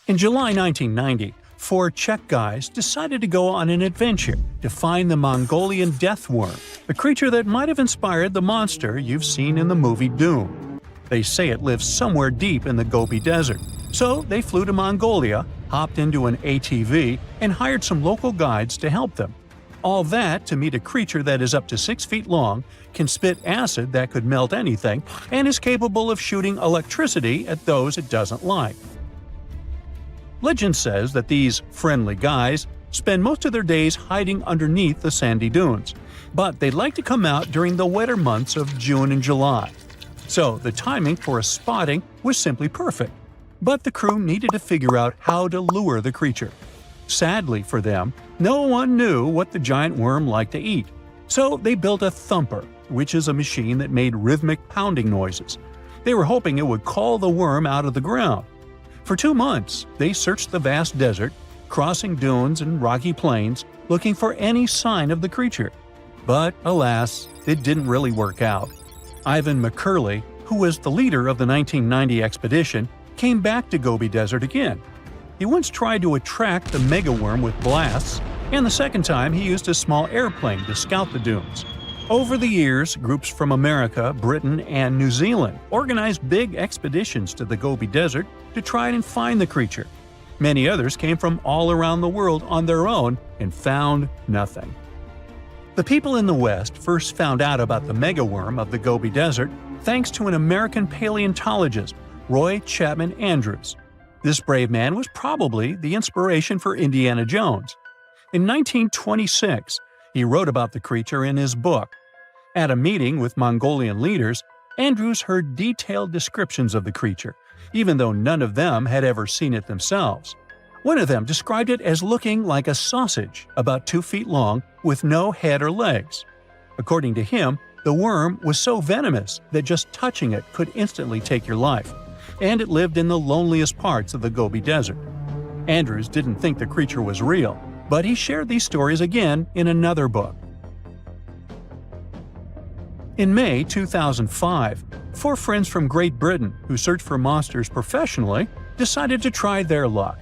In July 1990, four Czech guys decided to go on an adventure to find the Mongolian Death Worm, a creature that might have inspired the monster you've seen in the movie Dune. They say it lives somewhere deep in the Gobi Desert, so they flew to Mongolia, hopped into an ATV, and hired some local guides to help them. All that to meet a creature that is up to 6 feet long, can spit acid that could melt anything, and is capable of shooting electricity at those it doesn't like. Legend says that these friendly guys spend most of their days hiding underneath the sandy dunes, but they'd like to come out during the wetter months of June and July. So the timing for a spotting was simply perfect. But the crew needed to figure out how to lure the creature. Sadly for them, no one knew what the giant worm liked to eat. So they built a thumper, which is a machine that made rhythmic pounding noises. They were hoping it would call the worm out of the ground. For 2 months, they searched the vast desert, crossing dunes and rocky plains, looking for any sign of the creature. But alas, it didn't really work out. Ivan McCurley, who was the leader of the 1990 expedition, came back to Gobi Desert again. He once tried to attract the megaworm with blasts, and the second time he used a small airplane to scout the dunes. Over the years, groups from America, Britain, and New Zealand organized big expeditions to the Gobi Desert to try and find the creature. Many others came from all around the world on their own and found nothing. The people in the West first found out about the megaworm of the Gobi Desert thanks to an American paleontologist, Roy Chapman Andrews. This brave man was probably the inspiration for Indiana Jones. In 1926, he wrote about the creature in his book. At a meeting with Mongolian leaders, Andrews heard detailed descriptions of the creature, even though none of them had ever seen it themselves. One of them described it as looking like a sausage, about 2 feet long, with no head or legs. According to him, the worm was so venomous that just touching it could instantly take your life, and it lived in the loneliest parts of the Gobi Desert. Andrews didn't think the creature was real, but he shared these stories again in another book. In May 2005, 4 friends from Great Britain who search for monsters professionally decided to try their luck.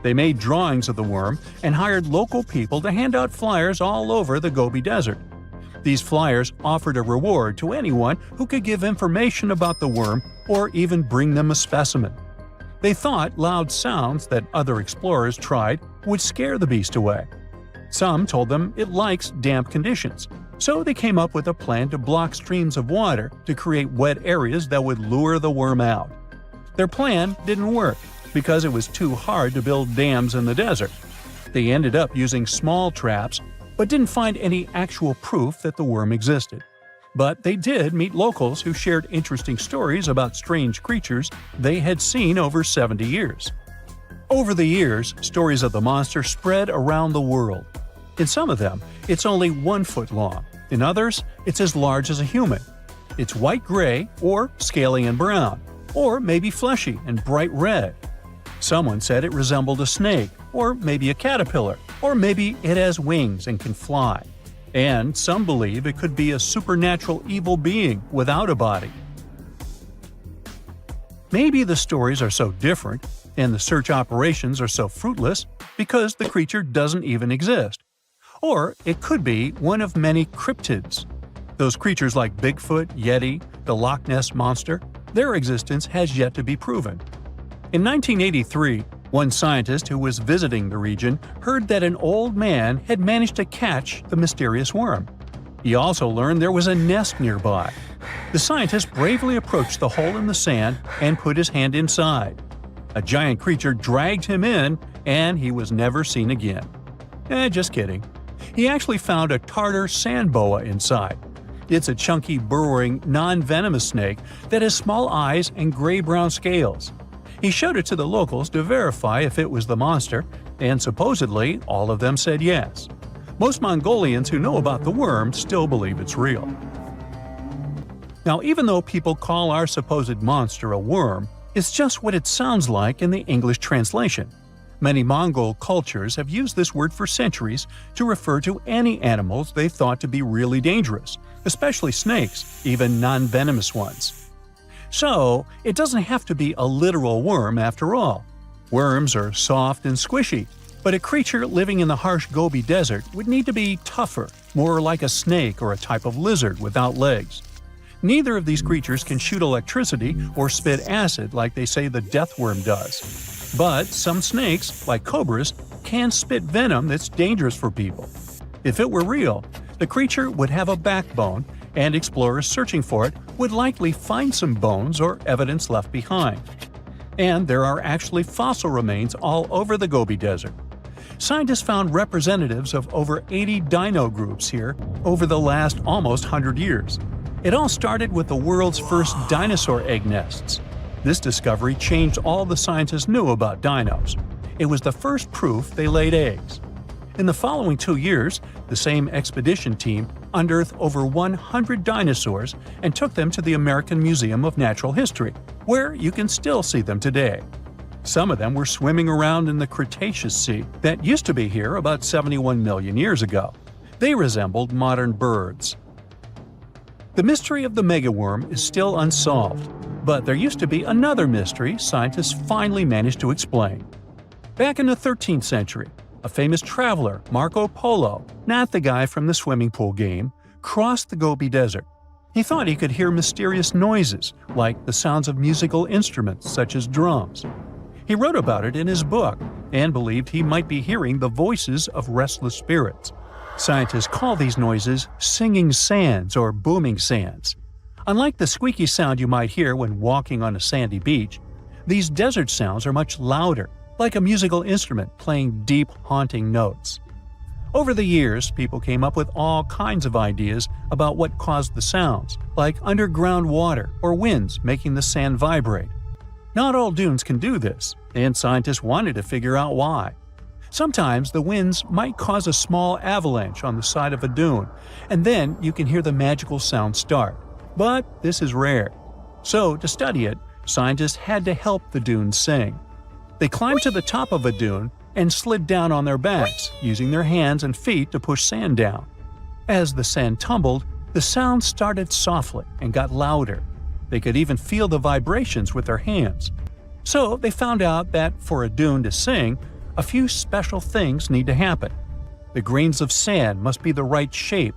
They made drawings of the worm and hired local people to hand out flyers all over the Gobi Desert. These flyers offered a reward to anyone who could give information about the worm or even bring them a specimen. They thought loud sounds that other explorers tried would scare the beast away. Some told them it likes damp conditions, so they came up with a plan to block streams of water to create wet areas that would lure the worm out. Their plan didn't work because it was too hard to build dams in the desert. They ended up using small traps, but didn't find any actual proof that the worm existed. But they did meet locals who shared interesting stories about strange creatures they had seen over 70 years. Over the years, stories of the monster spread around the world. In some of them, it's only 1 foot long. In others, it's as large as a human. It's white-gray or scaly and brown, or maybe fleshy and bright red. Someone said it resembled a snake, or maybe a caterpillar, or maybe it has wings and can fly. And some believe it could be a supernatural evil being without a body. Maybe the stories are so different, and the search operations are so fruitless because the creature doesn't even exist. Or it could be one of many cryptids. Those creatures like Bigfoot, Yeti, the Loch Ness Monster, their existence has yet to be proven. In 1983, one scientist who was visiting the region heard that an old man had managed to catch the mysterious worm. He also learned there was a nest nearby. The scientist bravely approached the hole in the sand and put his hand inside. A giant creature dragged him in, and he was never seen again. Just kidding. He actually found a Tartar sand boa inside. It's a chunky, burrowing, non-venomous snake that has small eyes and gray-brown scales. He showed it to the locals to verify if it was the monster, and supposedly all of them said yes. Most Mongolians who know about the worm still believe it's real. Now, even though people call our supposed monster a worm, it's just what it sounds like in the English translation. Many Mongol cultures have used this word for centuries to refer to any animals they thought to be really dangerous, especially snakes, even non-venomous ones. So, it doesn't have to be a literal worm after all. Worms are soft and squishy, but a creature living in the harsh Gobi Desert would need to be tougher, more like a snake or a type of lizard without legs. Neither of these creatures can shoot electricity or spit acid like they say the death worm does. But some snakes, like cobras, can spit venom that's dangerous for people. If it were real, the creature would have a backbone, and explorers searching for it would likely find some bones or evidence left behind. And there are actually fossil remains all over the Gobi Desert. Scientists found representatives of over 80 dino groups here over the last almost 100 years. It all started with the world's first dinosaur egg nests. This discovery changed all the scientists knew about dinos. It was the first proof they laid eggs. In the following 2 years, the same expedition team unearthed over 100 dinosaurs and took them to the American Museum of Natural History, where you can still see them today. Some of them were swimming around in the Cretaceous Sea that used to be here about 71 million years ago. They resembled modern birds. The mystery of the megaworm is still unsolved, but there used to be another mystery scientists finally managed to explain. Back in the 13th century, a famous traveler, Marco Polo, not the guy from the swimming pool game, crossed the Gobi Desert. He thought he could hear mysterious noises, like the sounds of musical instruments such as drums. He wrote about it in his book and believed he might be hearing the voices of restless spirits. Scientists call these noises singing sands or booming sands. Unlike the squeaky sound you might hear when walking on a sandy beach, these desert sounds are much louder, like a musical instrument playing deep, haunting notes. Over the years, people came up with all kinds of ideas about what caused the sounds, like underground water or winds making the sand vibrate. Not all dunes can do this, and scientists wanted to figure out why. Sometimes the winds might cause a small avalanche on the side of a dune, and then you can hear the magical sound start. But this is rare. So, to study it, scientists had to help the dunes sing. They climbed to the top of a dune and slid down on their backs, using their hands and feet to push sand down. As the sand tumbled, the sound started softly and got louder. They could even feel the vibrations with their hands. So they found out that for a dune to sing, a few special things need to happen. The grains of sand must be the right shape.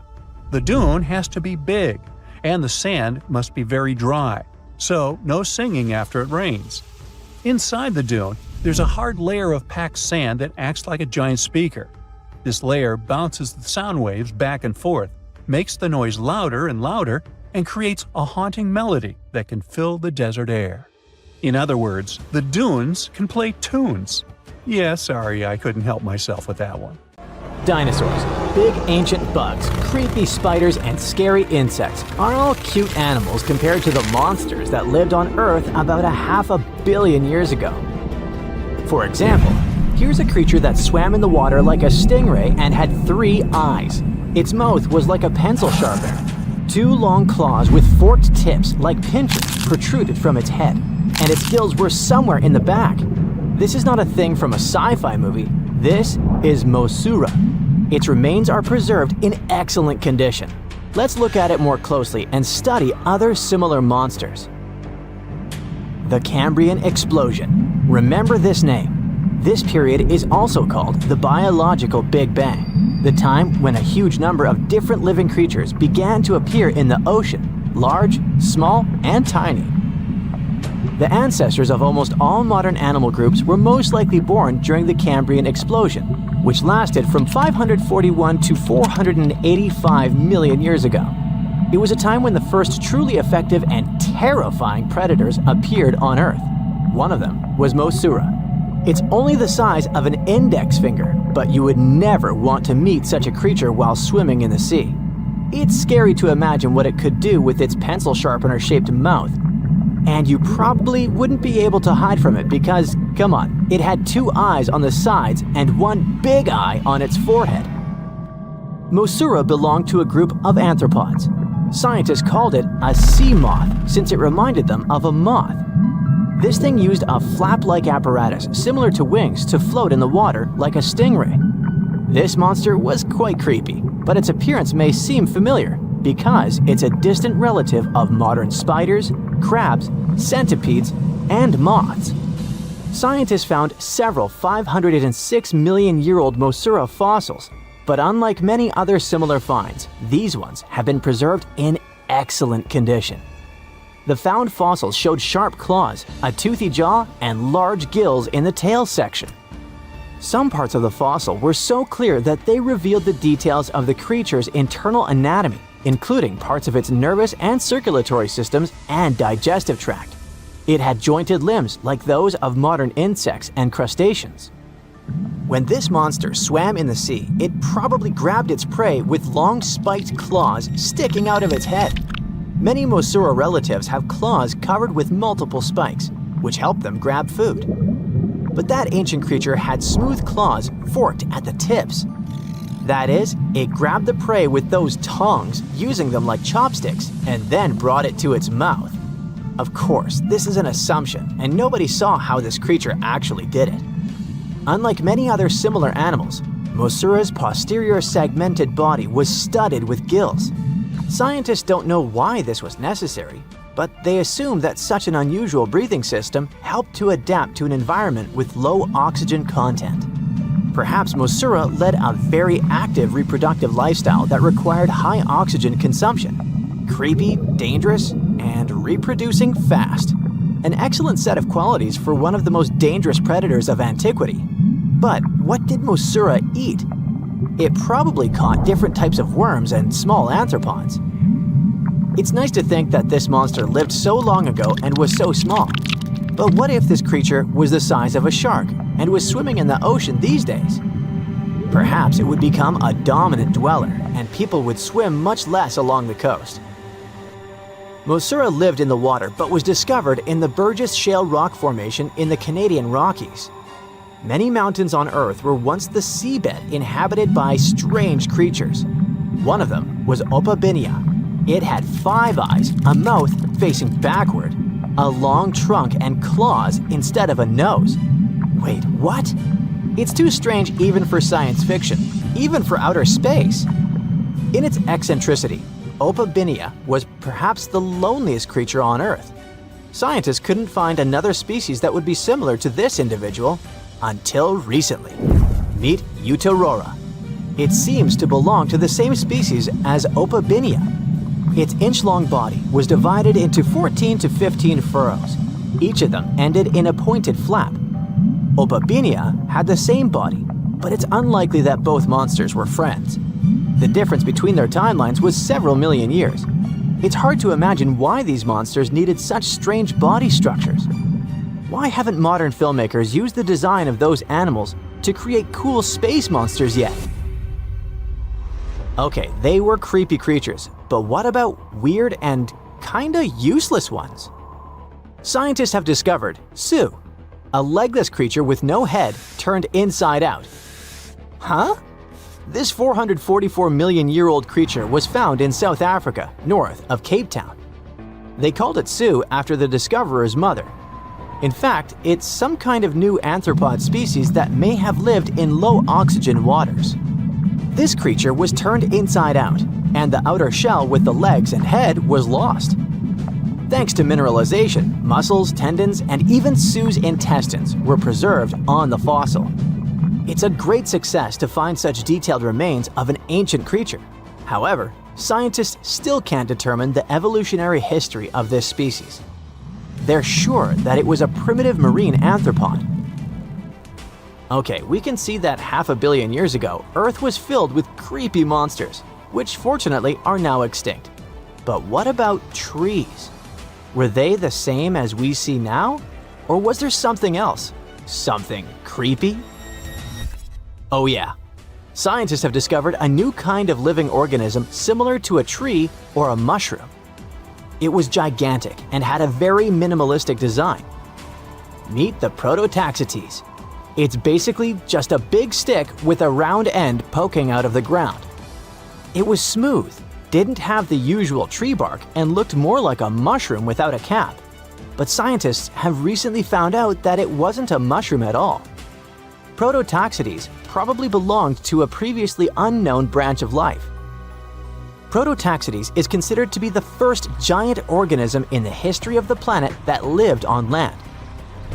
The dune has to be big, and the sand must be very dry, so no singing after it rains. Inside the dune, there's a hard layer of packed sand that acts like a giant speaker. This layer bounces the sound waves back and forth, makes the noise louder and louder, and creates a haunting melody that can fill the desert air. In other words, the dunes can play tunes. Yeah, sorry, I couldn't help myself with that one. Dinosaurs, big ancient bugs, creepy spiders, and scary insects are all cute animals compared to the monsters that lived on Earth about 500 million years ago. For example, here's a creature that swam in the water like a stingray and had 3 eyes. Its mouth was like a pencil sharpener. 2 long claws with forked tips like pincers protruded from its head, and its gills were somewhere in the back. This is not a thing from a sci-fi movie. This is Mosura. Its remains are preserved in excellent condition. Let's look at it more closely and study other similar monsters. The Cambrian Explosion. Remember this name. This period is also called the Biological Big Bang, the time when a huge number of different living creatures began to appear in the ocean, large, small, and tiny. The ancestors of almost all modern animal groups were most likely born during the Cambrian Explosion, which lasted from 541 to 485 million years ago. It was a time when the first truly effective and terrifying predators appeared on Earth. One of them was Mosura. It's only the size of an index finger, but you would never want to meet such a creature while swimming in the sea. It's scary to imagine what it could do with its pencil sharpener-shaped mouth. And you probably wouldn't be able to hide from it because, come on, it had 2 eyes on the sides and 1 big eye on its forehead. Mosura belonged to a group of arthropods. Scientists called it a sea moth since it reminded them of a moth. This thing used a flap-like apparatus similar to wings to float in the water like a stingray. This monster was quite creepy, but its appearance may seem familiar because it's a distant relative of modern spiders, crabs, centipedes, and moths. Scientists found several 506 million-year-old Mosura fossils, but unlike many other similar finds, these ones have been preserved in excellent condition. The found fossils showed sharp claws, a toothy jaw, and large gills in the tail section. Some parts of the fossil were so clear that they revealed the details of the creature's internal anatomy, including parts of its nervous and circulatory systems and digestive tract. It had jointed limbs like those of modern insects and crustaceans. When this monster swam in the sea, it probably grabbed its prey with long spiked claws sticking out of its head. Many Mosura relatives have claws covered with multiple spikes, which help them grab food. But that ancient creature had smooth claws forked at the tips. That is, it grabbed the prey with those tongs, using them like chopsticks, and then brought it to its mouth. Of course, this is an assumption, and nobody saw how this creature actually did it. Unlike many other similar animals, Mosura's posterior segmented body was studded with gills. Scientists don't know why this was necessary, but they assume that such an unusual breathing system helped to adapt to an environment with low oxygen content. Perhaps Mosura led a very active reproductive lifestyle that required high oxygen consumption. Creepy, dangerous, and reproducing fast. An excellent set of qualities for one of the most dangerous predators of antiquity. But what did Mosura eat? It probably caught different types of worms and small arthropods. It's nice to think that this monster lived so long ago and was so small. But what if this creature was the size of a shark and was swimming in the ocean these days? Perhaps it would become a dominant dweller, and people would swim much less along the coast. Mosura lived in the water but was discovered in the Burgess Shale rock formation in the Canadian Rockies. Many mountains on Earth were once the seabed inhabited by strange creatures. One of them was Opabinia. It had 5 eyes, a mouth facing backward, a long trunk and claws instead of a nose. Wait, what? It's too strange even for science fiction, even for outer space. In its eccentricity, Opabinia was perhaps the loneliest creature on Earth. Scientists couldn't find another species that would be similar to this individual until recently. Meet Utaurora. It seems to belong to the same species as Opabinia. Its inch-long body was divided into 14 to 15 furrows. Each of them ended in a pointed flap. Opabinia had the same body, but it's unlikely that both monsters were friends. The difference between their timelines was several million years. It's hard to imagine why these monsters needed such strange body structures. Why haven't modern filmmakers used the design of those animals to create cool space monsters yet? Okay, they were creepy creatures, but what about weird and kinda useless ones? Scientists have discovered Su, a legless creature with no head turned inside out. Huh? This 444 million-year-old creature was found in South Africa, north of Cape Town. They called it Su after the discoverer's mother. In fact, it's some kind of new arthropod species that may have lived in low-oxygen waters. This creature was turned inside out, and the outer shell with the legs and head was lost. Thanks to mineralization, muscles, tendons, and even Su's intestines were preserved on the fossil. It's a great success to find such detailed remains of an ancient creature. However, scientists still can't determine the evolutionary history of this species. They're sure that it was a primitive marine arthropod. Okay, we can see that 500 million years ago, Earth was filled with creepy monsters, which fortunately are now extinct. But what about trees? Were they the same as we see now? Or was there something else? Something creepy? Oh yeah. Scientists have discovered a new kind of living organism similar to a tree or a mushroom. It was gigantic and had a very minimalistic design. Meet the Prototaxites. It's basically just a big stick with a round end poking out of the ground. It was smooth, didn't have the usual tree bark, and looked more like a mushroom without a cap. But scientists have recently found out that it wasn't a mushroom at all. Prototaxites probably belonged to a previously unknown branch of life. Prototaxites is considered to be the first giant organism in the history of the planet that lived on land.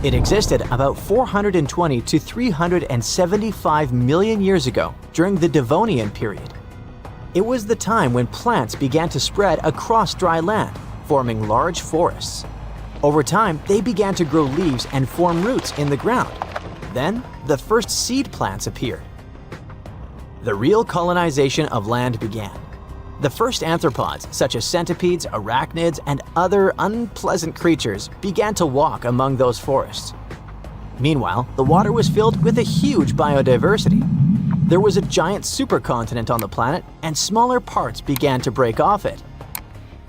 It existed about 420 to 375 million years ago during the Devonian period. It was the time when plants began to spread across dry land, forming large forests. Over time, they began to grow leaves and form roots in the ground. Then, the first seed plants appeared. The real colonization of land began. The first arthropods, such as centipedes, arachnids, and other unpleasant creatures, began to walk among those forests. Meanwhile, the water was filled with a huge biodiversity. There was a giant supercontinent on the planet, and smaller parts began to break off it.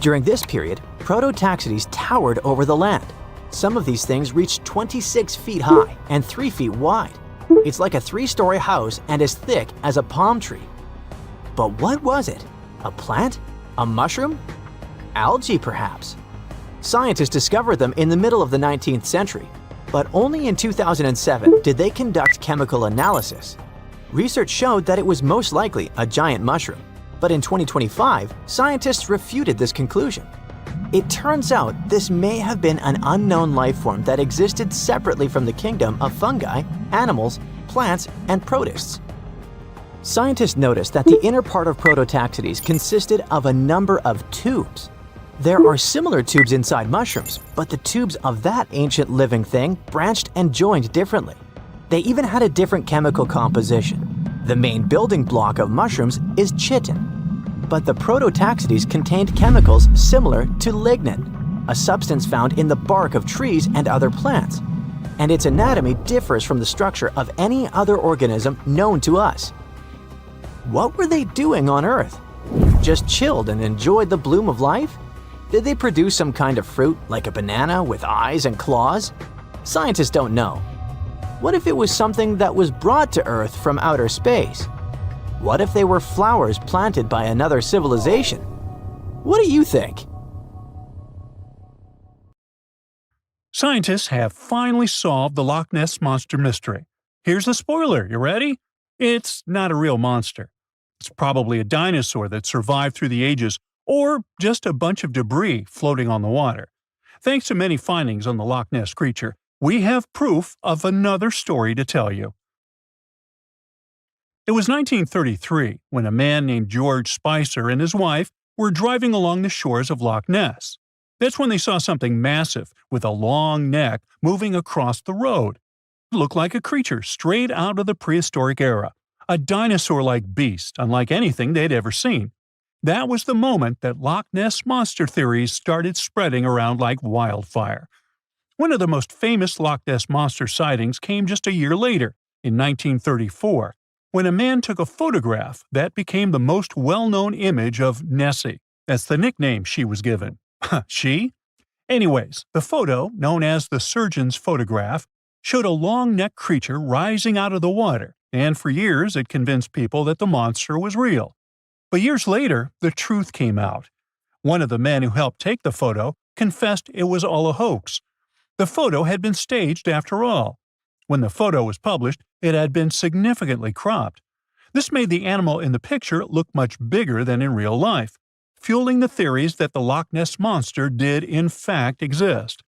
During this period, prototaxides towered over the land. Some of these things reached 26 feet high and 3 feet wide. It's like a 3-story house and as thick as a palm tree. But what was it? A plant? A mushroom? Algae, perhaps? Scientists discovered them in the middle of the 19th century, but only in 2007 did they conduct chemical analysis. Research showed that it was most likely a giant mushroom, but in 2025, scientists refuted this conclusion. It turns out this may have been an unknown life form that existed separately from the kingdom of fungi, animals, plants, and protists. Scientists noticed that the inner part of prototaxides consisted of a number of tubes. There are similar tubes inside mushrooms, but the tubes of that ancient living thing branched and joined differently. They even had a different chemical composition. The main building block of mushrooms is chitin, but the prototaxides contained chemicals similar to lignin, a substance found in the bark of trees and other plants, and its anatomy differs from the structure of any other organism known to us. What were they doing on Earth? Just chilled and enjoyed the bloom of life? Did they produce some kind of fruit, like a banana with eyes and claws? Scientists don't know. What if it was something that was brought to Earth from outer space? What if they were flowers planted by another civilization? What do you think? Scientists have finally solved the Loch Ness Monster mystery. Here's the spoiler, you ready? It's not a real monster. It's probably a dinosaur that survived through the ages, or just a bunch of debris floating on the water. Thanks to many findings on the Loch Ness creature, we have proof of another story to tell you. It was 1933 when a man named George Spicer and his wife were driving along the shores of Loch Ness. That's when they saw something massive with a long neck moving across the road. It looked like a creature straight out of the prehistoric era, a dinosaur-like beast unlike anything they'd ever seen. That was the moment that Loch Ness monster theories started spreading around like wildfire. One of the most famous Loch Ness monster sightings came just a year later, in 1934, when a man took a photograph that became the most well-known image of Nessie. That's the nickname she was given. She? Anyways, the photo, known as the surgeon's photograph, showed a long-necked creature rising out of the water, and for years it convinced people that the monster was real. But years later, the truth came out. One of the men who helped take the photo confessed it was all a hoax. The photo had been staged after all. When the photo was published, it had been significantly cropped. This made the animal in the picture look much bigger than in real life, fueling the theories that the Loch Ness Monster did in fact exist.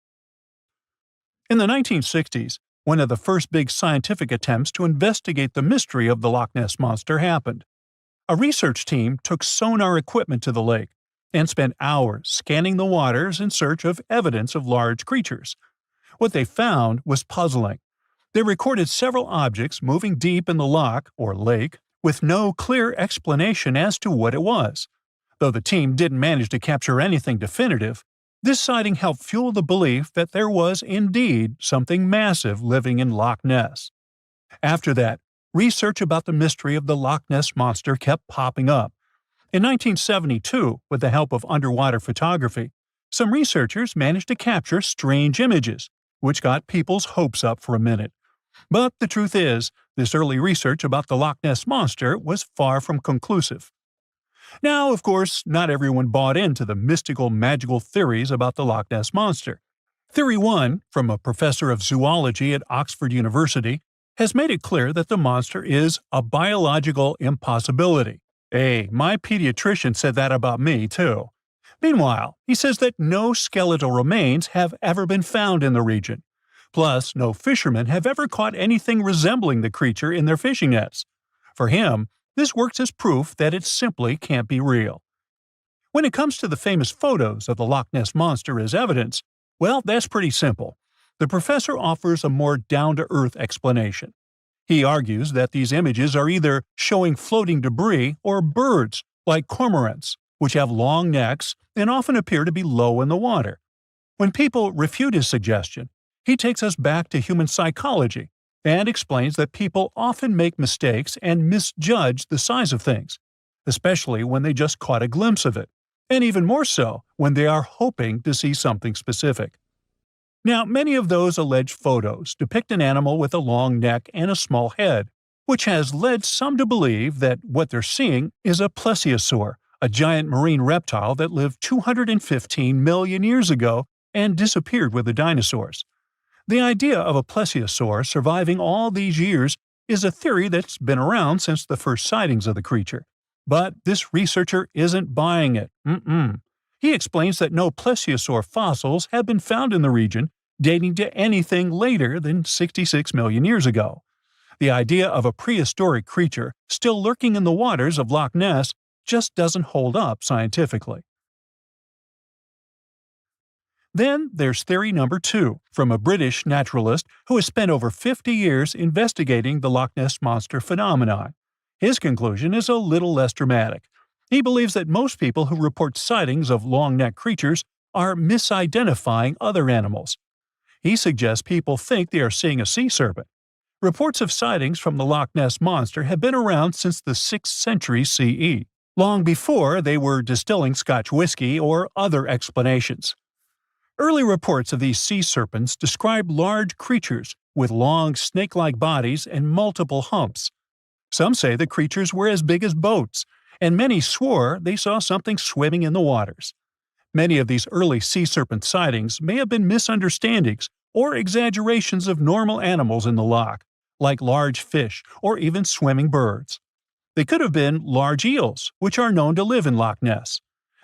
In the 1960s, one of the first big scientific attempts to investigate the mystery of the Loch Ness Monster happened. A research team took sonar equipment to the lake and spent hours scanning the waters in search of evidence of large creatures. What they found was puzzling. They recorded several objects moving deep in the loch, or lake, with no clear explanation as to what it was. Though the team didn't manage to capture anything definitive, this sighting helped fuel the belief that there was indeed something massive living in Loch Ness. After that, research about the mystery of the Loch Ness Monster kept popping up. In 1972, with the help of underwater photography, some researchers managed to capture strange images, which got people's hopes up for a minute. But the truth is, this early research about the Loch Ness Monster was far from conclusive. Now, of course, not everyone bought into the mystical, magical theories about the Loch Ness Monster. Theory 1, from a professor of zoology at Oxford University, has made it clear that the monster is a biological impossibility. Hey, my pediatrician said that about me, too. Meanwhile, he says that no skeletal remains have ever been found in the region. Plus, no fishermen have ever caught anything resembling the creature in their fishing nets. For him, this works as proof that it simply can't be real. When it comes to the famous photos of the Loch Ness Monster as evidence, well, that's pretty simple. The professor offers a more down-to-earth explanation. He argues that these images are either showing floating debris or birds, like cormorants, which have long necks and often appear to be low in the water. When people refute his suggestion, he takes us back to human psychology and explains that people often make mistakes and misjudge the size of things, especially when they just caught a glimpse of it, and even more so when they are hoping to see something specific. Now, many of those alleged photos depict an animal with a long neck and a small head, which has led some to believe that what they're seeing is a plesiosaur, a giant marine reptile that lived 215 million years ago and disappeared with the dinosaurs. The idea of a plesiosaur surviving all these years is a theory that's been around since the first sightings of the creature. But this researcher isn't buying it. He explains that no plesiosaur fossils have been found in the region dating to anything later than 66 million years ago. The idea of a prehistoric creature still lurking in the waters of Loch Ness just doesn't hold up scientifically. Then there's theory number 2, from a British naturalist who has spent over 50 years investigating the Loch Ness Monster phenomenon. His conclusion is a little less dramatic. He believes that most people who report sightings of long-necked creatures are misidentifying other animals. He suggests people think they are seeing a sea serpent. Reports of sightings from the Loch Ness Monster have been around since the 6th century CE, long before they were distilling Scotch whiskey or other explanations. Early reports of these sea serpents describe large creatures with long snake-like bodies and multiple humps. Some say the creatures were as big as boats, and many swore they saw something swimming in the waters. Many of these early sea serpent sightings may have been misunderstandings or exaggerations of normal animals in the loch, like large fish or even swimming birds. They could have been large eels, which are known to live in Loch Ness.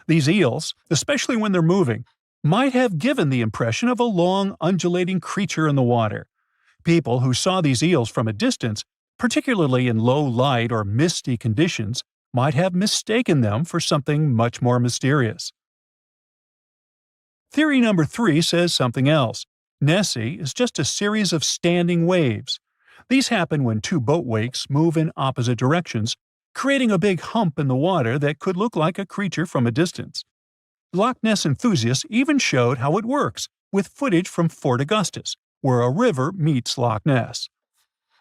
These eels, especially when they're moving, might have given the impression of a long, undulating creature in the water. People who saw these eels from a distance, particularly in low light or misty conditions, might have mistaken them for something much more mysterious. Theory number 3 says something else. Nessie is just a series of standing waves. These happen when two boat wakes move in opposite directions, creating a big hump in the water that could look like a creature from a distance. Loch Ness enthusiasts even showed how it works, with footage from Fort Augustus, where a river meets Loch Ness.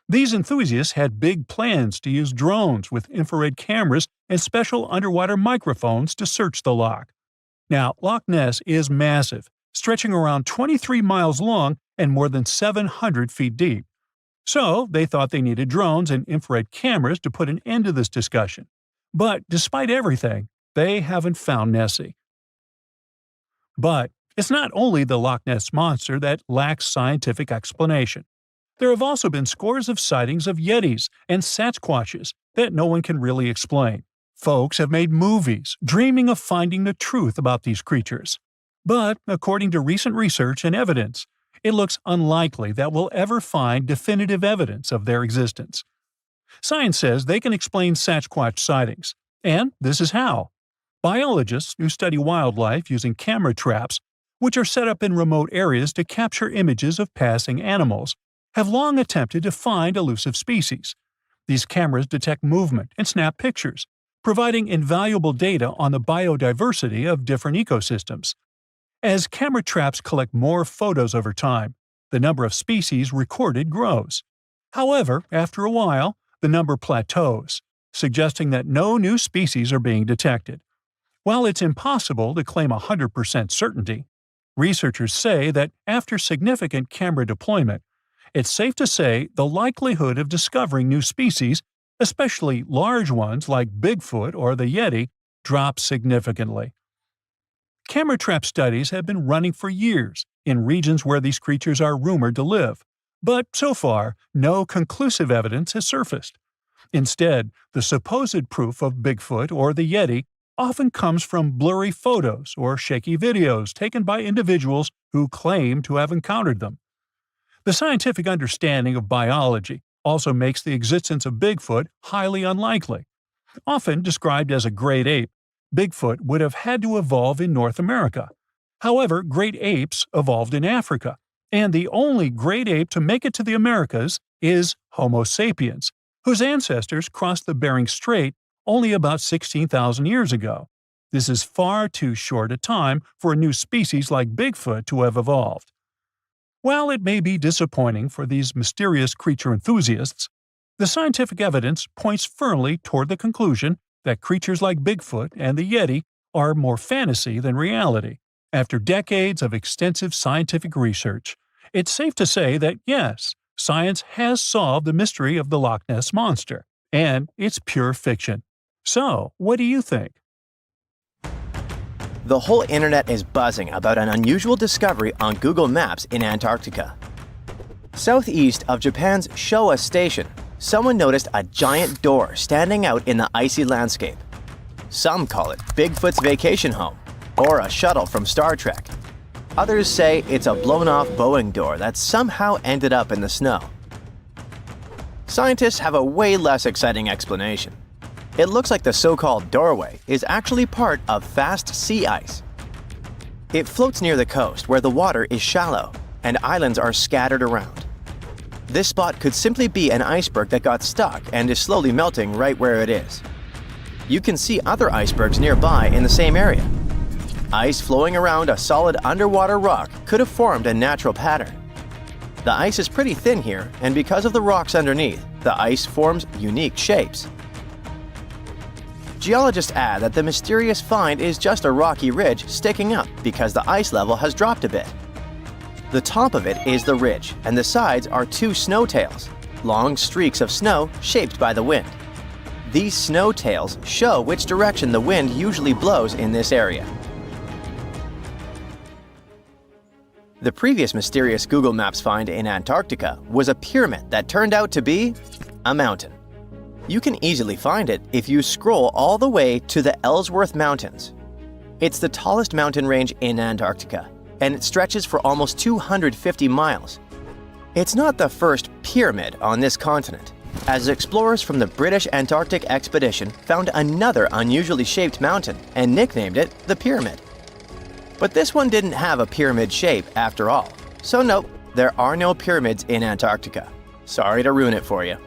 These enthusiasts had big plans to use drones with infrared cameras and special underwater microphones to search the loch. Now, Loch Ness is massive, stretching around 23 miles long and more than 700 feet deep. So, they thought they needed drones and infrared cameras to put an end to this discussion. But despite everything, they haven't found Nessie. But it's not only the Loch Ness Monster that lacks scientific explanation. There have also been scores of sightings of Yetis and Sasquatches that no one can really explain. Folks have made movies, dreaming of finding the truth about these creatures. But, according to recent research and evidence, it looks unlikely that we'll ever find definitive evidence of their existence. Science says they can explain Sasquatch sightings, and this is how. Biologists who study wildlife using camera traps, which are set up in remote areas to capture images of passing animals, have long attempted to find elusive species. These cameras detect movement and snap pictures, providing invaluable data on the biodiversity of different ecosystems. As camera traps collect more photos over time, the number of species recorded grows. However, after a while, the number plateaus, suggesting that no new species are being detected. While it's impossible to claim 100% certainty, researchers say that after significant camera deployment, it's safe to say the likelihood of discovering new species, especially large ones like Bigfoot or the Yeti, drops significantly. Camera trap studies have been running for years in regions where these creatures are rumored to live, but so far, no conclusive evidence has surfaced. Instead, the supposed proof of Bigfoot or the Yeti often comes from blurry photos or shaky videos taken by individuals who claim to have encountered them. The scientific understanding of biology also makes the existence of Bigfoot highly unlikely. Often described as a great ape, Bigfoot would have had to evolve in North America. However, great apes evolved in Africa, and the only great ape to make it to the Americas is Homo sapiens, whose ancestors crossed the Bering Strait only about 16,000 years ago. This is far too short a time for a new species like Bigfoot to have evolved. While it may be disappointing for these mysterious creature enthusiasts, the scientific evidence points firmly toward the conclusion that creatures like Bigfoot and the Yeti are more fantasy than reality. After decades of extensive scientific research, it's safe to say that yes, science has solved the mystery of the Loch Ness Monster, and it's pure fiction. So, what do you think? The whole internet is buzzing about an unusual discovery on Google Maps in Antarctica. Southeast of Japan's Showa Station, someone noticed a giant door standing out in the icy landscape. Some call it Bigfoot's vacation home, or a shuttle from Star Trek. Others say it's a blown-off Boeing door that somehow ended up in the snow. Scientists have a way less exciting explanation. It looks like the so-called doorway is actually part of fast sea ice. It floats near the coast where the water is shallow and islands are scattered around. This spot could simply be an iceberg that got stuck and is slowly melting right where it is. You can see other icebergs nearby in the same area. Ice flowing around a solid underwater rock could have formed a natural pattern. The ice is pretty thin here, and because of the rocks underneath, the ice forms unique shapes. Geologists add that the mysterious find is just a rocky ridge sticking up because the ice level has dropped a bit. The top of it is the ridge, and the sides are two snow tails, long streaks of snow shaped by the wind. These snow tails show which direction the wind usually blows in this area. The previous mysterious Google Maps find in Antarctica was a pyramid that turned out to be a mountain. You can easily find it if you scroll all the way to the Ellsworth Mountains. It's the tallest mountain range in Antarctica, and it stretches for almost 250 miles. It's not the first pyramid on this continent, as explorers from the British Antarctic Expedition found another unusually shaped mountain and nicknamed it the Pyramid. But this one didn't have a pyramid shape after all, so nope, there are no pyramids in Antarctica. Sorry to ruin it for you.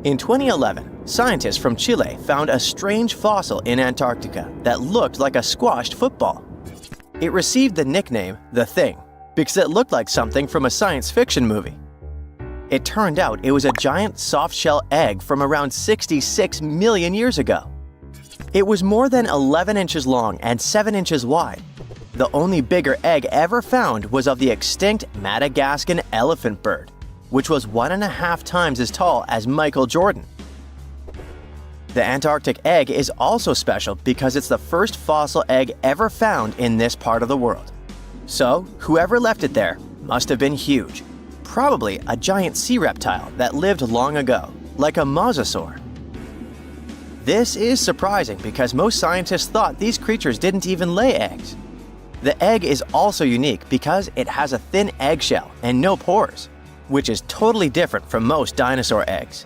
In 2011, scientists from Chile found a strange fossil in Antarctica that looked like a squashed football. It received the nickname The Thing because it looked like something from a science fiction movie. It turned out it was a giant soft-shell egg from around 66 million years ago. It was more than 11 inches long and 7 inches wide. The only bigger egg ever found was of the extinct Madagascan elephant bird, which was 1.5 times as tall as Michael Jordan. The Antarctic egg is also special because it's the first fossil egg ever found in this part of the world. So, whoever left it there must have been huge, probably a giant sea reptile that lived long ago, like a mosasaur. This is surprising because most scientists thought these creatures didn't even lay eggs. The egg is also unique because it has a thin eggshell and no pores, which is totally different from most dinosaur eggs.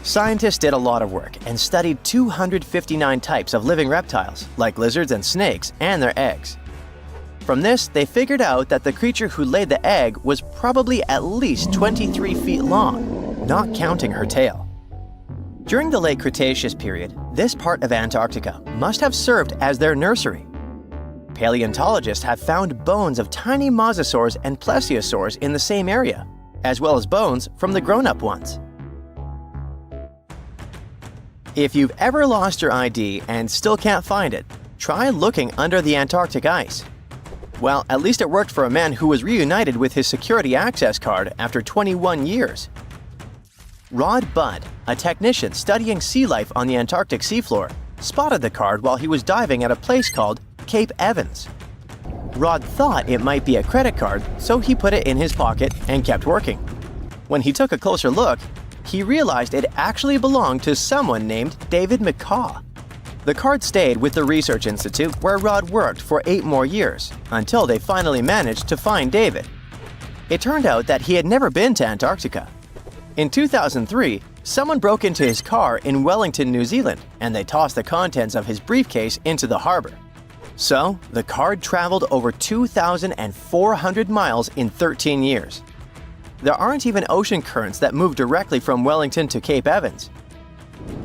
Scientists did a lot of work and studied 259 types of living reptiles, like lizards and snakes, and their eggs. From this, they figured out that the creature who laid the egg was probably at least 23 feet long, not counting her tail. During the late Cretaceous period, this part of Antarctica must have served as their nursery. Paleontologists have found bones of tiny mosasaurs and plesiosaurs in the same area, as well as bones from the grown-up ones. If you've ever lost your ID and still can't find it, try looking under the Antarctic ice. Well, at least it worked for a man who was reunited with his security access card after 21 years. Rod Budd, a technician studying sea life on the Antarctic seafloor, spotted the card while he was diving at a place called Cape Evans. Rod thought it might be a credit card, so he put it in his pocket and kept working. When he took a closer look, he realized it actually belonged to someone named David McCaw. The card stayed with the research institute where Rod worked for 8 more years, until they finally managed to find David. It turned out that he had never been to Antarctica. In 2003, someone broke into his car in Wellington, New Zealand, and they tossed the contents of his briefcase into the harbor. So, the card traveled over 2,400 miles in 13 years. There aren't even ocean currents that move directly from Wellington to Cape Evans.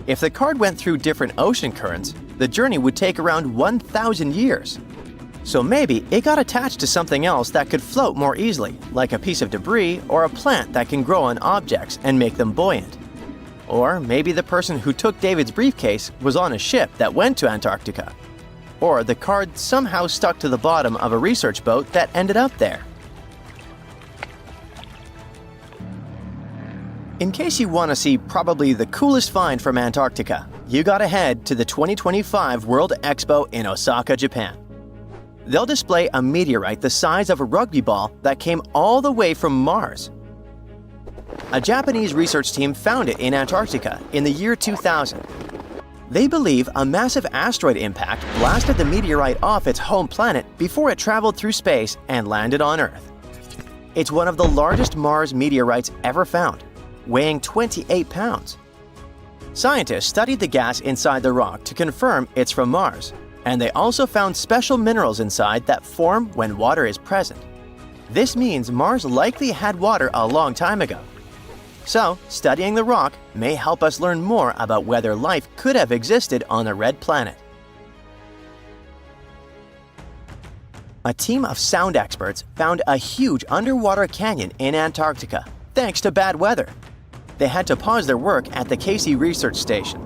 If the card went through different ocean currents, the journey would take around 1,000 years. So maybe it got attached to something else that could float more easily, like a piece of debris or a plant that can grow on objects and make them buoyant. Or maybe the person who took David's briefcase was on a ship that went to Antarctica. Or the card somehow stuck to the bottom of a research boat that ended up there. In case you want to see probably the coolest find from Antarctica, you gotta head to the 2025 World Expo in Osaka, Japan. They'll display a meteorite the size of a rugby ball that came all the way from Mars. A Japanese research team found it in Antarctica in the year 2000. They believe a massive asteroid impact blasted the meteorite off its home planet before it traveled through space and landed on Earth. It's one of the largest Mars meteorites ever found, weighing 28 pounds. Scientists studied the gas inside the rock to confirm it's from Mars, and they also found special minerals inside that form when water is present. This means Mars likely had water a long time ago. So, studying the rock may help us learn more about whether life could have existed on a red planet. A team of sound experts found a huge underwater canyon in Antarctica, thanks to bad weather. They had to pause their work at the Casey Research Station.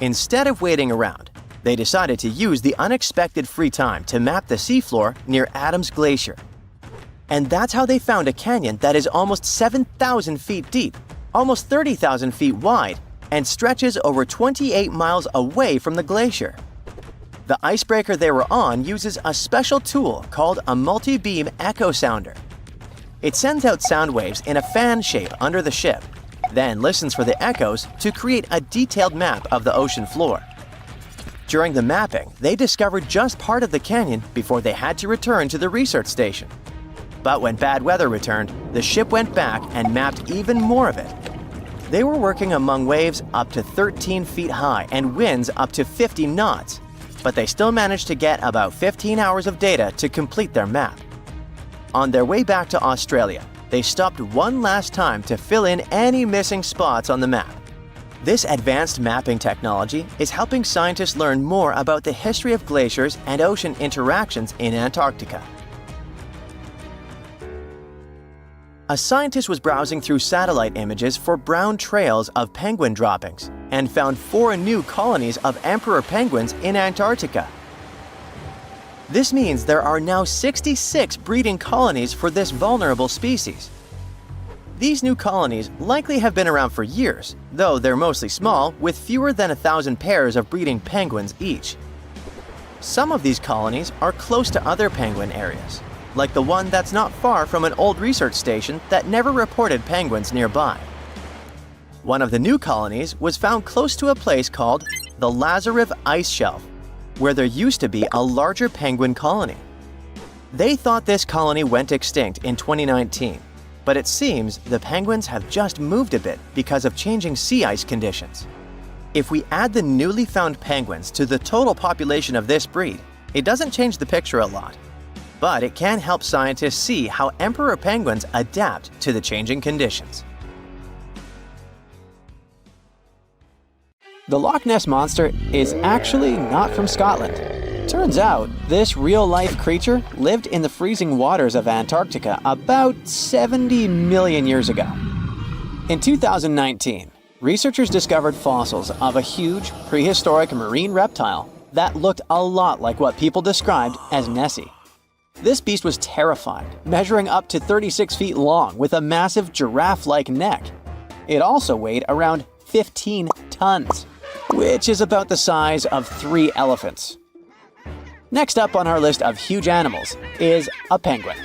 Instead of waiting around, they decided to use the unexpected free time to map the seafloor near Adams Glacier. And that's how they found a canyon that is almost 7,000 feet deep, almost 30,000 feet wide, and stretches over 28 miles away from the glacier. The icebreaker they were on uses a special tool called a multi-beam echo sounder. It sends out sound waves in a fan shape under the ship, then listens for the echoes to create a detailed map of the ocean floor. During the mapping, they discovered just part of the canyon before they had to return to the research station. But when bad weather returned, the ship went back and mapped even more of it. They were working among waves up to 13 feet high and winds up to 50 knots, but they still managed to get about 15 hours of data to complete their map. On their way back to Australia, they stopped one last time to fill in any missing spots on the map. This advanced mapping technology is helping scientists learn more about the history of glaciers and ocean interactions in Antarctica. A scientist was browsing through satellite images for brown trails of penguin droppings and found 4 new colonies of emperor penguins in Antarctica. This means there are now 66 breeding colonies for this vulnerable species. These new colonies likely have been around for years, though they're mostly small, with fewer than 1,000 pairs of breeding penguins each. Some of these colonies are close to other penguin areas, like the one that's not far from an old research station that never reported penguins nearby. One of the new colonies was found close to a place called the Lazarev Ice Shelf, where there used to be a larger penguin colony. They thought this colony went extinct in 2019, but it seems the penguins have just moved a bit because of changing sea ice conditions. If we add the newly found penguins to the total population of this breed, it doesn't change the picture a lot, but it can help scientists see how emperor penguins adapt to the changing conditions. The Loch Ness Monster is actually not from Scotland. Turns out, this real-life creature lived in the freezing waters of Antarctica about 70 million years ago. In 2019, researchers discovered fossils of a huge, prehistoric marine reptile that looked a lot like what people described as Nessie. This beast was terrifying, measuring up to 36 feet long with a massive giraffe-like neck. It also weighed around 15 tons, which is about the size of 3 elephants. Next up on our list of huge animals is a penguin.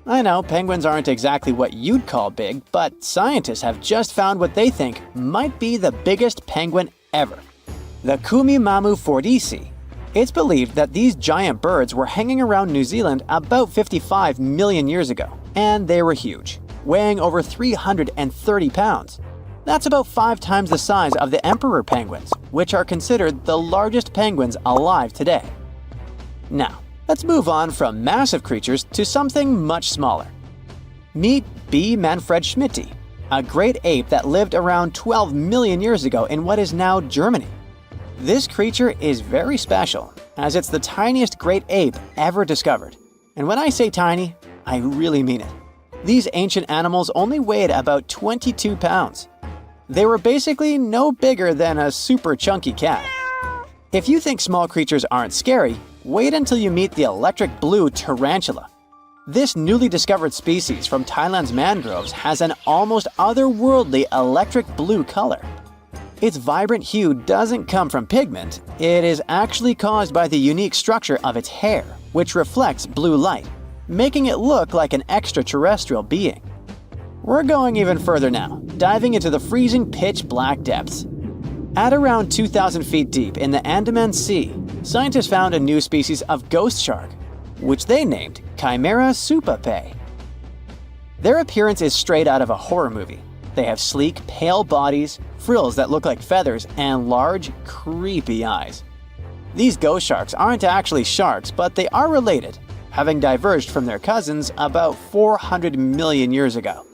I know penguins aren't exactly what you'd call big, but scientists have just found what they think might be the biggest penguin ever. The Kumimamu fordyce. It's believed that these giant birds were hanging around New Zealand about 55 million years ago, and they were huge, weighing over 330 pounds. That's about 5 times the size of the emperor penguins, which are considered the largest penguins alive today. Now, let's move on from massive creatures to something much smaller. Meet B. manfredschmidti, a great ape that lived around 12 million years ago in what is now Germany. This creature is very special, as it's the tiniest great ape ever discovered. And when I say tiny, I really mean it. These ancient animals only weighed about 22 pounds. They were basically no bigger than a super chunky cat. If you think small creatures aren't scary, wait until you meet the electric blue tarantula. This newly discovered species from Thailand's mangroves has an almost otherworldly electric blue color. Its vibrant hue doesn't come from pigment, it is actually caused by the unique structure of its hair, which reflects blue light, making it look like an extraterrestrial being. We're going even further now, diving into the freezing pitch-black depths. At around 2,000 feet deep in the Andaman Sea, scientists found a new species of ghost shark, which they named Chimera supape. Their appearance is straight out of a horror movie. They have sleek, pale bodies, frills that look like feathers, and large, creepy eyes. These ghost sharks aren't actually sharks, but they are related, having diverged from their cousins about 400 million years ago.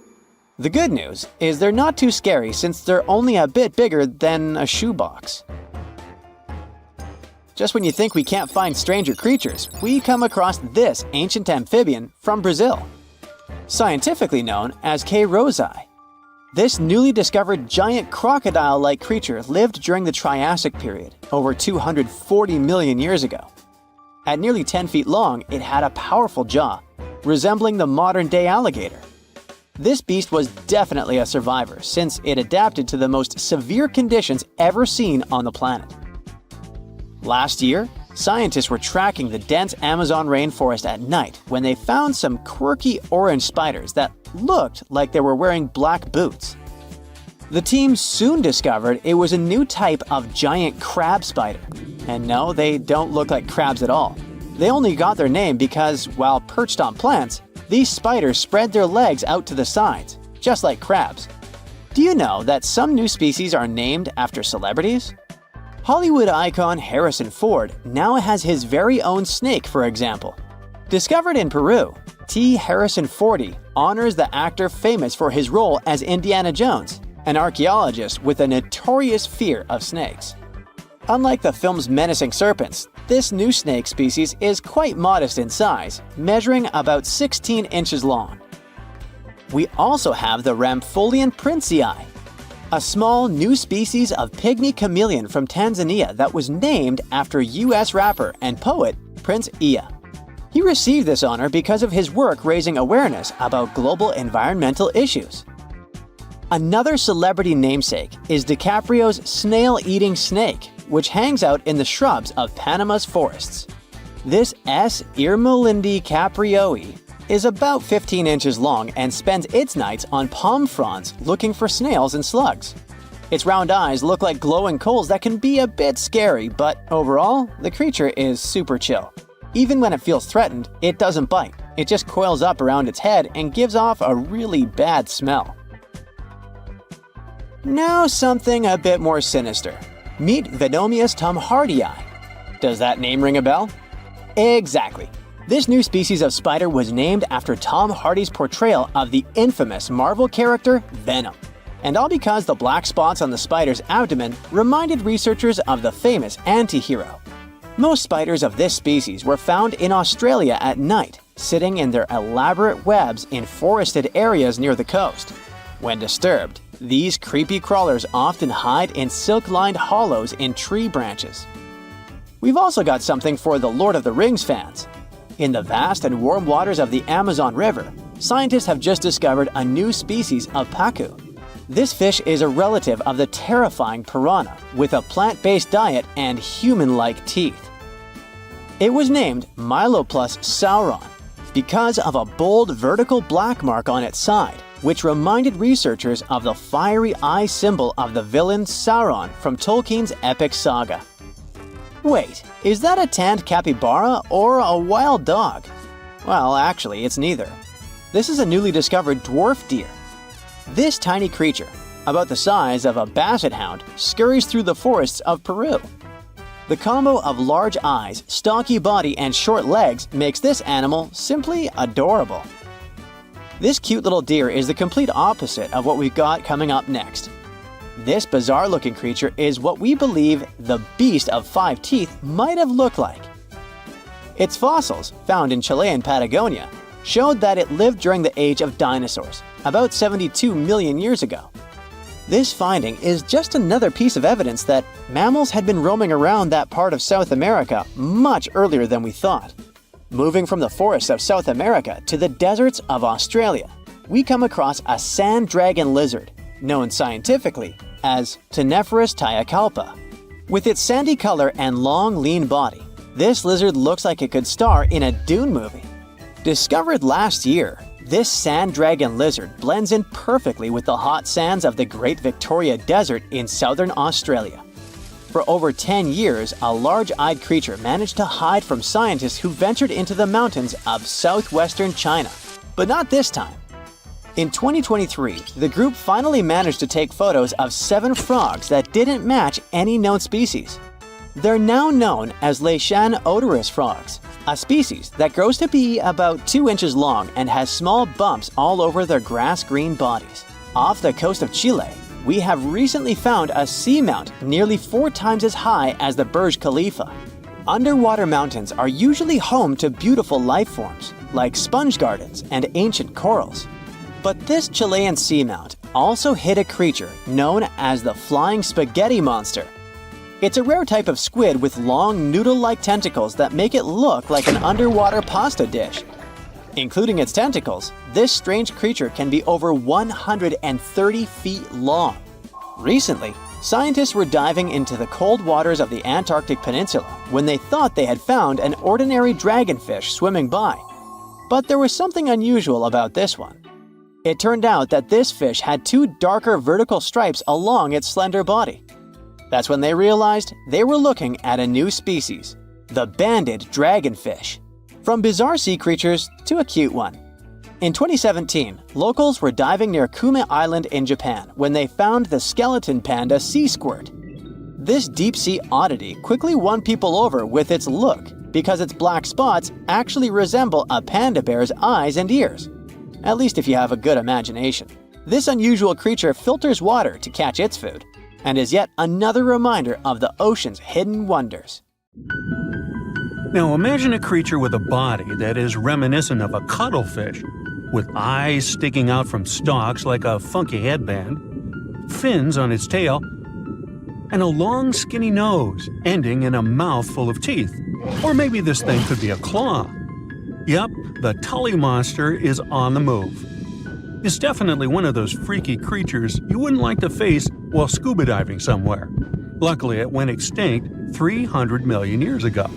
The good news is they're not too scary since they're only a bit bigger than a shoebox. Just when you think we can't find stranger creatures, we come across this ancient amphibian from Brazil. Scientifically known as K-rosei. This newly discovered giant crocodile-like creature lived during the Triassic period, over 240 million years ago. At nearly 10 feet long, it had a powerful jaw, resembling the modern-day alligator. This beast was definitely a survivor since it adapted to the most severe conditions ever seen on the planet. Last year, scientists were tracking the dense Amazon rainforest at night when they found some quirky orange spiders that looked like they were wearing black boots. The team soon discovered it was a new type of giant crab spider. And no, they don't look like crabs at all. They only got their name because, while perched on plants, these spiders spread their legs out to the sides, just like crabs. Do you know that some new species are named after celebrities? Hollywood icon Harrison Ford now has his very own snake, for example. Discovered in Peru, T. Harrison Fordy honors the actor famous for his role as Indiana Jones, an archaeologist with a notorious fear of snakes. Unlike the film's menacing serpents, this new snake species is quite modest in size, measuring about 16 inches long. We also have the Rampholion princei, a small new species of pygmy chameleon from Tanzania that was named after US rapper and poet Prince Iya. He received this honor because of his work raising awareness about global environmental issues. Another celebrity namesake is DiCaprio's snail-eating snake, which hangs out in the shrubs of Panama's forests. This S. irmelindi caprioi is about 15 inches long and spends its nights on palm fronds looking for snails and slugs. Its round eyes look like glowing coals that can be a bit scary, but overall, the creature is super chill. Even when it feels threatened, it doesn't bite. It just coils up around its head and gives off a really bad smell. Now something a bit more sinister. Meet Venomius tomhardii. Does that name ring a bell? Exactly. This new species of spider was named after Tom Hardy's portrayal of the infamous Marvel character Venom. And all because the black spots on the spider's abdomen reminded researchers of the famous anti-hero. Most spiders of this species were found in Australia at night, sitting in their elaborate webs in forested areas near the coast. When disturbed, these creepy crawlers often hide in silk-lined hollows in tree branches. We've also got something for the Lord of the Rings fans. In the vast and warm waters of the Amazon River, scientists have just discovered a new species of pacu. This fish is a relative of the terrifying piranha, with a plant-based diet and human-like teeth. It was named Myloplus sauron because of a bold vertical black mark on its side, which reminded researchers of the fiery eye symbol of the villain Sauron from Tolkien's epic saga. Wait, is that a tanned capybara or a wild dog? Well, actually, it's neither. This is a newly discovered dwarf deer. This tiny creature, about the size of a basset hound, scurries through the forests of Peru. The combo of large eyes, stocky body, and short legs makes this animal simply adorable. This cute little deer is the complete opposite of what we've got coming up next. This bizarre-looking creature is what we believe the beast of 5 teeth might have looked like. Its fossils, found in Chilean Patagonia, showed that it lived during the age of dinosaurs, about 72 million years ago. This finding is just another piece of evidence that mammals had been roaming around that part of South America much earlier than we thought. Moving from the forests of South America to the deserts of Australia, we come across a sand dragon lizard, known scientifically as Cteniferus tyacalpa. With its sandy color and long, lean body, this lizard looks like it could star in a Dune movie. Discovered last year, this sand dragon lizard blends in perfectly with the hot sands of the Great Victoria Desert in southern Australia. For over 10 years, a large-eyed creature managed to hide from scientists who ventured into the mountains of southwestern China. But not this time. In 2023, the group finally managed to take photos of 7 frogs that didn't match any known species. They're now known as Leishan odorous frogs, a species that grows to be about 2 inches long and has small bumps all over their grass-green bodies. Off the coast of Chile, we have recently found a seamount nearly 4 times as high as the Burj Khalifa. Underwater mountains are usually home to beautiful life forms, like sponge gardens and ancient corals. But this Chilean seamount also hid a creature known as the flying spaghetti monster. It's a rare type of squid with long, noodle-like tentacles that make it look like an underwater pasta dish. Including its tentacles, this strange creature can be over 130 feet long. Recently, scientists were diving into the cold waters of the Antarctic Peninsula when they thought they had found an ordinary dragonfish swimming by. But there was something unusual about this one. It turned out that this fish had 2 darker vertical stripes along its slender body. That's when they realized they were looking at a new species, the banded dragonfish. From bizarre sea creatures to a cute one. In 2017, locals were diving near Kume Island in Japan when they found the skeleton panda sea squirt. This deep-sea oddity quickly won people over with its look because its black spots actually resemble a panda bear's eyes and ears. At least if you have a good imagination. This unusual creature filters water to catch its food, and is yet another reminder of the ocean's hidden wonders. Now imagine a creature with a body that is reminiscent of a cuttlefish, with eyes sticking out from stalks like a funky headband, fins on its tail, and a long skinny nose ending in a mouth full of teeth. Or maybe this thing could be a claw. Yep, the Tully monster is on the move. It's definitely one of those freaky creatures you wouldn't like to face while scuba diving somewhere. Luckily, it went extinct 300 million years ago.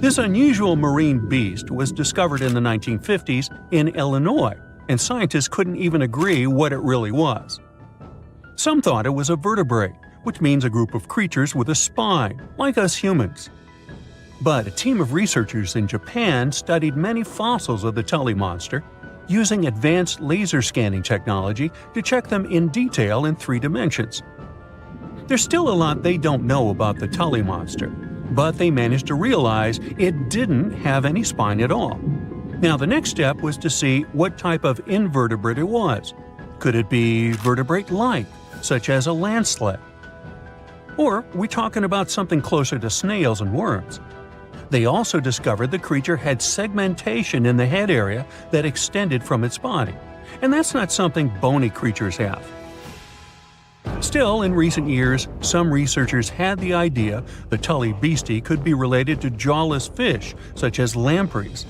This unusual marine beast was discovered in the 1950s in Illinois, and scientists couldn't even agree what it really was. Some thought it was a vertebrate, which means a group of creatures with a spine, like us humans. But a team of researchers in Japan studied many fossils of the Tully monster, using advanced laser scanning technology to check them in detail in 3 dimensions. There's still a lot they don't know about the Tully monster, but they managed to realize it didn't have any spine at all. Now the next step was to see what type of invertebrate it was. Could it be vertebrate-like, such as a land sled? Or are we talking about something closer to snails and worms? They also discovered the creature had segmentation in the head area that extended from its body, and that's not something bony creatures have. Still, in recent years, some researchers had the idea the Tully beastie could be related to jawless fish, such as lampreys.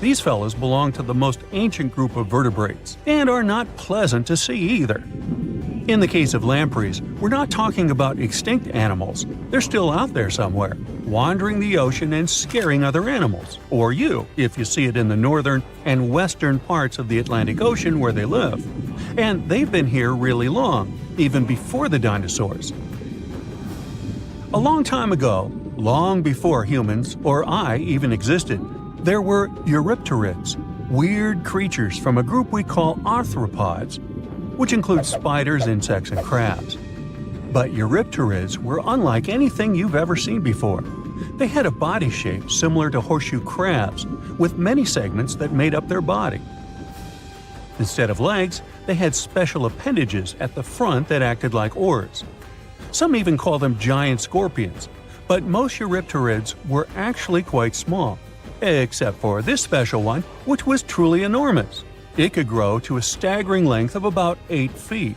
These fellows belong to the most ancient group of vertebrates, and are not pleasant to see either. In the case of lampreys, we're not talking about extinct animals. They're still out there somewhere, wandering the ocean and scaring other animals, or you, if you see it in the northern and western parts of the Atlantic Ocean where they live. And they've been here really long, even before the dinosaurs. A long time ago, long before humans or I even existed, there were eurypterids, weird creatures from a group we call arthropods, which includes spiders, insects, and crabs. But eurypterids were unlike anything you've ever seen before. They had a body shape similar to horseshoe crabs, with many segments that made up their body. Instead of legs, they had special appendages at the front that acted like oars. Some even call them giant scorpions, but most eurypterids were actually quite small, except for this special one, which was truly enormous. It could grow to a staggering length of about 8 feet.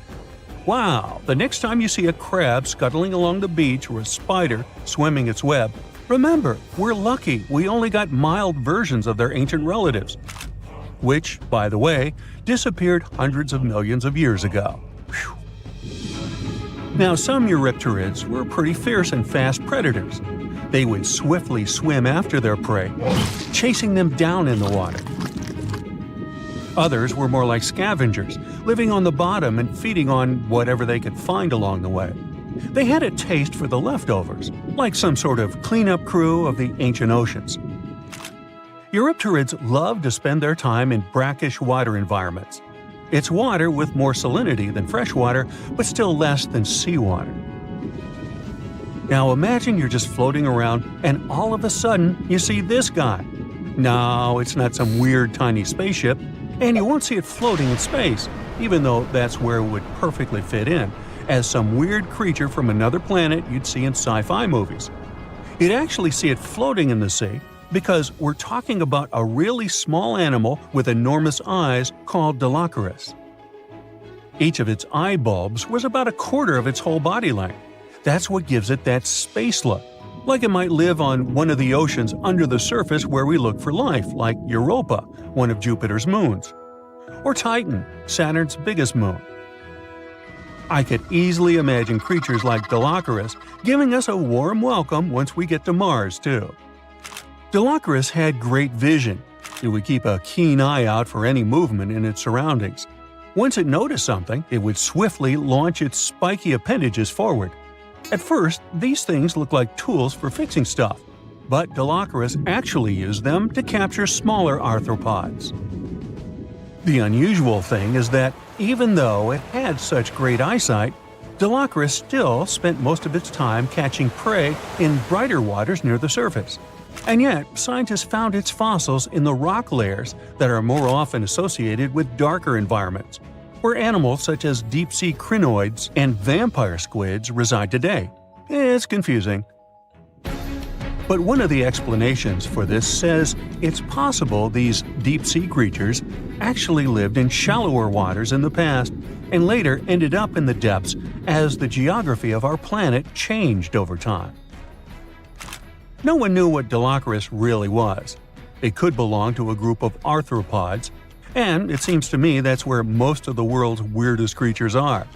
Wow! The next time you see a crab scuttling along the beach or a spider swimming its web, remember, we're lucky we only got mild versions of their ancient relatives, which, by the way, disappeared hundreds of millions of years ago. Whew. Now, some eurypterids were pretty fierce and fast predators. They would swiftly swim after their prey, chasing them down in the water. Others were more like scavengers, living on the bottom and feeding on whatever they could find along the way. They had a taste for the leftovers, like some sort of cleanup crew of the ancient oceans. Eurypterids loved to spend their time in brackish water environments. It's water with more salinity than fresh water, but still less than seawater. Now imagine you're just floating around and all of a sudden you see this guy. No, it's not some weird tiny spaceship, and you won't see it floating in space, even though that's where it would perfectly fit in, as some weird creature from another planet you'd see in sci-fi movies. You'd actually see it floating in the sea because we're talking about a really small animal with enormous eyes called Dilophosaurus. Each of its eye bulbs was about a quarter of its whole body length. That's what gives it that space look, like it might live on one of the oceans under the surface where we look for life, like Europa, one of Jupiter's moons, or Titan, Saturn's biggest moon. I could easily imagine creatures like Dilophosaurus giving us a warm welcome once we get to Mars, too. Dilophosaurus had great vision. It would keep a keen eye out for any movement in its surroundings. Once it noticed something, it would swiftly launch its spiky appendages forward. At first, these things looked like tools for fixing stuff, but Dilophosaurus actually used them to capture smaller arthropods. The unusual thing is that even though it had such great eyesight, Dilophosaurus still spent most of its time catching prey in brighter waters near the surface. And yet, scientists found its fossils in the rock layers that are more often associated with darker environments, where animals such as deep-sea crinoids and vampire squids reside today. It's confusing. But one of the explanations for this says it's possible these deep-sea creatures actually lived in shallower waters in the past and later ended up in the depths as the geography of our planet changed over time. No one knew what Dilophosaurus really was. It could belong to a group of arthropods, and it seems to me that's where most of the world's weirdest creatures are.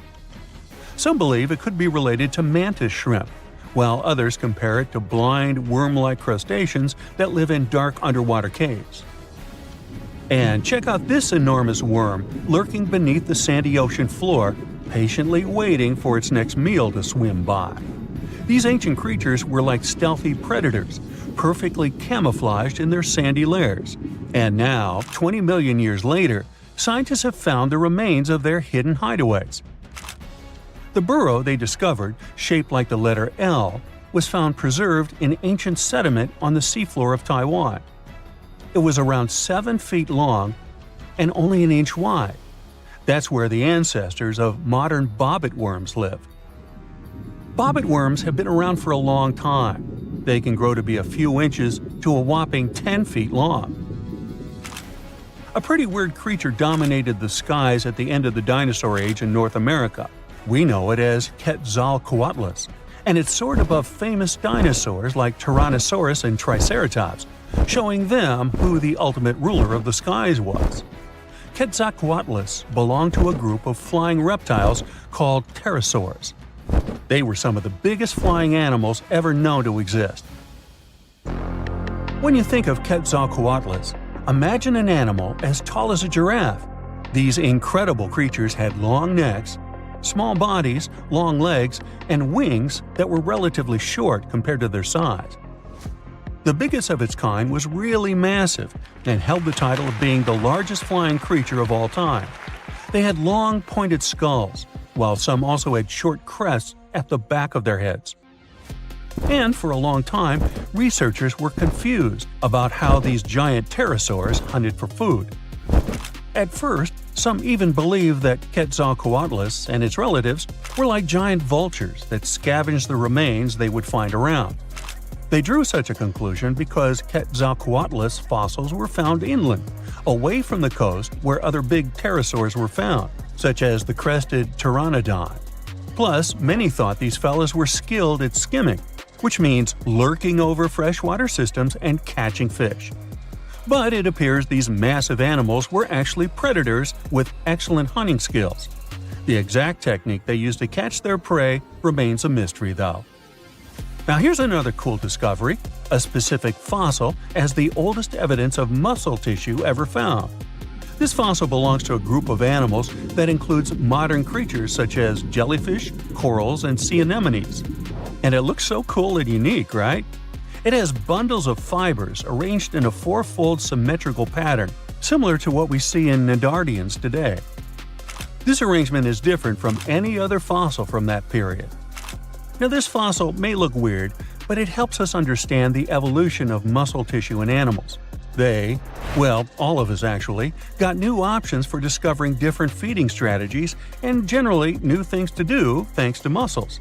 Some believe it could be related to mantis shrimp, while others compare it to blind, worm-like crustaceans that live in dark underwater caves. And check out this enormous worm lurking beneath the sandy ocean floor, patiently waiting for its next meal to swim by. These ancient creatures were like stealthy predators, perfectly camouflaged in their sandy lairs. And now, 20 million years later, scientists have found the remains of their hidden hideaways. The burrow they discovered, shaped like the letter L, was found preserved in ancient sediment on the seafloor of Taiwan. It was around 7 feet long and only an inch wide. That's where the ancestors of modern bobbit worms lived. Bobbit worms have been around for a long time. They can grow to be a few inches to a whopping 10 feet long. A pretty weird creature dominated the skies at the end of the dinosaur age in North America. We know it as Quetzalcoatlus, and it soared above famous dinosaurs like Tyrannosaurus and Triceratops, showing them who the ultimate ruler of the skies was. Quetzalcoatlus belonged to a group of flying reptiles called pterosaurs. They were some of the biggest flying animals ever known to exist. When you think of Quetzalcoatlus, imagine an animal as tall as a giraffe. These incredible creatures had long necks, small bodies, long legs, and wings that were relatively short compared to their size. The biggest of its kind was really massive and held the title of being the largest flying creature of all time. They had long, pointed skulls, while some also had short crests at the back of their heads. And for a long time, researchers were confused about how these giant pterosaurs hunted for food. At first, some even believed that Quetzalcoatlus and its relatives were like giant vultures that scavenged the remains they would find around. They drew such a conclusion because Quetzalcoatlus fossils were found inland, away from the coast where other big pterosaurs were found, such as the crested pteranodon. Plus, many thought these fellas were skilled at skimming, which means lurking over freshwater systems and catching fish. But it appears these massive animals were actually predators with excellent hunting skills. The exact technique they used to catch their prey remains a mystery, though. Now here's another cool discovery, a specific fossil as the oldest evidence of muscle tissue ever found. This fossil belongs to a group of animals that includes modern creatures such as jellyfish, corals, and sea anemones. And it looks so cool and unique, right? It has bundles of fibers arranged in a four-fold symmetrical pattern, similar to what we see in Nedardians today. This arrangement is different from any other fossil from that period. Now, this fossil may look weird, but it helps us understand the evolution of muscle tissue in animals. They, well, all of us actually, got new options for discovering different feeding strategies and generally new things to do thanks to muscles.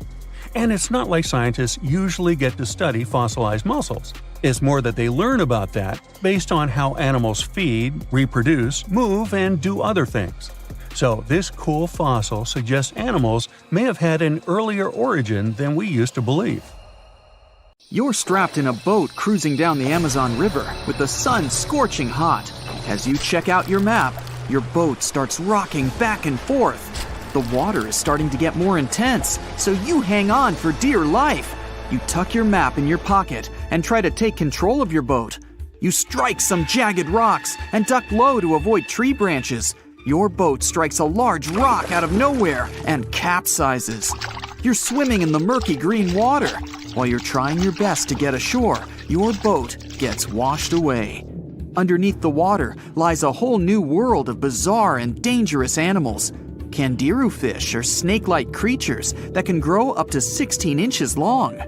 And it's not like scientists usually get to study fossilized muscles. It's more that they learn about that based on how animals feed, reproduce, move, and do other things. So this cool fossil suggests animals may have had an earlier origin than we used to believe. You're strapped in a boat cruising down the Amazon River with the sun scorching hot. As you check out your map, your boat starts rocking back and forth. The water is starting to get more intense, so you hang on for dear life. You tuck your map in your pocket and try to take control of your boat. You strike some jagged rocks and duck low to avoid tree branches. Your boat strikes a large rock out of nowhere and capsizes. You're swimming in the murky green water. While you're trying your best to get ashore, your boat gets washed away. Underneath the water lies a whole new world of bizarre and dangerous animals. Candiru fish are snake-like creatures that can grow up to 16 inches long.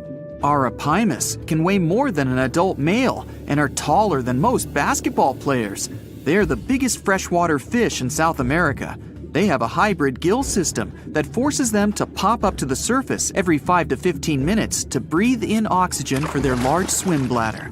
Arapimus can weigh more than an adult male and are taller than most basketball players. They are the biggest freshwater fish in South America. They have a hybrid gill system that forces them to pop up to the surface every 5 to 15 minutes to breathe in oxygen for their large swim bladder.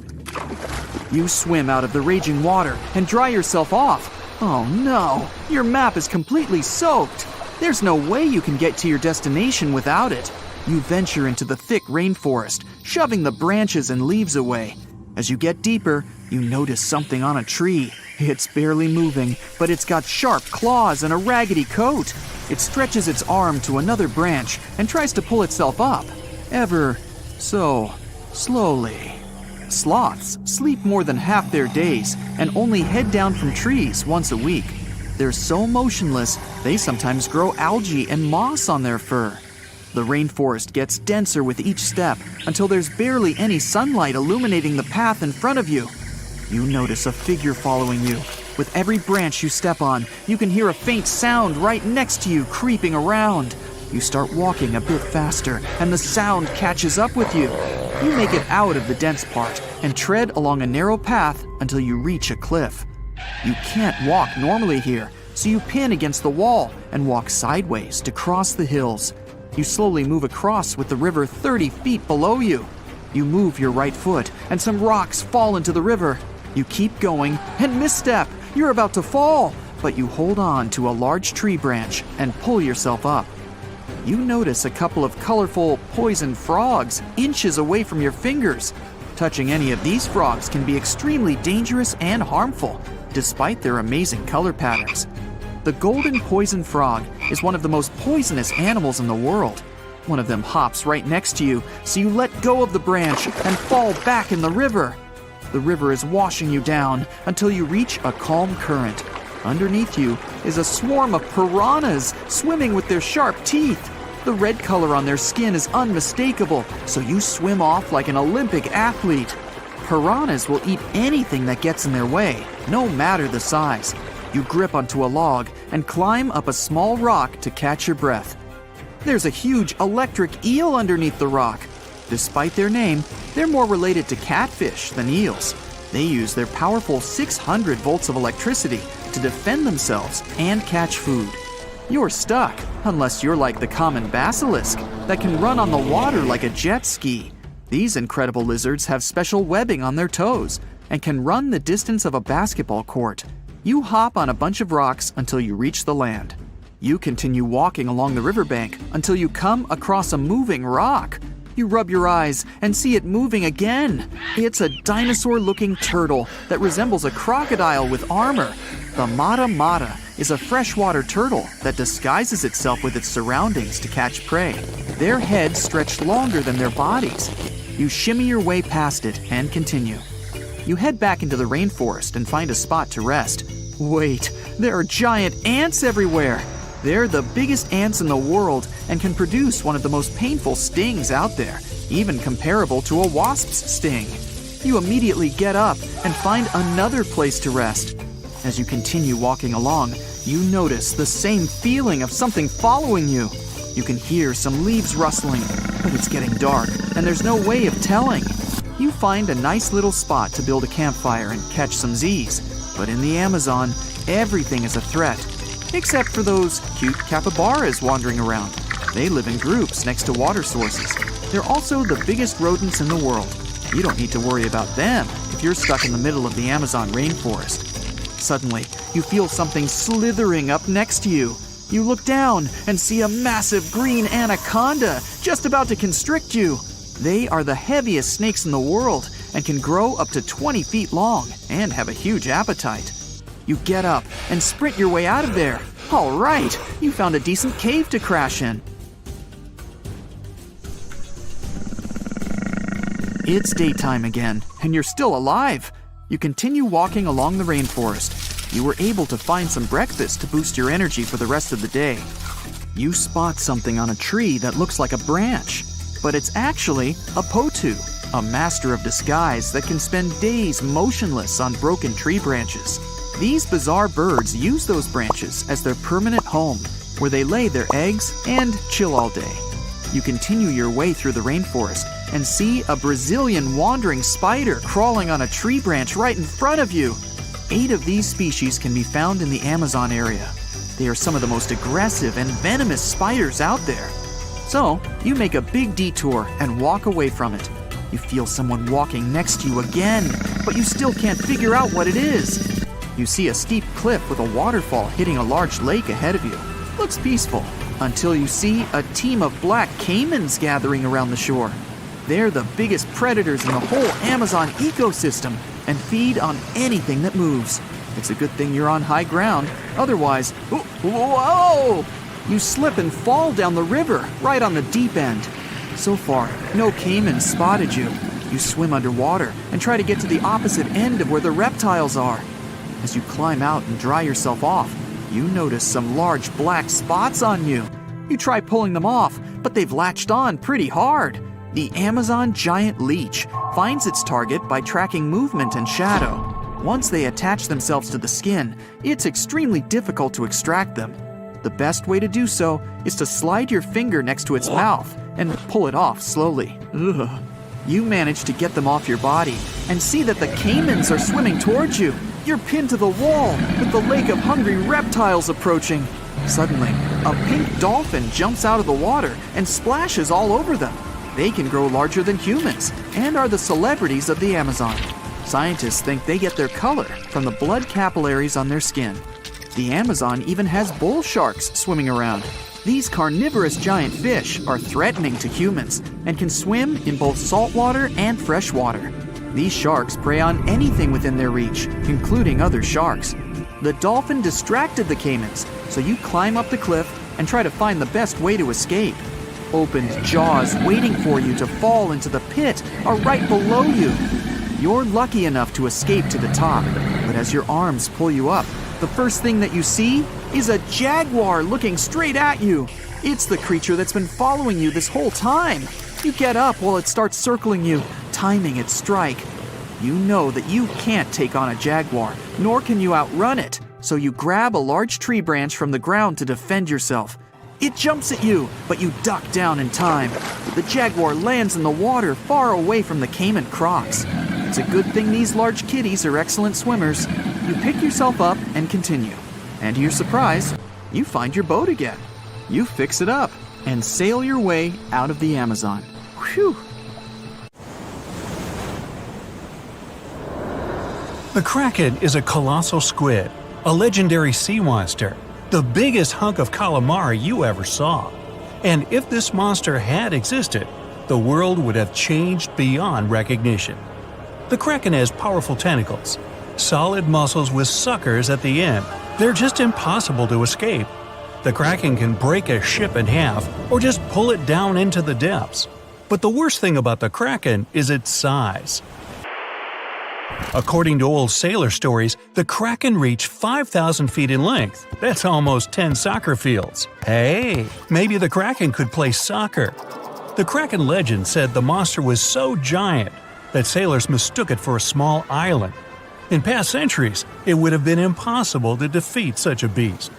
You swim out of the raging water and dry yourself off. Oh no, your map is completely soaked. There's no way you can get to your destination without it. You venture into the thick rainforest, shoving the branches and leaves away. As you get deeper, you notice something on a tree. It's barely moving, but it's got sharp claws and a raggedy coat. It stretches its arm to another branch and tries to pull itself up, ever so slowly. Sloths sleep more than half their days and only head down from trees once a week. They're so motionless, they sometimes grow algae and moss on their fur. The rainforest gets denser with each step until there's barely any sunlight illuminating the path in front of you. You notice a figure following you. With every branch you step on, you can hear a faint sound right next to you creeping around. You start walking a bit faster, and the sound catches up with you. You make it out of the dense part and tread along a narrow path until you reach a cliff. You can't walk normally here, so you pin against the wall and walk sideways to cross the hills. You slowly move across with the river 30 feet below you. You move your right foot, and some rocks fall into the river. You keep going and misstep. You're about to fall, but you hold on to a large tree branch and pull yourself up. You notice a couple of colorful, poison frogs inches away from your fingers. Touching any of these frogs can be extremely dangerous and harmful, despite their amazing color patterns. The golden poison frog is one of the most poisonous animals in the world. One of them hops right next to you, so you let go of the branch and fall back in the river. The river is washing you down until you reach a calm current. Underneath you is a swarm of piranhas swimming with their sharp teeth. The red color on their skin is unmistakable, so you swim off like an Olympic athlete. Piranhas will eat anything that gets in their way, no matter the size. You grip onto a log and climb up a small rock to catch your breath. There's a huge electric eel underneath the rock. Despite their name, they're more related to catfish than eels. They use their powerful 600 volts of electricity to defend themselves and catch food. You're stuck, unless you're like the common basilisk that can run on the water like a jet ski. These incredible lizards have special webbing on their toes and can run the distance of a basketball court. You hop on a bunch of rocks until you reach the land. You continue walking along the riverbank until you come across a moving rock. You rub your eyes and see it moving again. It's a dinosaur-looking turtle that resembles a crocodile with armor. The mata is a freshwater turtle that disguises itself with its surroundings to catch prey. Their heads stretch longer than their bodies. You shimmy your way past it and continue. You head back into the rainforest and find a spot to rest. Wait, there are giant ants everywhere. They're the biggest ants in the world and can produce one of the most painful stings out there, even comparable to a wasp's sting. You immediately get up and find another place to rest. As you continue walking along, you notice the same feeling of something following you. You can hear some leaves rustling, but it's getting dark and there's no way of telling. You find a nice little spot to build a campfire and catch some Z's. But in the Amazon, everything is a threat. Except for those cute capybaras wandering around. They live in groups next to water sources. They're also the biggest rodents in the world. You don't need to worry about them if you're stuck in the middle of the Amazon rainforest. Suddenly, you feel something slithering up next to you. You look down and see a massive green anaconda just about to constrict you. They are the heaviest snakes in the world and can grow up to 20 feet long and have a huge appetite. You get up and sprint your way out of there. All right, you found a decent cave to crash in. It's daytime again, and you're still alive. You continue walking along the rainforest. You were able to find some breakfast to boost your energy for the rest of the day. You spot something on a tree that looks like a branch, but it's actually a potu, a master of disguise that can spend days motionless on broken tree branches. These bizarre birds use those branches as their permanent home, where they lay their eggs and chill all day. You continue your way through the rainforest and see a Brazilian wandering spider crawling on a tree branch right in front of you. 8 of these species can be found in the Amazon area. They are some of the most aggressive and venomous spiders out there. So, you make a big detour and walk away from it. You feel someone walking next to you again, but you still can't figure out what it is. You see a steep cliff with a waterfall hitting a large lake ahead of you. Looks peaceful, until you see a team of black caimans gathering around the shore. They're the biggest predators in the whole Amazon ecosystem and feed on anything that moves. It's a good thing you're on high ground, otherwise, whoa! You slip and fall down the river, right on the deep end. So far, no caimans spotted you. You swim underwater and try to get to the opposite end of where the reptiles are. As you climb out and dry yourself off, you notice some large black spots on you. You try pulling them off, but they've latched on pretty hard. The Amazon giant leech finds its target by tracking movement and shadow. Once they attach themselves to the skin, it's extremely difficult to extract them. The best way to do so is to slide your finger next to its mouth and pull it off slowly. Ugh. You manage to get them off your body and see that the caimans are swimming towards you. You're pinned to the wall with the lake of hungry reptiles approaching. Suddenly, a pink dolphin jumps out of the water and splashes all over them. They can grow larger than humans and are the celebrities of the Amazon. Scientists think they get their color from the blood capillaries on their skin. The Amazon even has bull sharks swimming around. These carnivorous giant fish are threatening to humans and can swim in both saltwater and freshwater. These sharks prey on anything within their reach, including other sharks. The dolphin distracted the caimans, so you climb up the cliff and try to find the best way to escape. Opened jaws waiting for you to fall into the pit are right below you. You're lucky enough to escape to the top, but as your arms pull you up, the first thing that you see is a jaguar looking straight at you. It's the creature that's been following you this whole time. You get up while it starts circling you, timing its strike. You know that you can't take on a jaguar, nor can you outrun it, so you grab a large tree branch from the ground to defend yourself. It jumps at you, but you duck down in time. The jaguar lands in the water far away from the caiman crocs. It's a good thing these large kitties are excellent swimmers. You pick yourself up and continue. And to your surprise, you find your boat again. You fix it up and sail your way out of the Amazon. Whew! The kraken is a colossal squid, a legendary sea monster, the biggest hunk of calamari you ever saw. And if this monster had existed, the world would have changed beyond recognition. The kraken has powerful tentacles, solid muscles with suckers at the end. They're just impossible to escape. The kraken can break a ship in half or just pull it down into the depths. But the worst thing about the kraken is its size. According to old sailor stories, the kraken reached 5,000 feet in length. That's almost 10 soccer fields. Hey, maybe the kraken could play soccer. The kraken legend said the monster was so giant that sailors mistook it for a small island. In past centuries, it would have been impossible to defeat such a beast.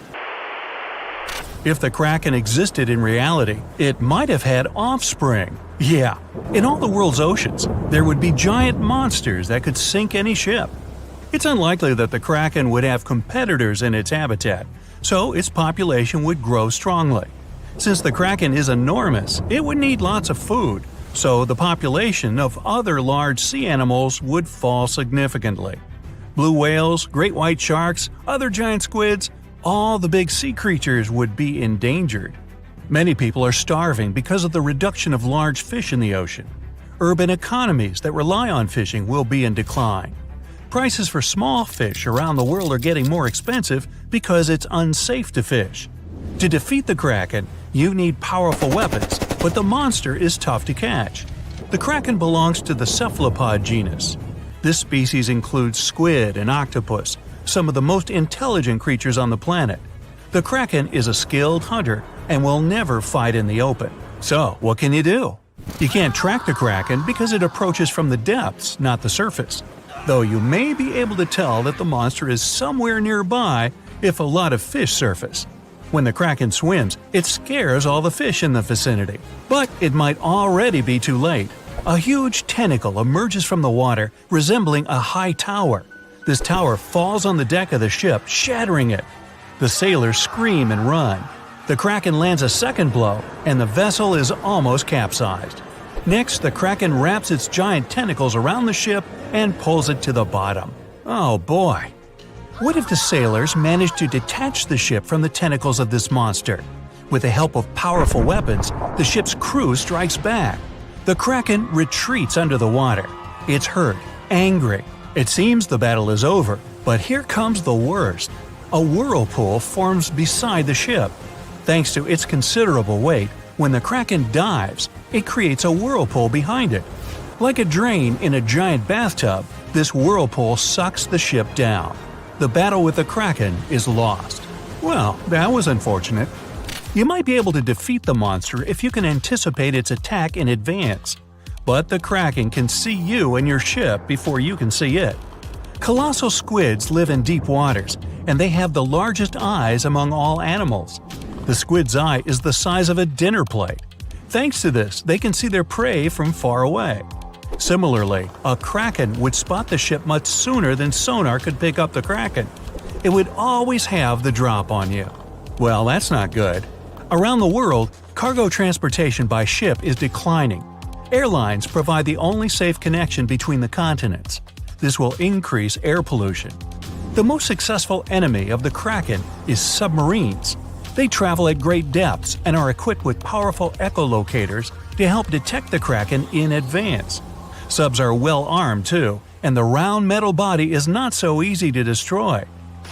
If the kraken existed in reality, it might have had offspring. Yeah, in all the world's oceans, there would be giant monsters that could sink any ship. It's unlikely that the kraken would have competitors in its habitat, so its population would grow strongly. Since the kraken is enormous, it would need lots of food, so the population of other large sea animals would fall significantly. Blue whales, great white sharks, other giant squids, all the big sea creatures would be endangered. Many people are starving because of the reduction of large fish in the ocean. Urban economies that rely on fishing will be in decline. Prices for small fish around the world are getting more expensive because it's unsafe to fish. To defeat the kraken, you need powerful weapons, but the monster is tough to catch. The kraken belongs to the cephalopod genus. This species includes squid and octopus, some of the most intelligent creatures on the planet. The kraken is a skilled hunter and will never fight in the open. So, what can you do? You can't track the kraken because it approaches from the depths, not the surface. Though you may be able to tell that the monster is somewhere nearby if a lot of fish surface. When the kraken swims, it scares all the fish in the vicinity. But it might already be too late. A huge tentacle emerges from the water, resembling a high tower. This tower falls on the deck of the ship, shattering it. The sailors scream and run. The kraken lands a second blow, and the vessel is almost capsized. Next, the kraken wraps its giant tentacles around the ship and pulls it to the bottom. Oh boy! What if the sailors managed to detach the ship from the tentacles of this monster? With the help of powerful weapons, the ship's crew strikes back. The kraken retreats under the water. It's hurt, angry. It seems the battle is over, but here comes the worst. A whirlpool forms beside the ship. Thanks to its considerable weight, when the kraken dives, it creates a whirlpool behind it. Like a drain in a giant bathtub, this whirlpool sucks the ship down. The battle with the kraken is lost. Well, that was unfortunate. You might be able to defeat the monster if you can anticipate its attack in advance. But the kraken can see you and your ship before you can see it. Colossal squids live in deep waters, and they have the largest eyes among all animals. The squid's eye is the size of a dinner plate. Thanks to this, they can see their prey from far away. Similarly, a kraken would spot the ship much sooner than sonar could pick up the kraken. It would always have the drop on you. Well, that's not good. Around the world, cargo transportation by ship is declining. Airlines provide the only safe connection between the continents. This will increase air pollution. The most successful enemy of the kraken is submarines. They travel at great depths and are equipped with powerful echolocators to help detect the kraken in advance. Subs are well armed too, and the round metal body is not so easy to destroy.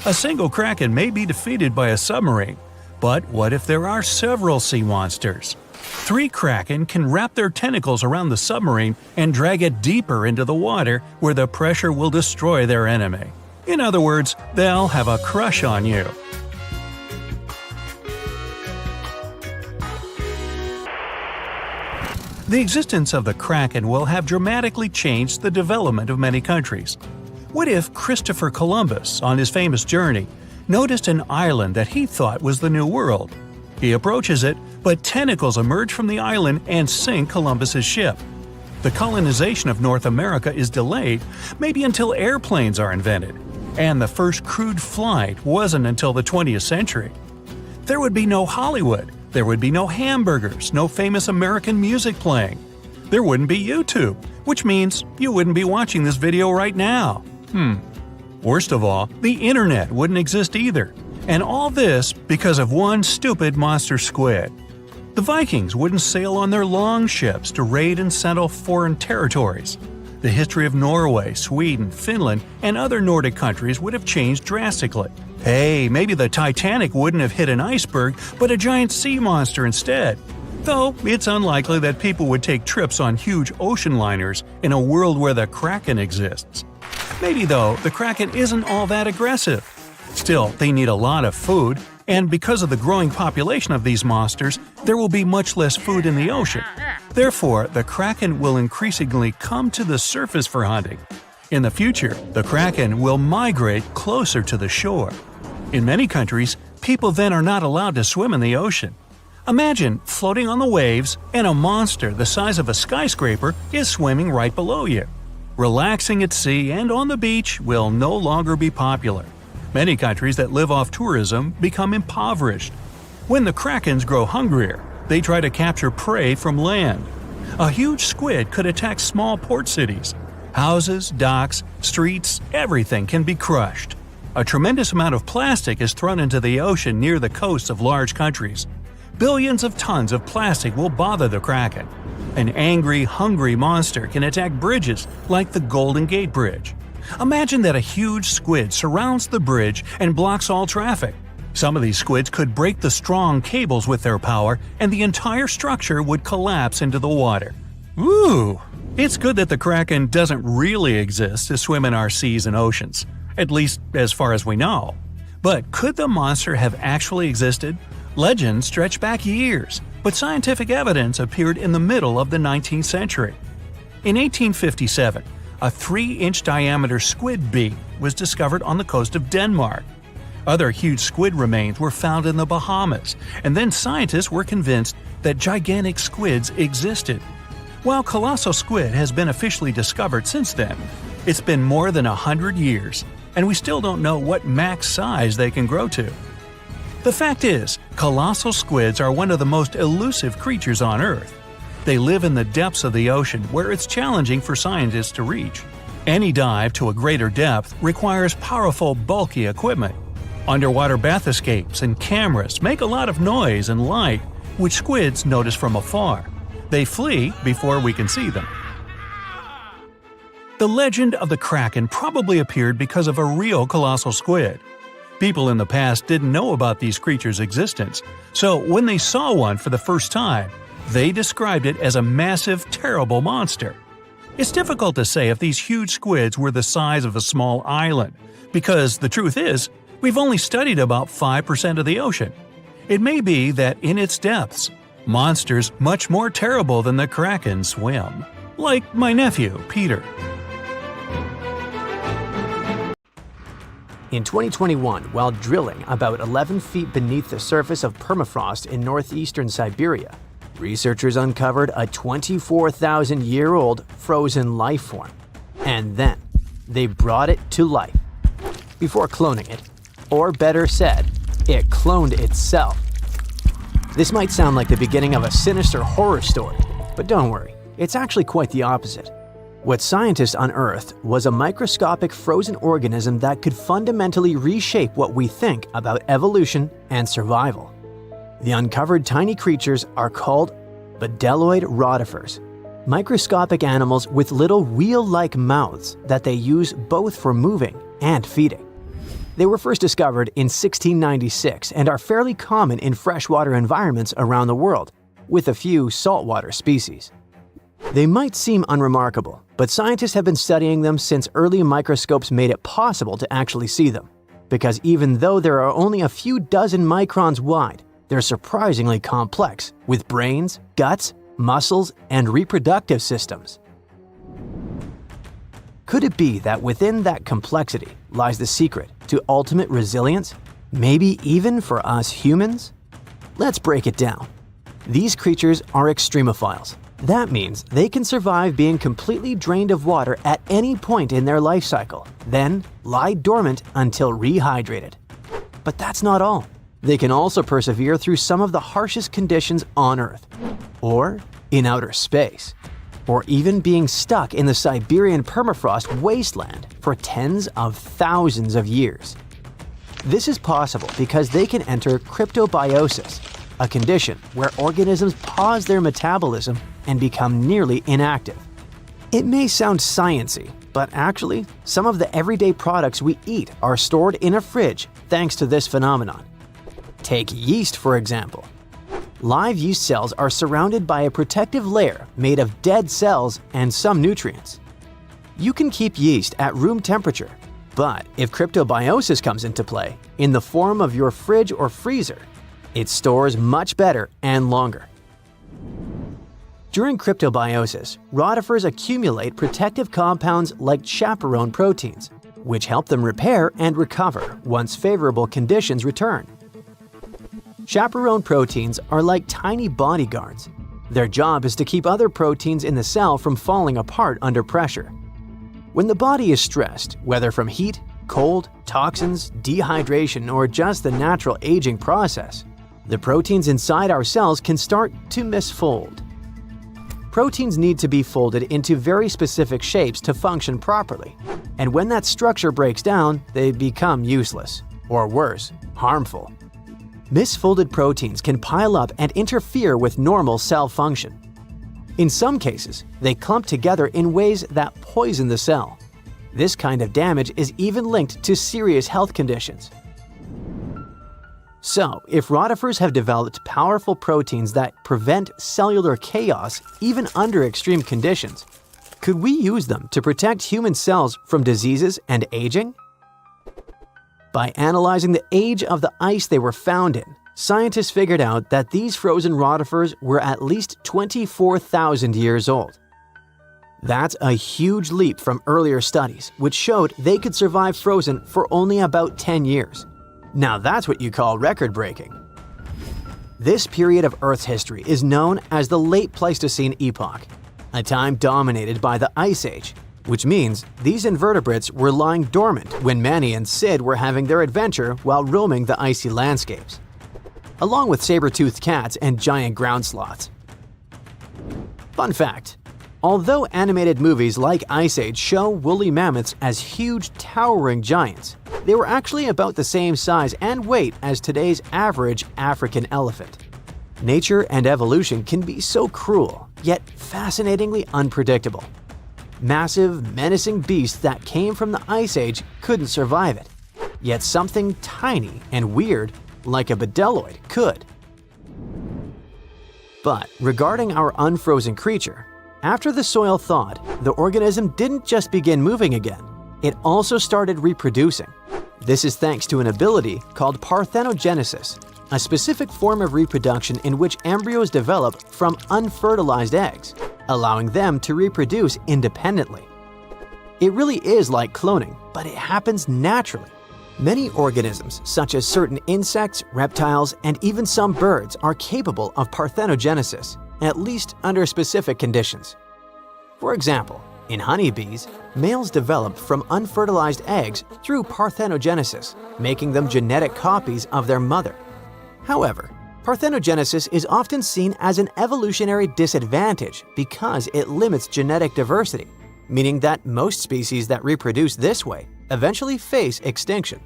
A single kraken may be defeated by a submarine, but what if there are several sea monsters? 3 kraken can wrap their tentacles around the submarine and drag it deeper into the water where the pressure will destroy their enemy. In other words, they'll have a crush on you. The existence of the kraken will have dramatically changed the development of many countries. What if Christopher Columbus, on his famous journey, noticed an island that he thought was the New World? He approaches it, but tentacles emerge from the island and sink Columbus's ship. The colonization of North America is delayed, maybe until airplanes are invented, and the first crewed flight wasn't until the 20th century. There would be no Hollywood, there would be no hamburgers, no famous American music playing. There wouldn't be YouTube, which means you wouldn't be watching this video right now. Worst of all, the internet wouldn't exist either. And all this because of one stupid monster squid. The Vikings wouldn't sail on their long ships to raid and settle foreign territories. The history of Norway, Sweden, Finland, and other Nordic countries would have changed drastically. Hey, maybe the Titanic wouldn't have hit an iceberg, but a giant sea monster instead. Though it's unlikely that people would take trips on huge ocean liners in a world where the Kraken exists. Maybe though, the Kraken isn't all that aggressive. Still, they need a lot of food, and because of the growing population of these monsters, there will be much less food in the ocean. Therefore, the Kraken will increasingly come to the surface for hunting. In the future, the Kraken will migrate closer to the shore. In many countries, people then are not allowed to swim in the ocean. Imagine floating on the waves and a monster the size of a skyscraper is swimming right below you. Relaxing at sea and on the beach will no longer be popular. Many countries that live off tourism become impoverished. When the krakens grow hungrier, they try to capture prey from land. A huge squid could attack small port cities. Houses, docks, streets, everything can be crushed. A tremendous amount of plastic is thrown into the ocean near the coasts of large countries. Billions of tons of plastic will bother the kraken. An angry, hungry monster can attack bridges like the Golden Gate Bridge. Imagine that a huge squid surrounds the bridge and blocks all traffic. Some of these squids could break the strong cables with their power, and the entire structure would collapse into the water. Ooh! It's good that the kraken doesn't really exist to swim in our seas and oceans, at least as far as we know. But could the monster have actually existed? Legends stretch back years, but scientific evidence appeared in the middle of the 19th century. In 1857, a 3-inch diameter squid beak was discovered on the coast of Denmark. Other huge squid remains were found in the Bahamas, and then scientists were convinced that gigantic squids existed. While colossal squid has been officially discovered since then, it's been more than 100 years, and we still don't know what max size they can grow to. The fact is, colossal squids are one of the most elusive creatures on Earth. They live in the depths of the ocean where it's challenging for scientists to reach. Any dive to a greater depth requires powerful, bulky equipment. Underwater bath escapes and cameras make a lot of noise and light, which squids notice from afar. They flee before we can see them. The legend of the kraken probably appeared because of a real colossal squid. People in the past didn't know about these creatures' existence, so when they saw one for the first time, they described it as a massive, terrible monster. It's difficult to say if these huge squids were the size of a small island, because the truth is, we've only studied about 5% of the ocean. It may be that in its depths, monsters much more terrible than the kraken swim. Like my nephew, Peter. In 2021, while drilling about 11 feet beneath the surface of permafrost in northeastern Siberia, researchers uncovered a 24,000-year-old frozen life form. And then, they brought it to life. Before cloning it, or better said, it cloned itself. This might sound like the beginning of a sinister horror story, but don't worry, it's actually quite the opposite. What scientists unearthed was a microscopic frozen organism that could fundamentally reshape what we think about evolution and survival. The uncovered tiny creatures are called bdelloid rotifers, microscopic animals with little wheel-like mouths that they use both for moving and feeding. They were first discovered in 1696 and are fairly common in freshwater environments around the world, with a few saltwater species. They might seem unremarkable, but scientists have been studying them since early microscopes made it possible to actually see them. Because even though there are only a few dozen microns wide, they're surprisingly complex, with brains, guts, muscles, and reproductive systems. Could it be that within that complexity lies the secret to ultimate resilience, maybe even for us humans? Let's break it down. These creatures are extremophiles. That means they can survive being completely drained of water at any point in their life cycle, then lie dormant until rehydrated. But that's not all. They can also persevere through some of the harshest conditions on Earth, or in outer space, or even being stuck in the Siberian permafrost wasteland for tens of thousands of years. This is possible because they can enter cryptobiosis, a condition where organisms pause their metabolism and become nearly inactive. It may sound sciencey, but actually, some of the everyday products we eat are stored in a fridge thanks to this phenomenon. Take yeast, for example. Live yeast cells are surrounded by a protective layer made of dead cells and some nutrients. You can keep yeast at room temperature, but if cryptobiosis comes into play, in the form of your fridge or freezer, it stores much better and longer. During cryptobiosis, rotifers accumulate protective compounds like chaperone proteins, which help them repair and recover once favorable conditions return. Chaperone proteins are like tiny bodyguards. Their job is to keep other proteins in the cell from falling apart under pressure. When the body is stressed, whether from heat, cold, toxins, dehydration, or just the natural aging process, the proteins inside our cells can start to misfold. Proteins need to be folded into very specific shapes to function properly, and when that structure breaks down, they become useless, or worse, harmful. Misfolded proteins can pile up and interfere with normal cell function. In some cases, they clump together in ways that poison the cell. This kind of damage is even linked to serious health conditions. So, if rotifers have developed powerful proteins that prevent cellular chaos even under extreme conditions, could we use them to protect human cells from diseases and aging? By analyzing the age of the ice they were found in, scientists figured out that these frozen rotifers were at least 24,000 years old. That's a huge leap from earlier studies, which showed they could survive frozen for only about 10 years. Now that's what you call record-breaking. This period of Earth's history is known as the Late Pleistocene Epoch, a time dominated by the Ice Age, which means these invertebrates were lying dormant when Manny and Sid were having their adventure while roaming the icy landscapes, along with saber-toothed cats and giant ground sloths. Fun fact: although animated movies like Ice Age show woolly mammoths as huge, towering giants, they were actually about the same size and weight as today's average African elephant. Nature and evolution can be so cruel, yet fascinatingly unpredictable. Massive, menacing beasts that came from the Ice Age couldn't survive it, yet something tiny and weird, like a bedelloid, could. But regarding our unfrozen creature, after the soil thawed, the organism didn't just begin moving again, it also started reproducing. This is thanks to an ability called parthenogenesis, a specific form of reproduction in which embryos develop from unfertilized eggs, allowing them to reproduce independently. It really is like cloning, but it happens naturally. Many organisms, such as certain insects, reptiles, and even some birds, are capable of parthenogenesis, at least under specific conditions. For example, in honeybees, males develop from unfertilized eggs through parthenogenesis, making them genetic copies of their mother. However, parthenogenesis is often seen as an evolutionary disadvantage because it limits genetic diversity, meaning that most species that reproduce this way eventually face extinction.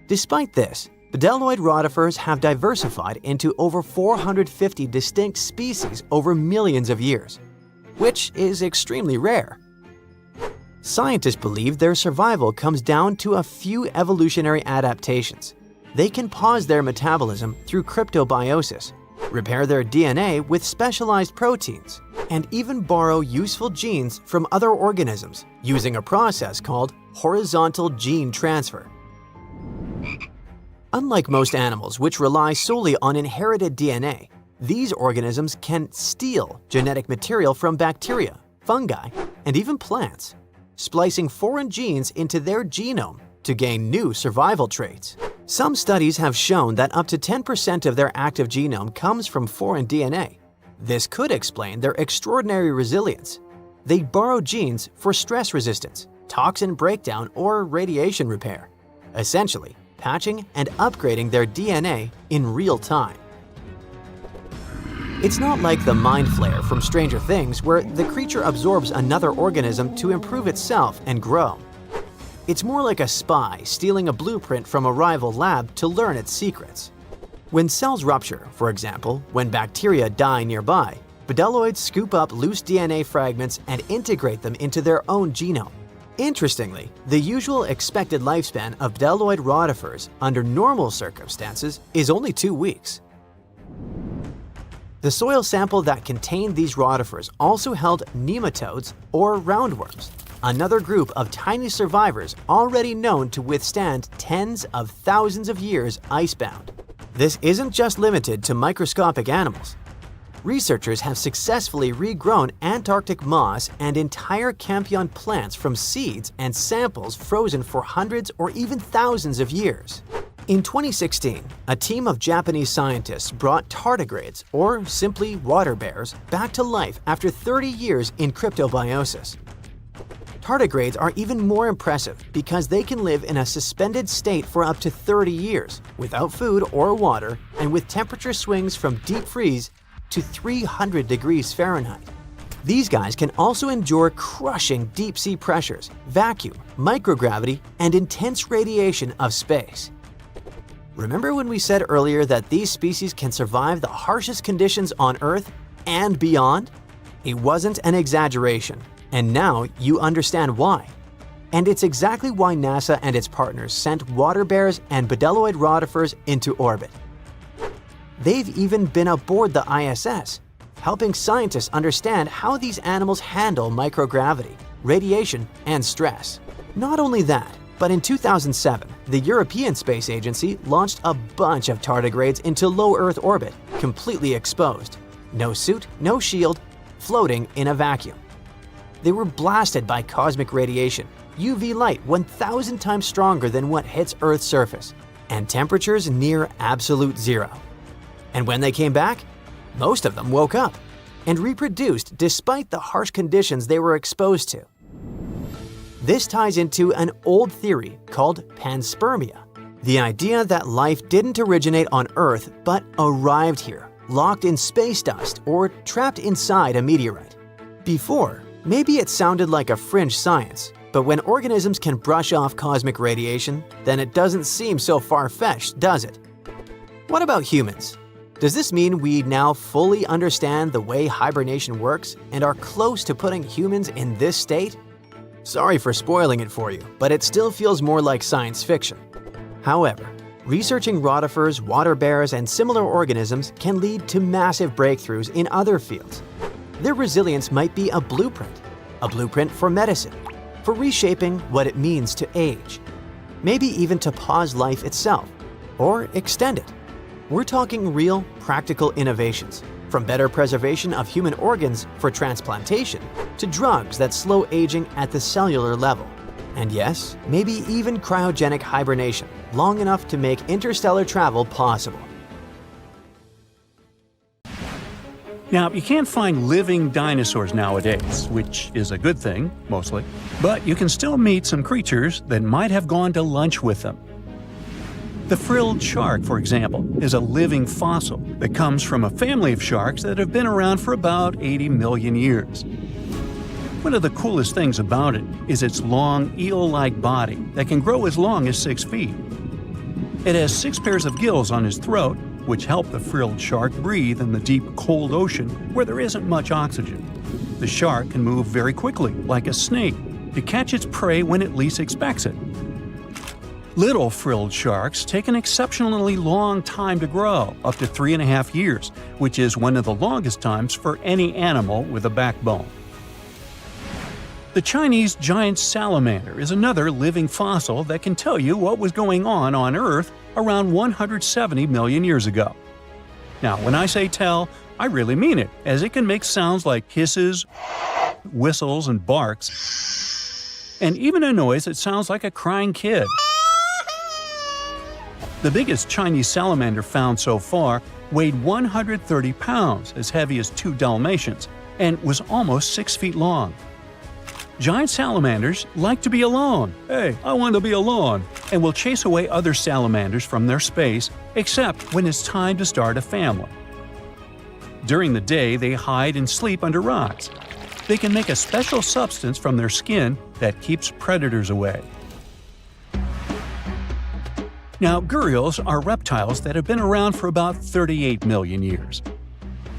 Despite this, bedelloid rotifers have diversified into over 450 distinct species over millions of years, which is extremely rare. Scientists believe their survival comes down to a few evolutionary adaptations. They can pause their metabolism through cryptobiosis, repair their DNA with specialized proteins, and even borrow useful genes from other organisms using a process called horizontal gene transfer. Unlike most animals which rely solely on inherited DNA, these organisms can steal genetic material from bacteria, fungi, and even plants, splicing foreign genes into their genome to gain new survival traits. Some studies have shown that up to 10% of their active genome comes from foreign DNA. This could explain their extraordinary resilience. They borrow genes for stress resistance, toxin breakdown, or radiation repair, essentially patching and upgrading their DNA in real time. It's not like the mind flare from Stranger Things, where the creature absorbs another organism to improve itself and grow. It's more like a spy stealing a blueprint from a rival lab to learn its secrets. When cells rupture, for example, when bacteria die nearby, bdelloids scoop up loose DNA fragments and integrate them into their own genome. Interestingly, the usual expected lifespan of bdelloid rotifers under normal circumstances is only 2 weeks. The soil sample that contained these rotifers also held nematodes or roundworms, another group of tiny survivors already known to withstand tens of thousands of years icebound. This isn't just limited to microscopic animals. Researchers have successfully regrown Antarctic moss and entire Campion plants from seeds and samples frozen for hundreds or even thousands of years. In 2016, a team of Japanese scientists brought tardigrades, or simply water bears, back to life after 30 years in cryptobiosis. Tardigrades are even more impressive because they can live in a suspended state for up to 30 years, without food or water, and with temperature swings from deep freeze to 300 degrees Fahrenheit. These guys can also endure crushing deep-sea pressures, vacuum, microgravity, and intense radiation of space. Remember when we said earlier that these species can survive the harshest conditions on Earth and beyond? It wasn't an exaggeration, and now you understand why. And it's exactly why NASA and its partners sent water bears and bdelloid rotifers into orbit. They've even been aboard the ISS, helping scientists understand how these animals handle microgravity, radiation, and stress. Not only that, but in 2007, the European Space Agency launched a bunch of tardigrades into low Earth orbit, completely exposed. No suit, no shield, floating in a vacuum. They were blasted by cosmic radiation, UV light 1,000 times stronger than what hits Earth's surface, and temperatures near absolute zero. And when they came back, most of them woke up and reproduced despite the harsh conditions they were exposed to. This ties into an old theory called panspermia, the idea that life didn't originate on Earth but arrived here, locked in space dust or trapped inside a meteorite. Before, maybe it sounded like a fringe science, but when organisms can brush off cosmic radiation, then it doesn't seem so far-fetched, does it? What about humans? Does this mean we now fully understand the way hibernation works and are close to putting humans in this state? Sorry for spoiling it for you, but it still feels more like science fiction. However, researching rotifers, water bears, and similar organisms can lead to massive breakthroughs in other fields. Their resilience might be a blueprint for medicine, for reshaping what it means to age, maybe even to pause life itself, or extend it. We're talking real, practical innovations, from better preservation of human organs for transplantation to drugs that slow aging at the cellular level. And yes, maybe even cryogenic hibernation, long enough to make interstellar travel possible. Now, you can't find living dinosaurs nowadays, which is a good thing, mostly, but you can still meet some creatures that might have gone to lunch with them. The frilled shark, for example, is a living fossil that comes from a family of sharks that have been around for about 80 million years. One of the coolest things about it is its long, eel-like body that can grow as long as 6 feet. It has 6 pairs of gills on his throat, which help the frilled shark breathe in the deep, cold ocean where there isn't much oxygen. The shark can move very quickly, like a snake, to catch its prey when it least expects it. Little frilled sharks take an exceptionally long time to grow, up to 3.5 years, which is one of the longest times for any animal with a backbone. The Chinese giant salamander is another living fossil that can tell you what was going on Earth around 170 million years ago. Now, when I say tell, I really mean it, as it can make sounds like hisses, whistles, and barks, and even a noise that sounds like a crying kid. The biggest Chinese salamander found so far weighed 130 pounds, as heavy as 2 Dalmatians, and was almost 6 feet long. Giant salamanders like to be alone. Hey, I want to be alone. And will chase away other salamanders from their space, except when it's time to start a family. During the day, they hide and sleep under rocks. They can make a special substance from their skin that keeps predators away. Now, gharials are reptiles that have been around for about 38 million years.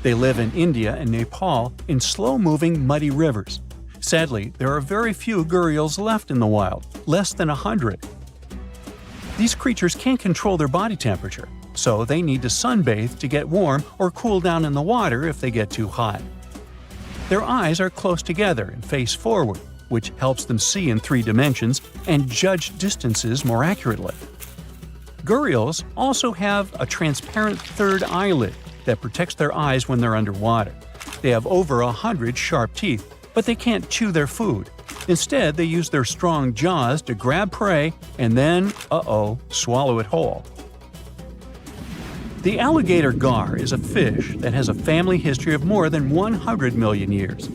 They live in India and Nepal in slow-moving muddy rivers. Sadly, there are very few gharials left in the wild, less than 100. These creatures can't control their body temperature, so they need to sunbathe to get warm or cool down in the water if they get too hot. Their eyes are close together and face forward, which helps them see in 3 dimensions and judge distances more accurately. Gharials also have a transparent third eyelid that protects their eyes when they're underwater. They have over 100 sharp teeth, but they can't chew their food. Instead, they use their strong jaws to grab prey and then, swallow it whole. The alligator gar is a fish that has a family history of more than 100 million years.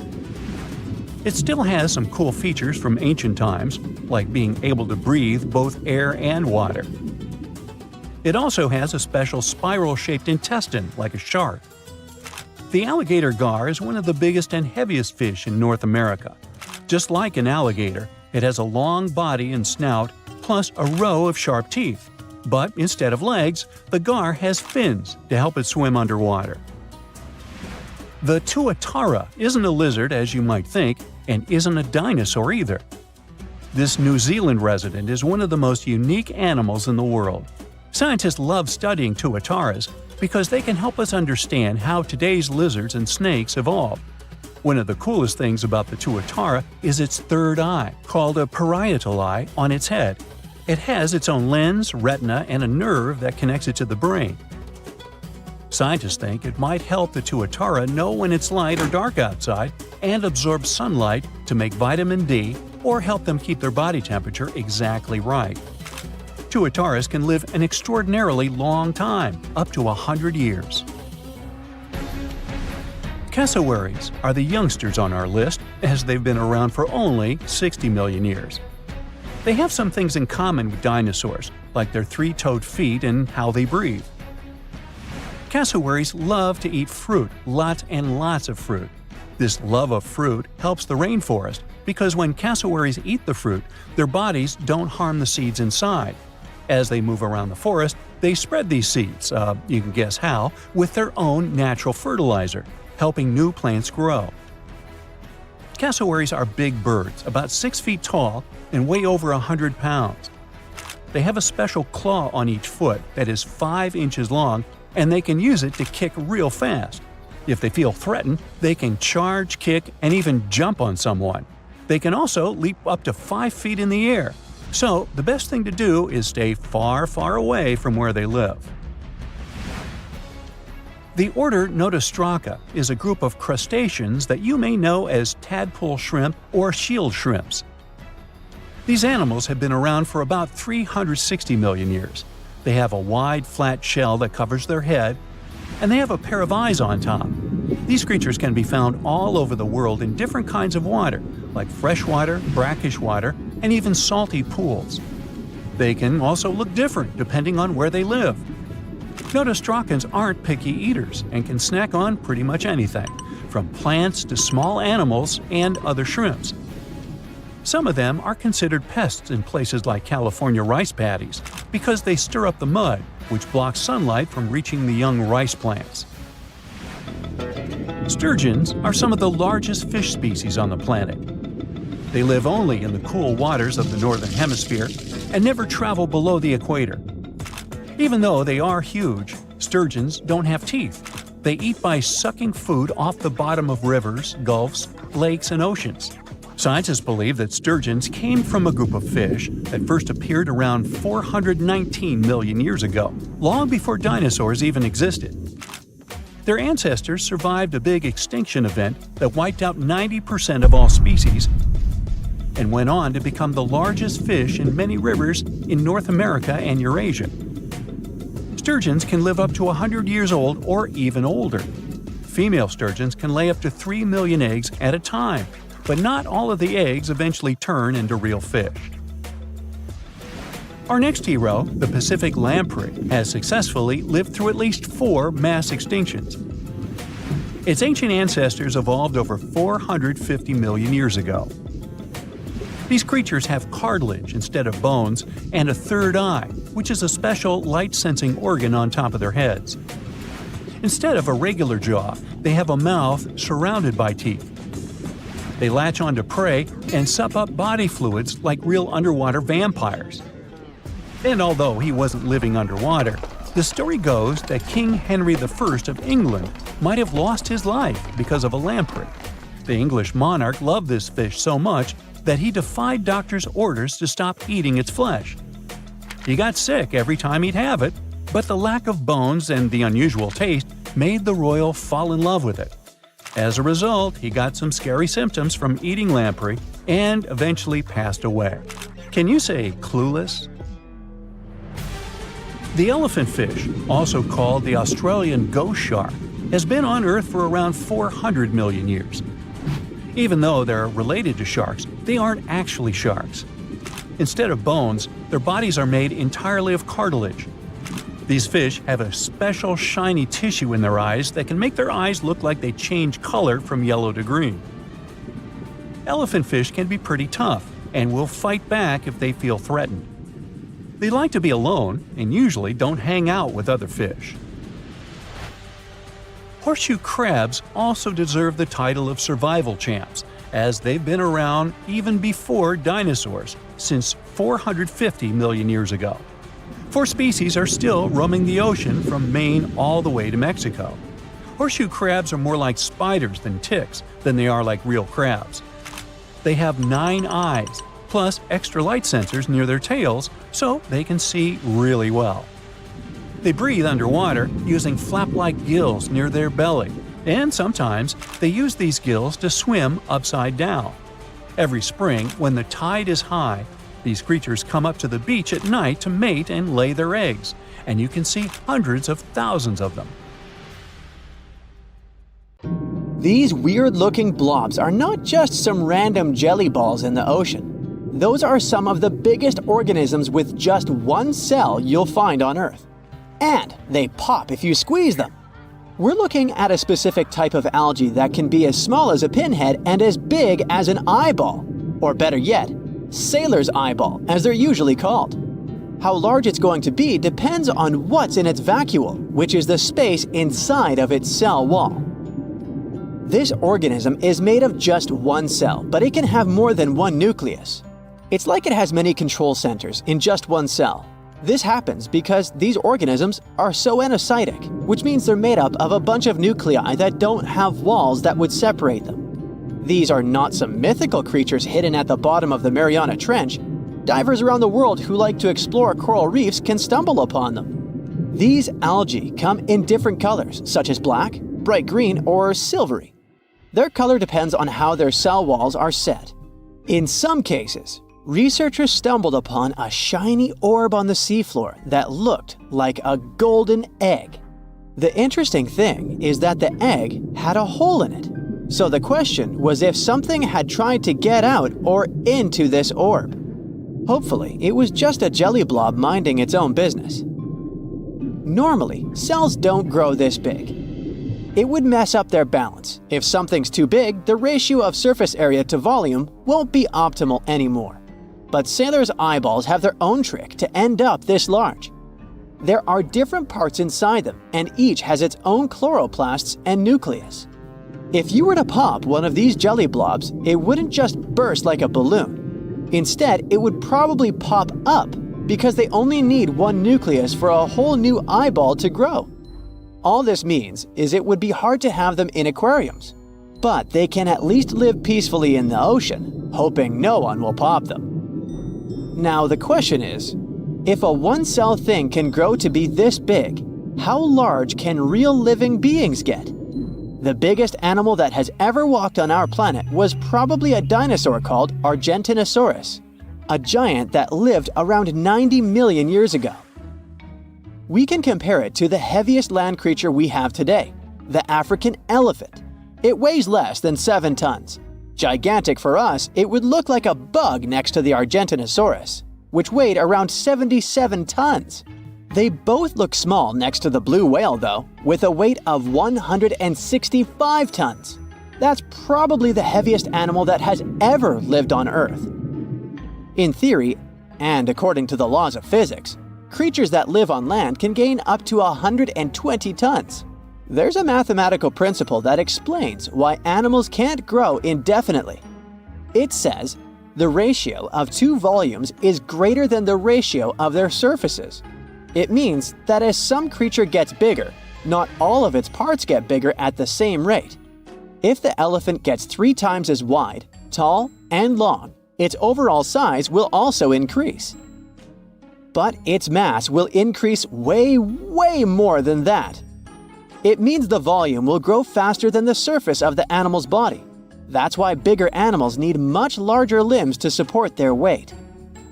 It still has some cool features from ancient times, like being able to breathe both air and water. It also has a special spiral-shaped intestine, like a shark. The alligator gar is one of the biggest and heaviest fish in North America. Just like an alligator, it has a long body and snout, plus a row of sharp teeth. But instead of legs, the gar has fins to help it swim underwater. The tuatara isn't a lizard as you might think, and isn't a dinosaur either. This New Zealand resident is one of the most unique animals in the world. Scientists love studying tuataras because they can help us understand how today's lizards and snakes evolved. One of the coolest things about the tuatara is its third eye, called a parietal eye, on its head. It has its own lens, retina, and a nerve that connects it to the brain. Scientists think it might help the tuatara know when it's light or dark outside and absorb sunlight to make vitamin D or help them keep their body temperature exactly right. Tuataras can live an extraordinarily long time, up to 100 years. Cassowaries are the youngsters on our list, as they've been around for only 60 million years. They have some things in common with dinosaurs, like their 3-toed feet and how they breathe. Cassowaries love to eat fruit, lots and lots of fruit. This love of fruit helps the rainforest, because when cassowaries eat the fruit, their bodies don't harm the seeds inside. As they move around the forest, they spread these seeds, you can guess how, with their own natural fertilizer, helping new plants grow. Cassowaries are big birds, about 6 feet tall and weigh over 100 pounds. They have a special claw on each foot that is 5 inches long, and they can use it to kick real fast. If they feel threatened, they can charge, kick, and even jump on someone. They can also leap up to 5 feet in the air. So, the best thing to do is stay far, far away from where they live. The order Notostraca is a group of crustaceans that you may know as tadpole shrimp or shield shrimps. These animals have been around for about 360 million years. They have a wide, flat shell that covers their head, and they have a pair of eyes on top. These creatures can be found all over the world in different kinds of water, like freshwater, brackish water, and even salty pools. They can also look different depending on where they live. Notostracans aren't picky eaters and can snack on pretty much anything, from plants to small animals and other shrimps. Some of them are considered pests in places like California rice paddies because they stir up the mud, which blocks sunlight from reaching the young rice plants. Sturgeons are some of the largest fish species on the planet. They live only in the cool waters of the northern hemisphere and never travel below the equator. Even though they are huge, sturgeons don't have teeth. They eat by sucking food off the bottom of rivers, gulfs, lakes, and oceans. Scientists believe that sturgeons came from a group of fish that first appeared around 419 million years ago, long before dinosaurs even existed. Their ancestors survived a big extinction event that wiped out 90% of all species and went on to become the largest fish in many rivers in North America and Eurasia. Sturgeons can live up to 100 years old or even older. Female sturgeons can lay up to 3 million eggs at a time, but not all of the eggs eventually turn into real fish. Our next hero, the Pacific lamprey, has successfully lived through at least 4 mass extinctions. Its ancient ancestors evolved over 450 million years ago. These creatures have cartilage instead of bones and a third eye, which is a special light-sensing organ on top of their heads. Instead of a regular jaw, they have a mouth surrounded by teeth. They latch onto prey and sup up body fluids like real underwater vampires. And although he wasn't living underwater, the story goes that King Henry I of England might have lost his life because of a lamprey. The English monarch loved this fish so much that he defied doctors' orders to stop eating its flesh. He got sick every time he'd have it, but the lack of bones and the unusual taste made the royal fall in love with it. As a result, he got some scary symptoms from eating lamprey and eventually passed away. Can you say clueless? The elephant fish, also called the Australian ghost shark, has been on Earth for around 400 million years. Even though they're related to sharks, they aren't actually sharks. Instead of bones, their bodies are made entirely of cartilage. These fish have a special shiny tissue in their eyes that can make their eyes look like they change color from yellow to green. Elephant fish can be pretty tough and will fight back if they feel threatened. They like to be alone and usually don't hang out with other fish. Horseshoe crabs also deserve the title of survival champs, as they've been around even before dinosaurs, since 450 million years ago. 4 species are still roaming the ocean from Maine all the way to Mexico. Horseshoe crabs are more like spiders than ticks than they are like real crabs. They have 9 eyes, plus extra light sensors near their tails, so they can see really well. They breathe underwater using flap-like gills near their belly, and sometimes they use these gills to swim upside down. Every spring, when the tide is high, these creatures come up to the beach at night to mate and lay their eggs, and you can see hundreds of thousands of them. These weird-looking blobs are not just some random jelly balls in the ocean. Those are some of the biggest organisms with just one cell you'll find on Earth. And they pop if you squeeze them. We're looking at a specific type of algae that can be as small as a pinhead and as big as an eyeball. Or better yet, sailor's eyeball, as they're usually called. How large it's going to be depends on what's in its vacuole, which is the space inside of its cell wall. This organism is made of just one cell, but it can have more than one nucleus. It's like it has many control centers in just one cell. This happens because these organisms are zoonocytic, which means they're made up of a bunch of nuclei that don't have walls that would separate them. These are not some mythical creatures hidden at the bottom of the Mariana Trench. Divers around the world who like to explore coral reefs can stumble upon them. These algae come in different colors, such as black, bright green, or silvery. Their color depends on how their cell walls are set. In some cases, researchers stumbled upon a shiny orb on the seafloor that looked like a golden egg. The interesting thing is that the egg had a hole in it. So the question was if something had tried to get out or into this orb. Hopefully, it was just a jelly blob minding its own business. Normally, cells don't grow this big. It would mess up their balance. If something's too big, the ratio of surface area to volume won't be optimal anymore. But sailors' eyeballs have their own trick to end up this large. There are different parts inside them, and each has its own chloroplasts and nucleus. If you were to pop one of these jelly blobs, it wouldn't just burst like a balloon. Instead, it would probably pop up because they only need one nucleus for a whole new eyeball to grow. All this means is it would be hard to have them in aquariums, but they can at least live peacefully in the ocean, hoping no one will pop them. Now the question is, if a one-cell thing can grow to be this big, how large can real living beings get? The biggest animal that has ever walked on our planet was probably a dinosaur called Argentinosaurus, a giant that lived around 90 million years ago. We can compare it to the heaviest land creature we have today, the African elephant. It weighs less than 7 tons. Gigantic for us, it would look like a bug next to the Argentinosaurus, which weighed around 77 tons. They both look small next to the blue whale though, with a weight of 165 tons. That's probably the heaviest animal that has ever lived on Earth. In theory, and according to the laws of physics, creatures that live on land can gain up to 120 tons. There's a mathematical principle that explains why animals can't grow indefinitely. It says the ratio of 2 volumes is greater than the ratio of their surfaces. It means that as some creature gets bigger, not all of its parts get bigger at the same rate. If the elephant gets 3 times as wide, tall, and long, its overall size will also increase. But its mass will increase way more than that. It means the volume will grow faster than the surface of the animal's body. That's why bigger animals need much larger limbs to support their weight.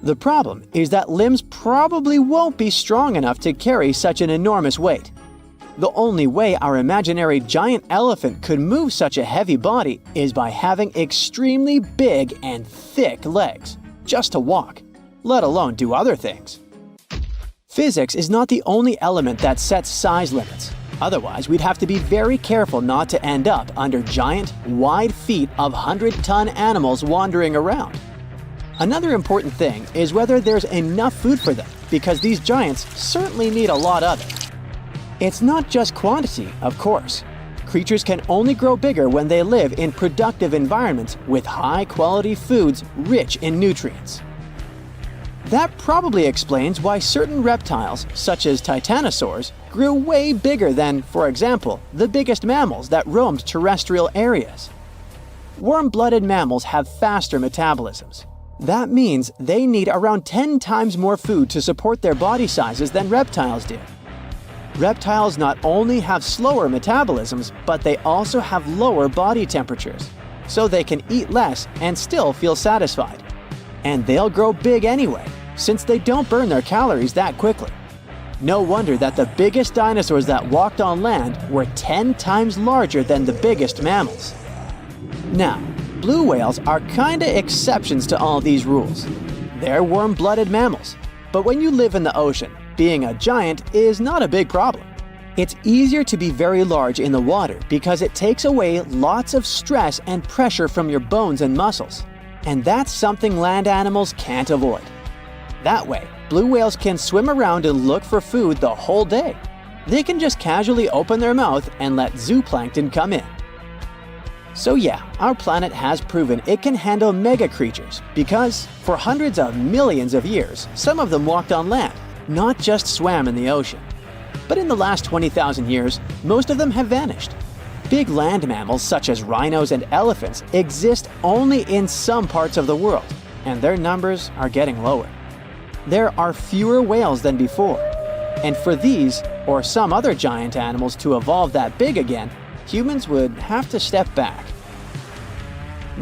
The problem is that limbs probably won't be strong enough to carry such an enormous weight. The only way our imaginary giant elephant could move such a heavy body is by having extremely big and thick legs, just to walk, let alone do other things. Physics is not the only element that sets size limits. Otherwise, we'd have to be very careful not to end up under giant, wide feet of 100-ton animals wandering around. Another important thing is whether there's enough food for them, because these giants certainly need a lot of it. It's not just quantity, of course. Creatures can only grow bigger when they live in productive environments with high-quality foods rich in nutrients. That probably explains why certain reptiles, such as tyrannosaurs, grew way bigger than, for example, the biggest mammals that roamed terrestrial areas. Warm-blooded mammals have faster metabolisms. That means they need around 10 times more food to support their body sizes than reptiles do. Reptiles not only have slower metabolisms, but they also have lower body temperatures, so they can eat less and still feel satisfied. And they'll grow big anyway, since they don't burn their calories that quickly. No wonder that the biggest dinosaurs that walked on land were 10 times larger than the biggest mammals. Now, blue whales are kinda exceptions to all these rules. They're warm-blooded mammals, but when you live in the ocean, being a giant is not a big problem. It's easier to be very large in the water because it takes away lots of stress and pressure from your bones and muscles. And that's something land animals can't avoid. That way, blue whales can swim around and look for food the whole day. They can just casually open their mouth and let zooplankton come in. So yeah, our planet has proven it can handle mega creatures because, for hundreds of millions of years, some of them walked on land, not just swam in the ocean. But in the last 20,000 years, most of them have vanished. Big land mammals such as rhinos and elephants exist only in some parts of the world, and their numbers are getting lower. There are fewer whales than before, and for these, or some other giant animals to evolve that big again, humans would have to step back.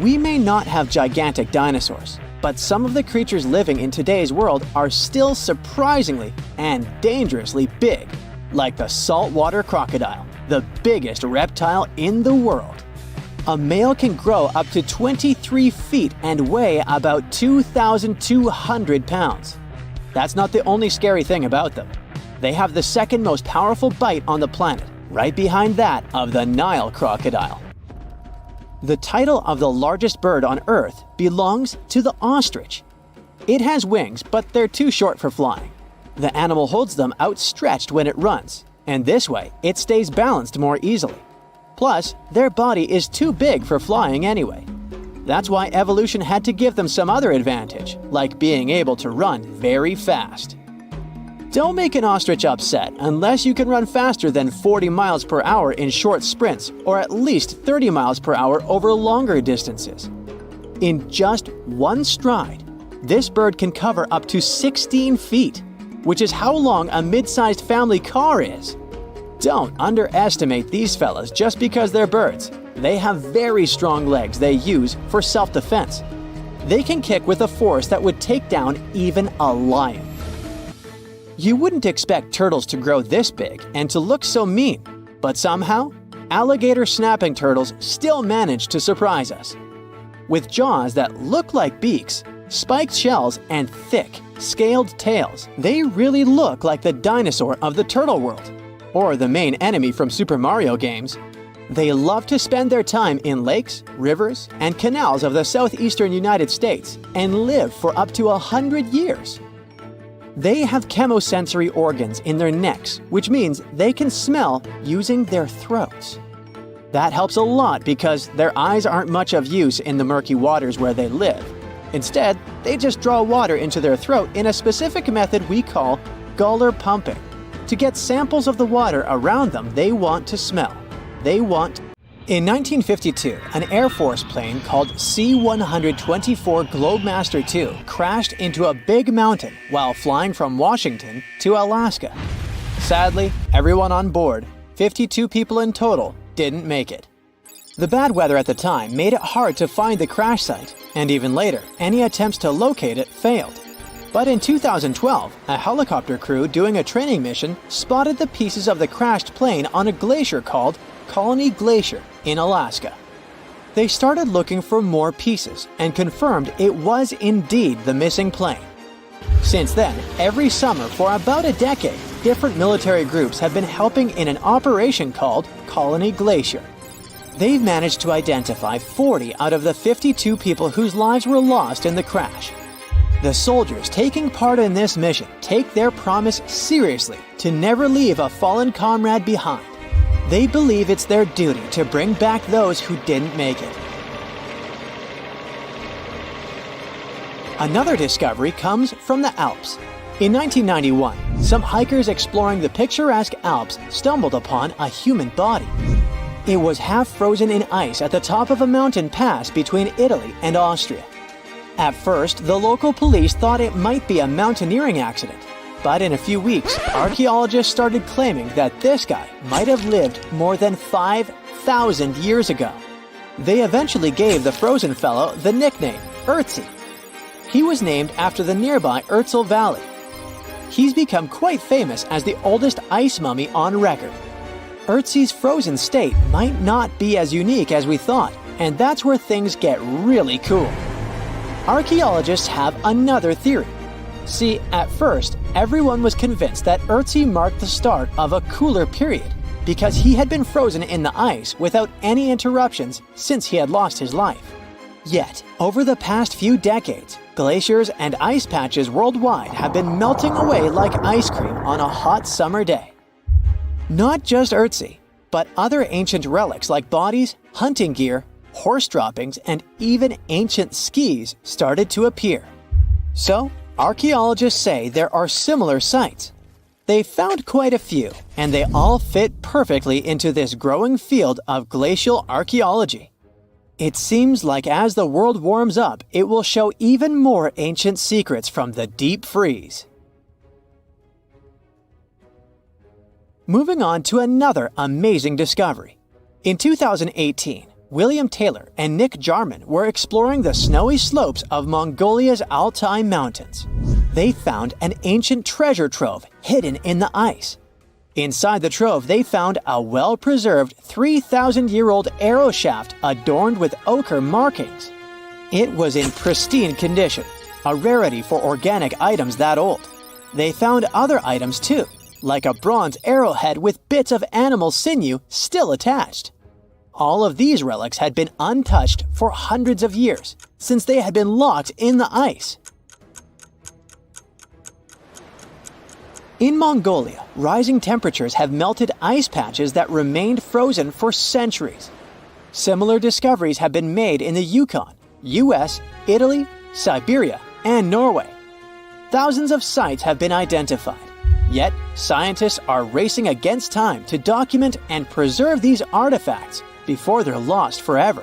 We may not have gigantic dinosaurs, but some of the creatures living in today's world are still surprisingly and dangerously big, like the saltwater crocodile, the biggest reptile in the world. A male can grow up to 23 feet and weigh about 2,200 pounds. That's not the only scary thing about them. They have the second most powerful bite on the planet, right behind that of the Nile crocodile. The title of the largest bird on Earth belongs to the ostrich. It has wings, but they're too short for flying. The animal holds them outstretched when it runs, and this way it stays balanced more easily. Plus, their body is too big for flying anyway. That's why evolution had to give them some other advantage, like being able to run very fast. Don't make an ostrich upset unless you can run faster than 40 miles per hour in short sprints or at least 30 miles per hour over longer distances. In just one stride, this bird can cover up to 16 feet, which is how long a mid-sized family car is. Don't underestimate these fellas just because they're birds. They have very strong legs they use for self-defense. They can kick with a force that would take down even a lion. You wouldn't expect turtles to grow this big and to look so mean, but somehow, alligator snapping turtles still manage to surprise us. With jaws that look like beaks, spiked shells, and thick, scaled tails, they really look like the dinosaur of the turtle world, or the main enemy from Super Mario games. They love to spend their time in lakes, rivers, and canals of the southeastern United States and live for up to 100 years. They have chemosensory organs in their necks, which means they can smell using their throats. That helps a lot because their eyes aren't much of use in the murky waters where they live. Instead, they just draw water into their throat in a specific method we call gular pumping, to get samples of the water around them they want to smell. In 1952, an Air Force plane called C-124 Globemaster II crashed into a big mountain while flying from Washington to Alaska. Sadly, everyone on board, 52 people in total, didn't make it. The bad weather at the time made it hard to find the crash site, and even later, any attempts to locate it failed. But in 2012, a helicopter crew doing a training mission spotted the pieces of the crashed plane on a glacier called Colony Glacier in Alaska. They started looking for more pieces and confirmed it was indeed the missing plane. Since then, every summer for about a decade, different military groups have been helping in an operation called Colony Glacier. They've managed to identify 40 out of the 52 people whose lives were lost in the crash. The soldiers taking part in this mission take their promise seriously to never leave a fallen comrade behind. They believe it's their duty to bring back those who didn't make it. Another discovery comes from the Alps. In 1991, some hikers exploring the picturesque Alps stumbled upon a human body. It was half frozen in ice at the top of a mountain pass between Italy and Austria. At first, the local police thought it might be a mountaineering accident. But in a few weeks, archaeologists started claiming that this guy might have lived more than 5,000 years ago. They eventually gave the frozen fellow the nickname Ötzi. He was named after the nearby Ötztal Valley. He's become quite famous as the oldest ice mummy on record. Ötzi's frozen state might not be as unique as we thought, and that's where things get really cool. Archaeologists have another theory. See, at first, everyone was convinced that Ötzi marked the start of a cooler period because he had been frozen in the ice without any interruptions since he had lost his life. Yet, over the past few decades, glaciers and ice patches worldwide have been melting away like ice cream on a hot summer day. Not just Ötzi, but other ancient relics like bodies, hunting gear, horse droppings, and even ancient skis started to appear. So, archaeologists say there are similar sites. They found quite a few, and they all fit perfectly into this growing field of glacial archaeology. It seems like as the world warms up, it will show even more ancient secrets from the deep freeze. Moving on to another amazing discovery. In 2018, William Taylor and Nick Jarman were exploring the snowy slopes of Mongolia's Altai Mountains. They found an ancient treasure trove hidden in the ice. Inside the trove, they found a well-preserved 3,000-year-old arrow shaft adorned with ochre markings. It was in pristine condition, a rarity for organic items that old. They found other items too, like a bronze arrowhead with bits of animal sinew still attached. All of these relics had been untouched for hundreds of years, since they had been locked in the ice. In Mongolia, rising temperatures have melted ice patches that remained frozen for centuries. Similar discoveries have been made in the Yukon, US, Italy, Siberia, and Norway. Thousands of sites have been identified. Yet, scientists are racing against time to document and preserve these artifacts before they're lost forever.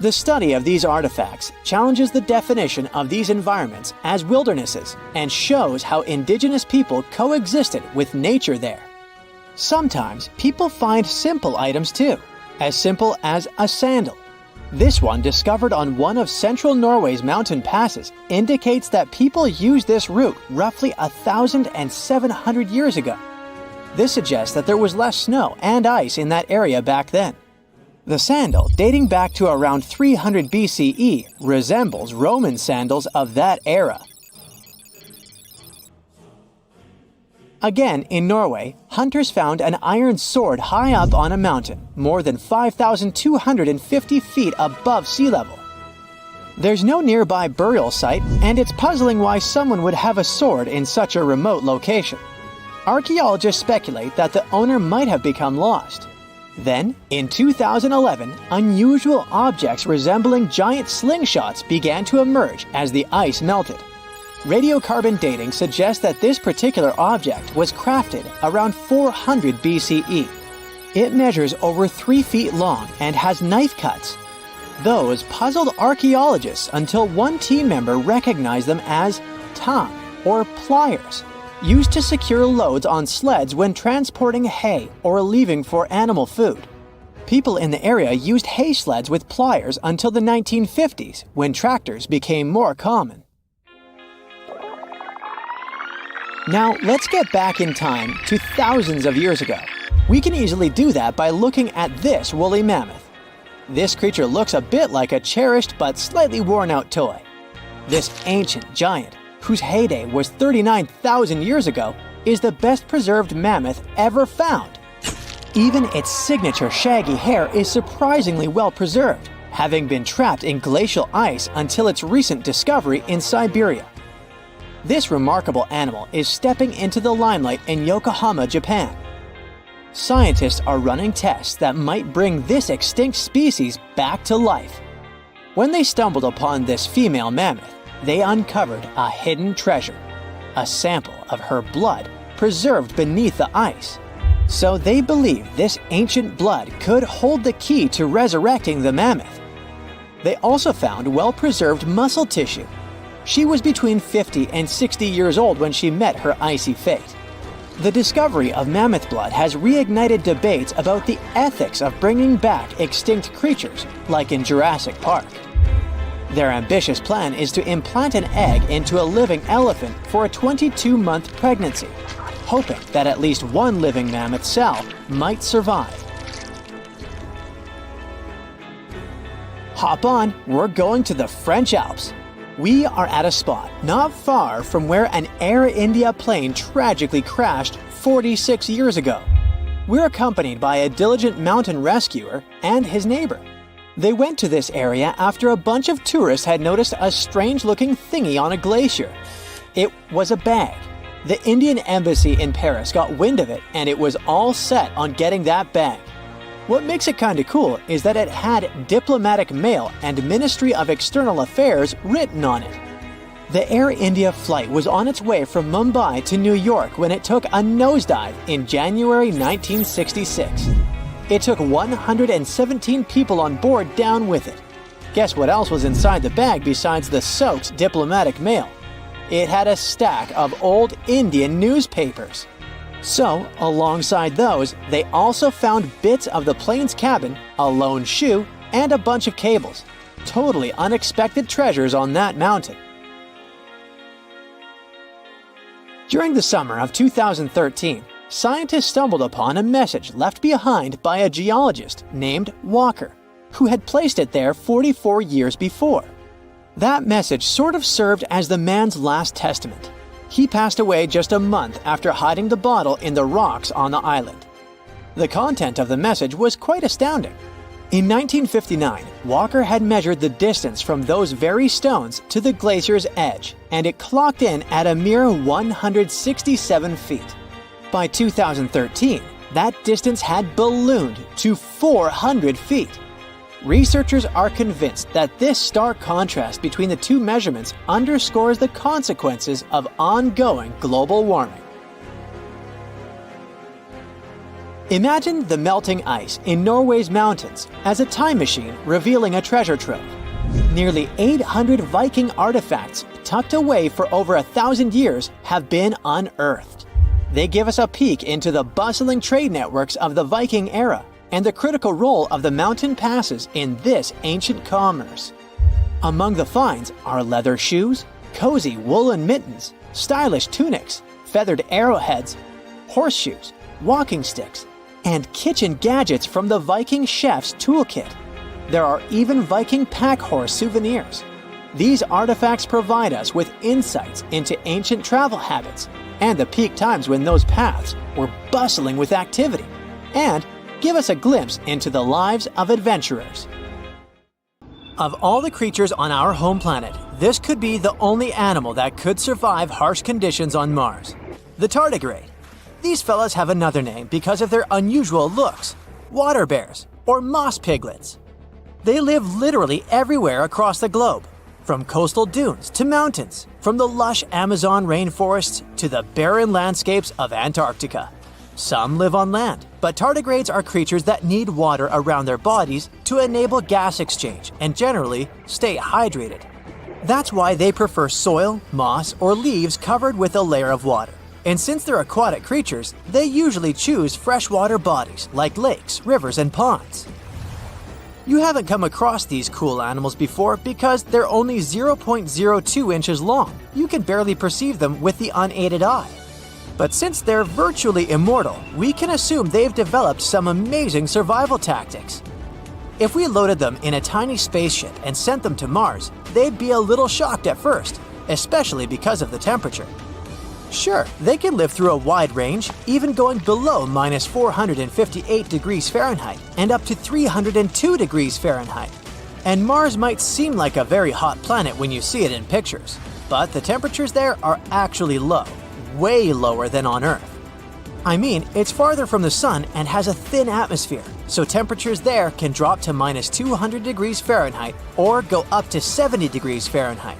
The study of these artifacts challenges the definition of these environments as wildernesses and shows how indigenous people coexisted with nature there. Sometimes people find simple items too, as simple as a sandal. This one, discovered on one of central Norway's mountain passes, indicates that people used this route roughly 1,700 years ago. This suggests that there was less snow and ice in that area back then. The sandal, dating back to around 300 BCE, resembles Roman sandals of that era. Again, in Norway, hunters found an iron sword high up on a mountain, more than 5,250 feet above sea level. There's no nearby burial site, and it's puzzling why someone would have a sword in such a remote location. Archaeologists speculate that the owner might have become lost. Then, in 2011, unusual objects resembling giant slingshots began to emerge as the ice melted. Radiocarbon dating suggests that this particular object was crafted around 400 BCE. It measures over 3 feet long and has knife cuts. Those puzzled archaeologists until one team member recognized them as tang, or pliers, used to secure loads on sleds when transporting hay or leaving for animal food. People in the area used hay sleds with pliers until the 1950s, when tractors became more common. Now, let's get back in time to thousands of years ago. We can easily do that by looking at this woolly mammoth. This creature looks a bit like a cherished but slightly worn-out toy. This ancient giant, whose heyday was 39,000 years ago, is the best preserved mammoth ever found. Even its signature shaggy hair is surprisingly well preserved, having been trapped in glacial ice until its recent discovery in Siberia. This remarkable animal is stepping into the limelight in Yokohama, Japan. Scientists are running tests that might bring this extinct species back to life. When they stumbled upon this female mammoth, they uncovered a hidden treasure, a sample of her blood preserved beneath the ice. So they believe this ancient blood could hold the key to resurrecting the mammoth. They also found well-preserved muscle tissue. She was between 50 and 60 years old when she met her icy fate. The discovery of mammoth blood has reignited debates about the ethics of bringing back extinct creatures, like in Jurassic Park. Their ambitious plan is to implant an egg into a living elephant for a 22-month pregnancy, hoping that at least one living mammoth cell might survive. Hop on, we're going to the French Alps. We are at a spot not far from where an Air India plane tragically crashed 46 years ago. We're accompanied by a diligent mountain rescuer and his neighbor. They went to this area after a bunch of tourists had noticed a strange-looking thingy on a glacier. It was a bag. The Indian embassy in Paris got wind of it, and it was all set on getting that bag. What makes it kinda cool is that it had diplomatic mail and Ministry of External Affairs written on it. The Air India flight was on its way from Mumbai to New York when it took a nosedive in January 1966. It took 117 people on board down with it. Guess what else was inside the bag besides the soaked diplomatic mail? It had a stack of old Indian newspapers. So, alongside those, they also found bits of the plane's cabin, a lone shoe, and a bunch of cables. Totally unexpected treasures on that mountain. During the summer of 2013, scientists stumbled upon a message left behind by a geologist named Walker, who had placed it there 44 years before. That message sort of served as the man's last testament. He passed away just a month after hiding the bottle in the rocks on the island. The content of the message was quite astounding. In 1959, Walker had measured the distance from those very stones to the glacier's edge, and it clocked in at a mere 167 feet. By 2013, that distance had ballooned to 400 feet. Researchers are convinced that this stark contrast between the two measurements underscores the consequences of ongoing global warming. Imagine the melting ice in Norway's mountains as a time machine revealing a treasure trove. Nearly 800 Viking artifacts tucked away for over 1,000 years have been unearthed. They give us a peek into the bustling trade networks of the Viking era and the critical role of the mountain passes in this ancient commerce. Among the finds are leather shoes, cozy woolen mittens, stylish tunics, feathered arrowheads, horseshoes, walking sticks, and kitchen gadgets from the Viking chef's toolkit. There are even Viking pack horse souvenirs. These artifacts provide us with insights into ancient travel habits and the peak times when those paths were bustling with activity, and give us a glimpse into the lives of adventurers. Of all the creatures on our home planet, this could be the only animal that could survive harsh conditions on Mars: the tardigrade. These fellas have another name because of their unusual looks: water bears or moss piglets. They live literally everywhere across the globe, from coastal dunes to mountains, from the lush Amazon rainforests to the barren landscapes of Antarctica. Some live on land, but tardigrades are creatures that need water around their bodies to enable gas exchange and generally stay hydrated. That's why they prefer soil, moss, or leaves covered with a layer of water. And since they're aquatic creatures, they usually choose freshwater bodies like lakes, rivers, and ponds. You haven't come across these cool animals before because they're only 0.02 inches long. You can barely perceive them with the unaided eye. But since they're virtually immortal, we can assume they've developed some amazing survival tactics. If we loaded them in a tiny spaceship and sent them to Mars, they'd be a little shocked at first, especially because of the temperature. Sure, they can live through a wide range, even going below minus 458 degrees Fahrenheit and up to 302 degrees Fahrenheit. And Mars might seem like a very hot planet when you see it in pictures, but the temperatures there are actually low, way lower than on Earth. I mean, it's farther from the sun and has a thin atmosphere, so temperatures there can drop to minus 200 degrees Fahrenheit or go up to 70 degrees Fahrenheit.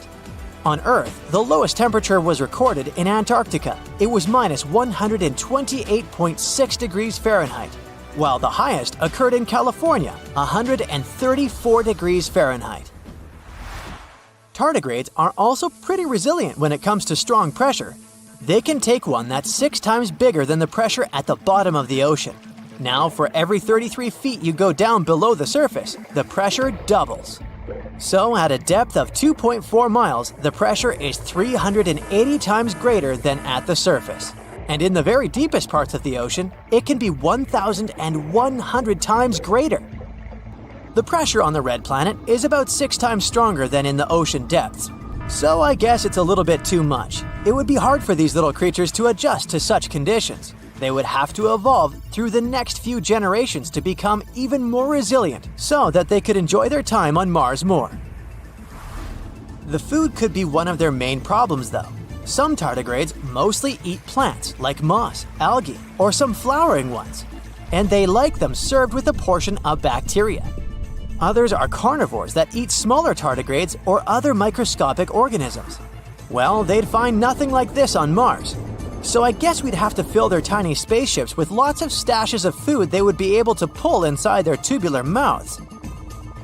On Earth, the lowest temperature was recorded in Antarctica. It was minus 128.6 degrees Fahrenheit, while the highest occurred in California, 134 degrees Fahrenheit. Tardigrades are also pretty resilient when it comes to strong pressure. They can take one that's 6 times bigger than the pressure at the bottom of the ocean. Now, for every 33 feet you go down below the surface, the pressure doubles. So at a depth of 2.4 miles, the pressure is 380 times greater than at the surface. And in the very deepest parts of the ocean, it can be 1,100 times greater. The pressure on the red planet is about 6 times stronger than in the ocean depths. So I guess it's a little bit too much. It would be hard for these little creatures to adjust to such conditions. They would have to evolve through the next few generations to become even more resilient so that they could enjoy their time on Mars more. The food could be one of their main problems though. Some tardigrades mostly eat plants like moss, algae, or some flowering ones, and they like them served with a portion of bacteria. Others are carnivores that eat smaller tardigrades or other microscopic organisms. Well, they'd find nothing like this on Mars. So I guess we'd have to fill their tiny spaceships with lots of stashes of food they would be able to pull inside their tubular mouths.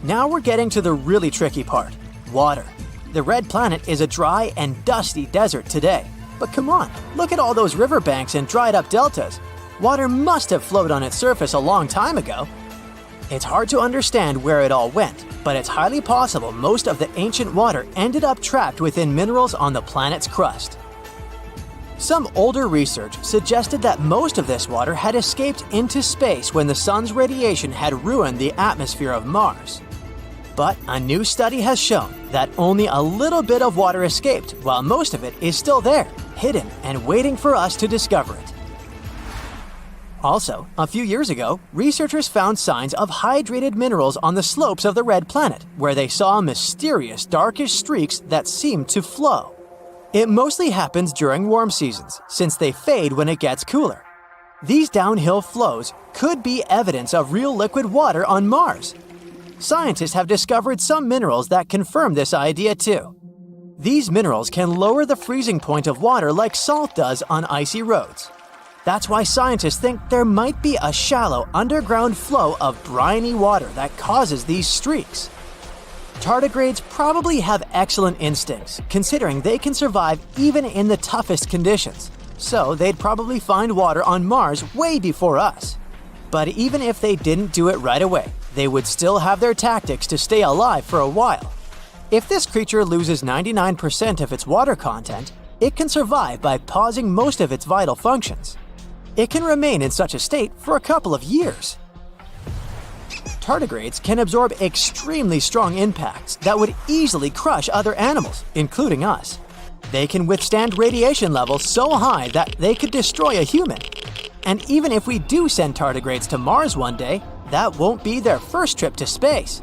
Now we're getting to the really tricky part: water. The red planet is a dry and dusty desert today. But come on, look at all those riverbanks and dried up deltas. Water must have flowed on its surface a long time ago. It's hard to understand where it all went, but it's highly possible most of the ancient water ended up trapped within minerals on the planet's crust. Some older research suggested that most of this water had escaped into space when the sun's radiation had ruined the atmosphere of Mars. But a new study has shown that only a little bit of water escaped, while most of it is still there, hidden and waiting for us to discover it. Also, a few years ago, researchers found signs of hydrated minerals on the slopes of the Red Planet, where they saw mysterious darkish streaks that seemed to flow. It mostly happens during warm seasons, since they fade when it gets cooler. These downhill flows could be evidence of real liquid water on Mars. Scientists have discovered some minerals that confirm this idea too. These minerals can lower the freezing point of water like salt does on icy roads. That's why scientists think there might be a shallow underground flow of briny water that causes these streaks. Tardigrades probably have excellent instincts, considering they can survive even in the toughest conditions. So they'd probably find water on Mars way before us. But even if they didn't do it right away, they would still have their tactics to stay alive for a while. If this creature loses 99% of its water content, it can survive by pausing most of its vital functions. It can remain in such a state for a couple of years. Tardigrades can absorb extremely strong impacts that would easily crush other animals, including us. They can withstand radiation levels so high that they could destroy a human. And even if we do send tardigrades to Mars one day, that won't be their first trip to space.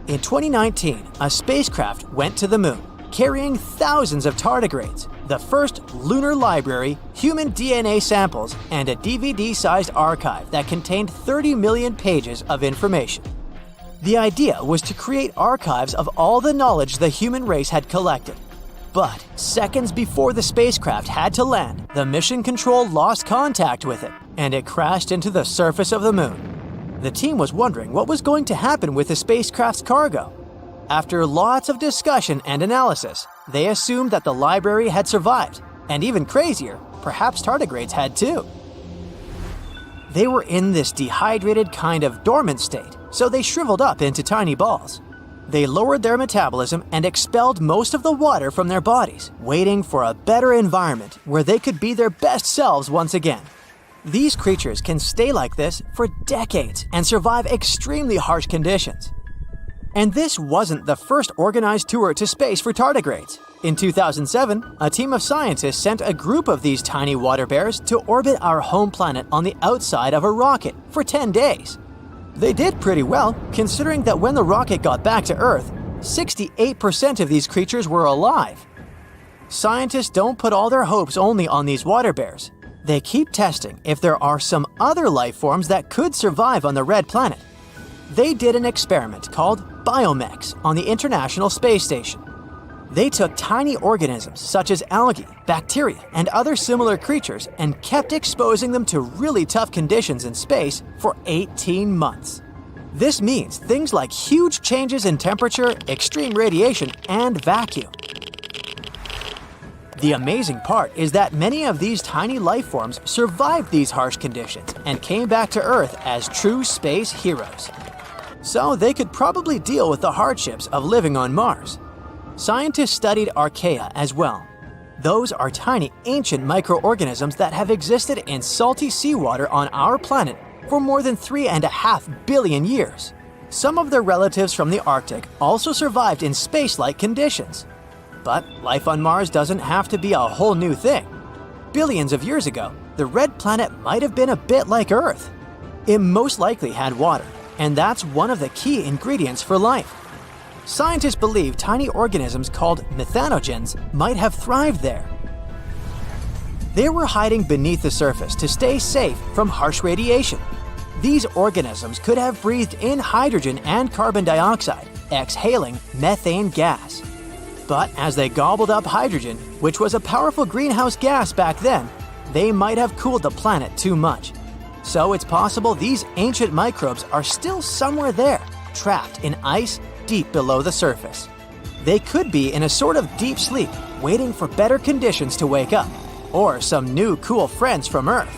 In 2019, a spacecraft went to the moon, carrying thousands of tardigrades, the first lunar library, human DNA samples, and a DVD-sized archive that contained 30 million pages of information. The idea was to create archives of all the knowledge the human race had collected. But seconds before the spacecraft had to land, the mission control lost contact with it, and it crashed into the surface of the moon. The team was wondering what was going to happen with the spacecraft's cargo. After lots of discussion and analysis, they assumed that the library had survived, and even crazier, perhaps tardigrades had too. They were in this dehydrated kind of dormant state, so they shriveled up into tiny balls. They lowered their metabolism and expelled most of the water from their bodies, waiting for a better environment where they could be their best selves once again. These creatures can stay like this for decades and survive extremely harsh conditions. And this wasn't the first organized tour to space for tardigrades. In 2007, a team of scientists sent a group of these tiny water bears to orbit our home planet on the outside of a rocket for 10 days. They did pretty well, considering that when the rocket got back to Earth, 68% of these creatures were alive. Scientists don't put all their hopes only on these water bears. They keep testing if there are some other life forms that could survive on the Red Planet. They did an experiment called Biomex on the International Space Station. They took tiny organisms such as algae, bacteria, and other similar creatures and kept exposing them to really tough conditions in space for 18 months. This means things like huge changes in temperature, extreme radiation, and vacuum. The amazing part is that many of these tiny life forms survived these harsh conditions and came back to Earth as true space heroes. So they could probably deal with the hardships of living on Mars. Scientists studied archaea as well. Those are tiny ancient microorganisms that have existed in salty seawater on our planet for more than 3.5 billion years. Some of their relatives from the Arctic also survived in space-like conditions. But life on Mars doesn't have to be a whole new thing. Billions of years ago, the Red Planet might have been a bit like Earth. It most likely had water, and that's one of the key ingredients for life. Scientists believe tiny organisms called methanogens might have thrived there. They were hiding beneath the surface to stay safe from harsh radiation. These organisms could have breathed in hydrogen and carbon dioxide, exhaling methane gas. But as they gobbled up hydrogen, which was a powerful greenhouse gas back then, they might have cooled the planet too much. So it's possible these ancient microbes are still somewhere there, trapped in ice deep below the surface. They could be in a sort of deep sleep, waiting for better conditions to wake up, or some new cool friends from Earth.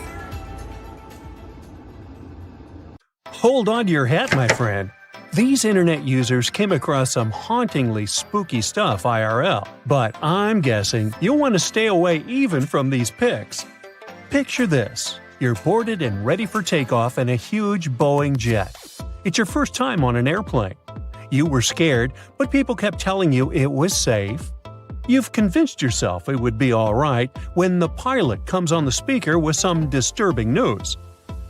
Hold on to your hat, my friend. These internet users came across some hauntingly spooky stuff IRL, but I'm guessing you'll want to stay away even from these pics. Picture this. You're boarded and ready for takeoff in a huge Boeing jet. It's your first time on an airplane. You were scared, but people kept telling you it was safe. You've convinced yourself it would be all right when the pilot comes on the speaker with some disturbing news.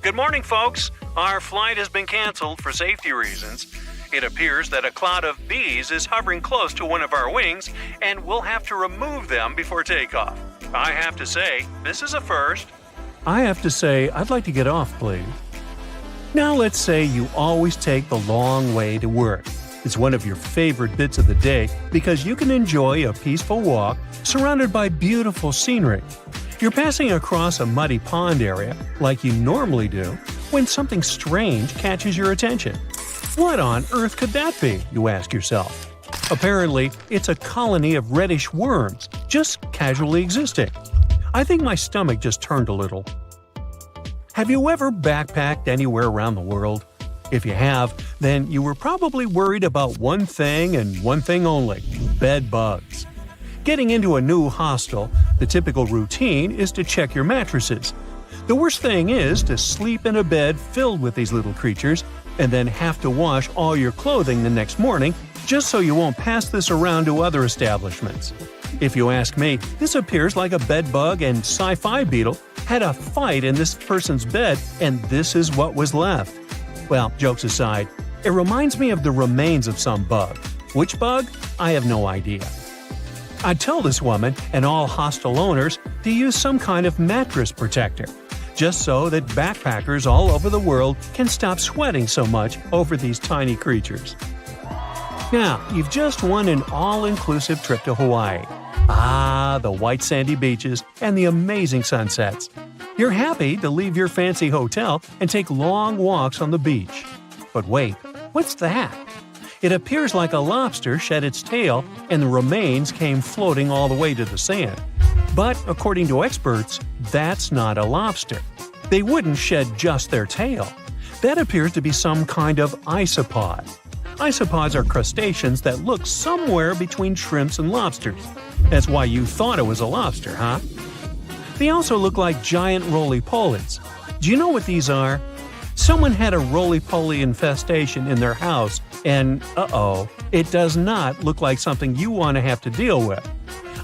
Good morning, folks. Our flight has been canceled for safety reasons. It appears that a cloud of bees is hovering close to one of our wings, and we'll have to remove them before takeoff. I have to say, this is a first. I have to say, I'd like to get off, please. Now let's say you always take the long way to work. It's one of your favorite bits of the day because you can enjoy a peaceful walk surrounded by beautiful scenery. You're passing across a muddy pond area, like you normally do, when something strange catches your attention. What on earth could that be, you ask yourself? Apparently, it's a colony of reddish worms, just casually existing. I think my stomach just turned a little. Have you ever backpacked anywhere around the world? If you have, then you were probably worried about one thing and one thing only – bed bugs. Getting into a new hostel, the typical routine is to check your mattresses. The worst thing is to sleep in a bed filled with these little creatures and then have to wash all your clothing the next morning just so you won't pass this around to other establishments. If you ask me, this appears like a bed bug and sci-fi beetle had a fight in this person's bed and this is what was left. Well, jokes aside, it reminds me of the remains of some bug. Which bug? I have no idea. I'd tell this woman and all hostel owners to use some kind of mattress protector, just so that backpackers all over the world can stop sweating so much over these tiny creatures. Now, you've just won an all-inclusive trip to Hawaii. Ah, the white sandy beaches and the amazing sunsets. You're happy to leave your fancy hotel and take long walks on the beach. But wait, what's that? It appears like a lobster shed its tail and the remains came floating all the way to the sand. But according to experts, that's not a lobster. They wouldn't shed just their tail. That appears to be some kind of isopod. Isopods are crustaceans that look somewhere between shrimps and lobsters. That's why you thought it was a lobster, huh? They also look like giant roly-polies. Do you know what these are? Someone had a roly-poly infestation in their house, and it does not look like something you want to have to deal with.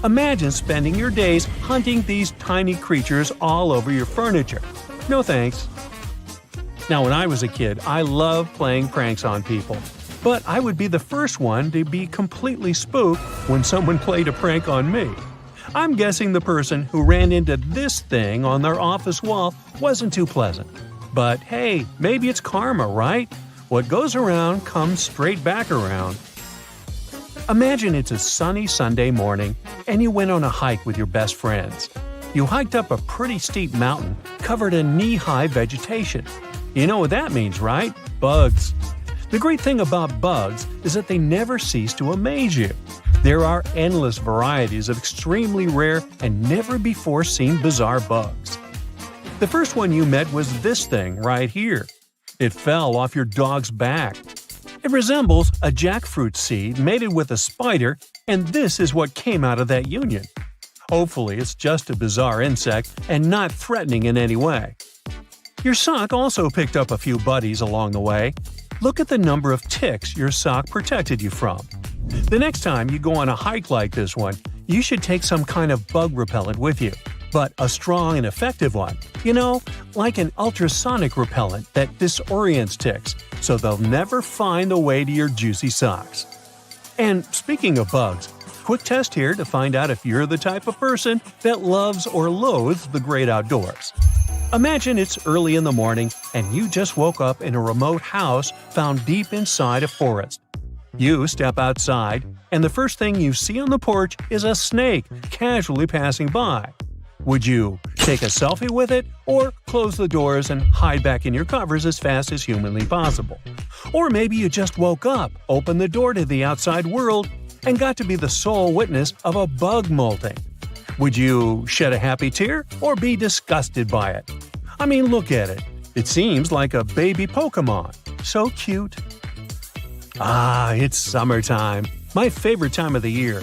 Imagine spending your days hunting these tiny creatures all over your furniture. No thanks. Now, when I was a kid, I loved playing pranks on people. But I would be the first one to be completely spooked when someone played a prank on me. I'm guessing the person who ran into this thing on their office wall wasn't too pleasant. But hey, maybe it's karma, right? What goes around comes straight back around. Imagine it's a sunny Sunday morning and you went on a hike with your best friends. You hiked up a pretty steep mountain covered in knee-high vegetation. You know what that means, right? Bugs. The great thing about bugs is that they never cease to amaze you. There are endless varieties of extremely rare and never-before-seen bizarre bugs. The first one you met was this thing right here. It fell off your dog's back. It resembles a jackfruit seed mated with a spider, and this is what came out of that union. Hopefully, it's just a bizarre insect and not threatening in any way. Your sock also picked up a few buddies along the way. Look at the number of ticks your sock protected you from. The next time you go on a hike like this one, you should take some kind of bug repellent with you, but a strong and effective one. You know, like an ultrasonic repellent that disorients ticks, so they'll never find the way to your juicy socks. And speaking of bugs, quick test here to find out if you're the type of person that loves or loathes the great outdoors. Imagine it's early in the morning and you just woke up in a remote house found deep inside a forest. You step outside, and the first thing you see on the porch is a snake casually passing by. Would you take a selfie with it, or close the doors and hide back in your covers as fast as humanly possible? Or maybe you just woke up, opened the door to the outside world, and got to be the sole witness of a bug molting. Would you shed a happy tear or be disgusted by it? I mean, look at it. It seems like a baby Pokemon. So cute. Ah, it's summertime. My favorite time of the year.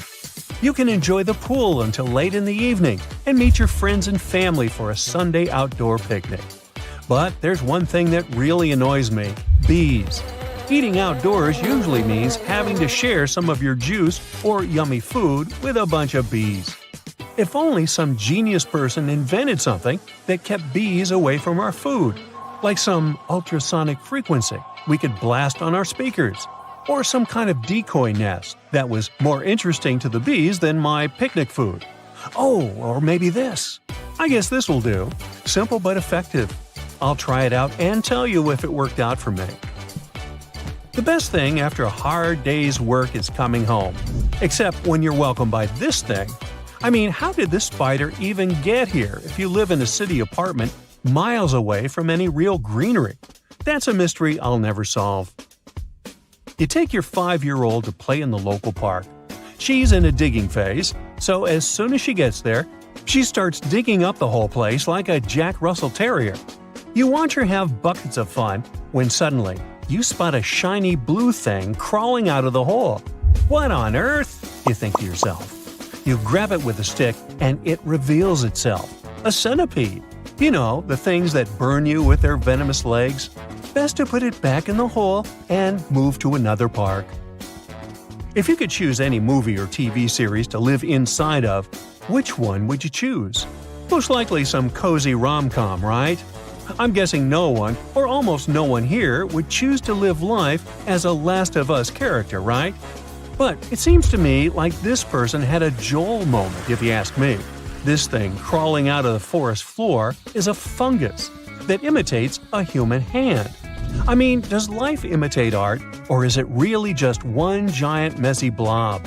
You can enjoy the pool until late in the evening and meet your friends and family for a Sunday outdoor picnic. But there's one thing that really annoys me: bees. Eating outdoors usually means having to share some of your juice or yummy food with a bunch of bees. If only some genius person invented something that kept bees away from our food, like some ultrasonic frequency we could blast on our speakers, or some kind of decoy nest that was more interesting to the bees than my picnic food. Oh, or maybe this. I guess this will do. Simple but effective. I'll try it out and tell you if it worked out for me. The best thing after a hard day's work is coming home. Except when you're welcomed by this thing. I mean, how did this spider even get here if you live in a city apartment miles away from any real greenery? That's a mystery I'll never solve. You take your 5-year-old to play in the local park. She's in a digging phase, so as soon as she gets there, she starts digging up the whole place like a Jack Russell Terrier. You watch her have buckets of fun when suddenly you spot a shiny blue thing crawling out of the hole. What on earth? You think to yourself. You grab it with a stick and it reveals itself. A centipede. You know, the things that burn you with their venomous legs. Best to put it back in the hole and move to another park. If you could choose any movie or TV series to live inside of, which one would you choose? Most likely some cozy rom-com, right? I'm guessing no one, or almost no one here, would choose to live life as a Last of Us character, right? But it seems to me like this person had a Joel moment, if you ask me. This thing crawling out of the forest floor is a fungus that imitates a human hand. I mean, does life imitate art, or is it really just one giant messy blob?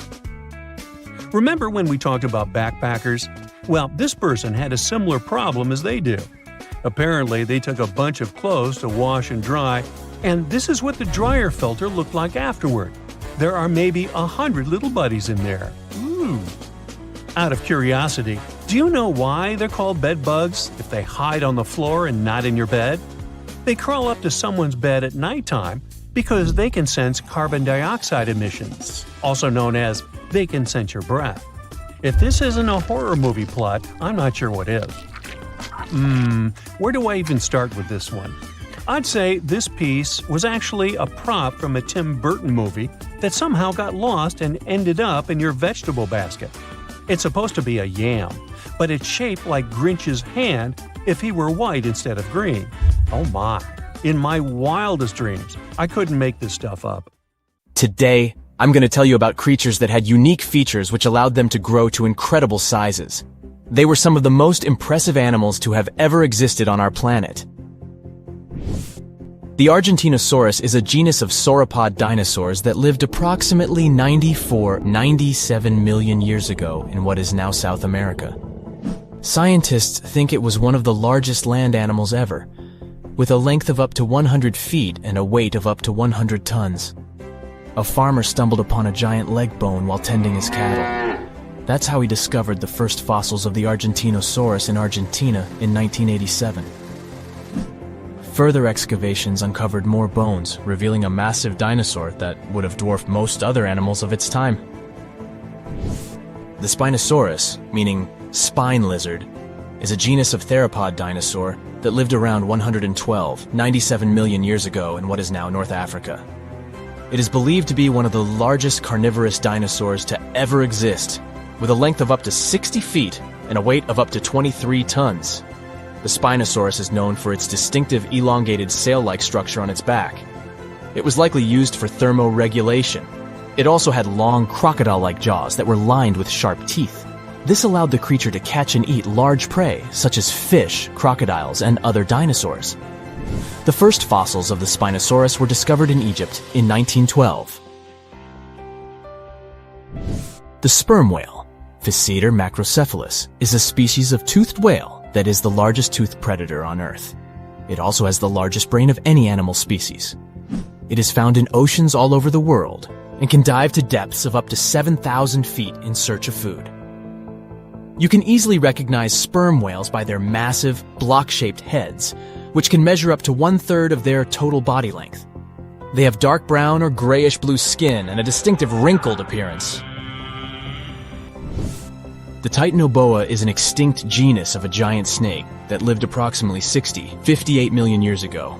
Remember when we talked about backpackers? Well, this person had a similar problem as they do. Apparently, they took a bunch of clothes to wash and dry, and this is what the dryer filter looked like afterward. There are maybe 100 little buddies in there. Ooh. Out of curiosity, do you know why they're called bed bugs if they hide on the floor and not in your bed? They crawl up to someone's bed at nighttime because they can sense carbon dioxide emissions, also known as they can sense your breath. If this isn't a horror movie plot, I'm not sure what is. Where do I even start with this one? I'd say this piece was actually a prop from a Tim Burton movie that somehow got lost and ended up in your vegetable basket. It's supposed to be a yam, but it's shaped like Grinch's hand if he were white instead of green. Oh my. In my wildest dreams, I couldn't make this stuff up. Today, I'm going to tell you about creatures that had unique features which allowed them to grow to incredible sizes. They were some of the most impressive animals to have ever existed on our planet. The Argentinosaurus is a genus of sauropod dinosaurs that lived approximately 97 million years ago in what is now South America. Scientists think it was one of the largest land animals ever, with a length of up to 100 feet and a weight of up to 100 tons. A farmer stumbled upon a giant leg bone while tending his cattle. That's how he discovered the first fossils of the Argentinosaurus in Argentina in 1987. Further excavations uncovered more bones, revealing a massive dinosaur that would have dwarfed most other animals of its time. The Spinosaurus, meaning spine lizard, is a genus of theropod dinosaur that lived around 97 million years ago in what is now North Africa. It is believed to be one of the largest carnivorous dinosaurs to ever exist, with a length of up to 60 feet and a weight of up to 23 tons. The Spinosaurus is known for its distinctive elongated sail-like structure on its back. It was likely used for thermoregulation. It also had long crocodile-like jaws that were lined with sharp teeth. This allowed the creature to catch and eat large prey, such as fish, crocodiles, and other dinosaurs. The first fossils of the Spinosaurus were discovered in Egypt in 1912. The sperm whale, Physeter macrocephalus, is a species of toothed whale that is the largest toothed predator on Earth. It also has the largest brain of any animal species. It is found in oceans all over the world and can dive to depths of up to 7,000 feet in search of food. You can easily recognize sperm whales by their massive, block-shaped heads, which can measure up to 1/3 of their total body length. They have dark brown or grayish-blue skin and a distinctive wrinkled appearance. The Titanoboa is an extinct genus of a giant snake that lived approximately 58 million years ago.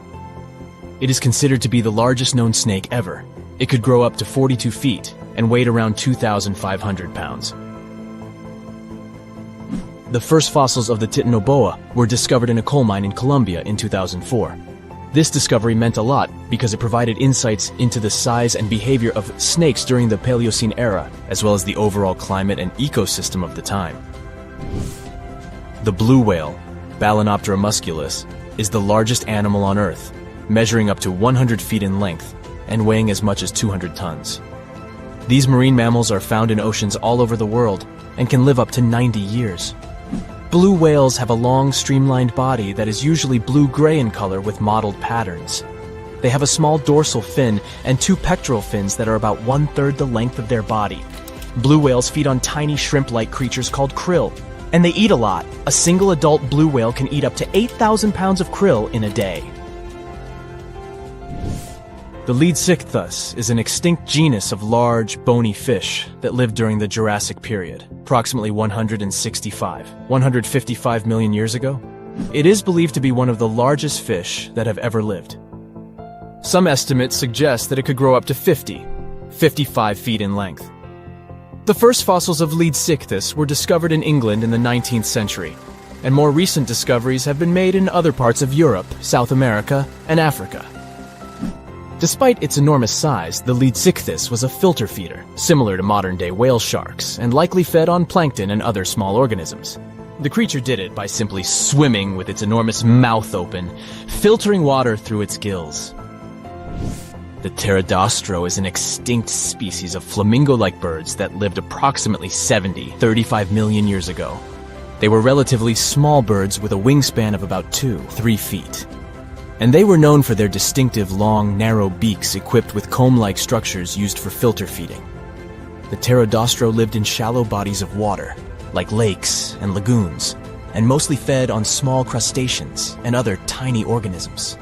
It is considered to be the largest known snake ever. It could grow up to 42 feet and weighed around 2,500 pounds. The first fossils of the Titanoboa were discovered in a coal mine in Colombia in 2004. This discovery meant a lot because it provided insights into the size and behavior of snakes during the Paleocene era, as well as the overall climate and ecosystem of the time. The blue whale, Balænoptera musculus, is the largest animal on Earth, measuring up to 100 feet in length and weighing as much as 200 tons. These marine mammals are found in oceans all over the world and can live up to 90 years. Blue whales have a long, streamlined body that is usually blue-gray in color with mottled patterns. They have a small dorsal fin and 2 pectoral fins that are about 1/3 the length of their body. Blue whales feed on tiny shrimp-like creatures called krill, and they eat a lot. A single adult blue whale can eat up to 8,000 pounds of krill in a day. The Leadsichthus is an extinct genus of large, bony fish that lived during the Jurassic period, approximately 155 million years ago. It is believed to be one of the largest fish that have ever lived. Some estimates suggest that it could grow up to 55 feet in length. The first fossils of Leadsichthus were discovered in England in the 19th century, and more recent discoveries have been made in other parts of Europe, South America, and Africa. Despite its enormous size, the Leadsichthus was a filter feeder, similar to modern-day whale sharks, and likely fed on plankton and other small organisms. The creature did it by simply swimming with its enormous mouth open, filtering water through its gills. The Pterodaustro is an extinct species of flamingo-like birds that lived approximately 35 million years ago. They were relatively small birds with a wingspan of about 2-3 feet. And they were known for their distinctive long, narrow beaks equipped with comb-like structures used for filter feeding. The Pterodaustro lived in shallow bodies of water, like lakes and lagoons, and mostly fed on small crustaceans and other tiny organisms.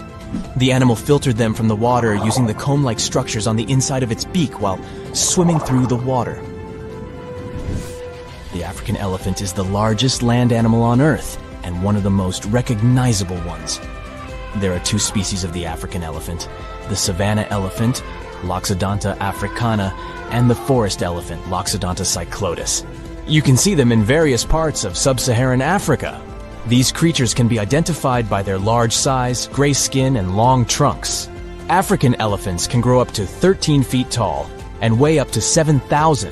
The animal filtered them from the water using the comb-like structures on the inside of its beak while swimming through the water. The African elephant is the largest land animal on Earth and one of the most recognizable ones. There are 2 species of the African elephant, the savanna elephant, Loxodonta africana, and the forest elephant, Loxodonta cyclotis. You can see them in various parts of sub-Saharan Africa. These creatures can be identified by their large size, gray skin, and long trunks. African elephants can grow up to 13 feet tall and weigh up to 14,000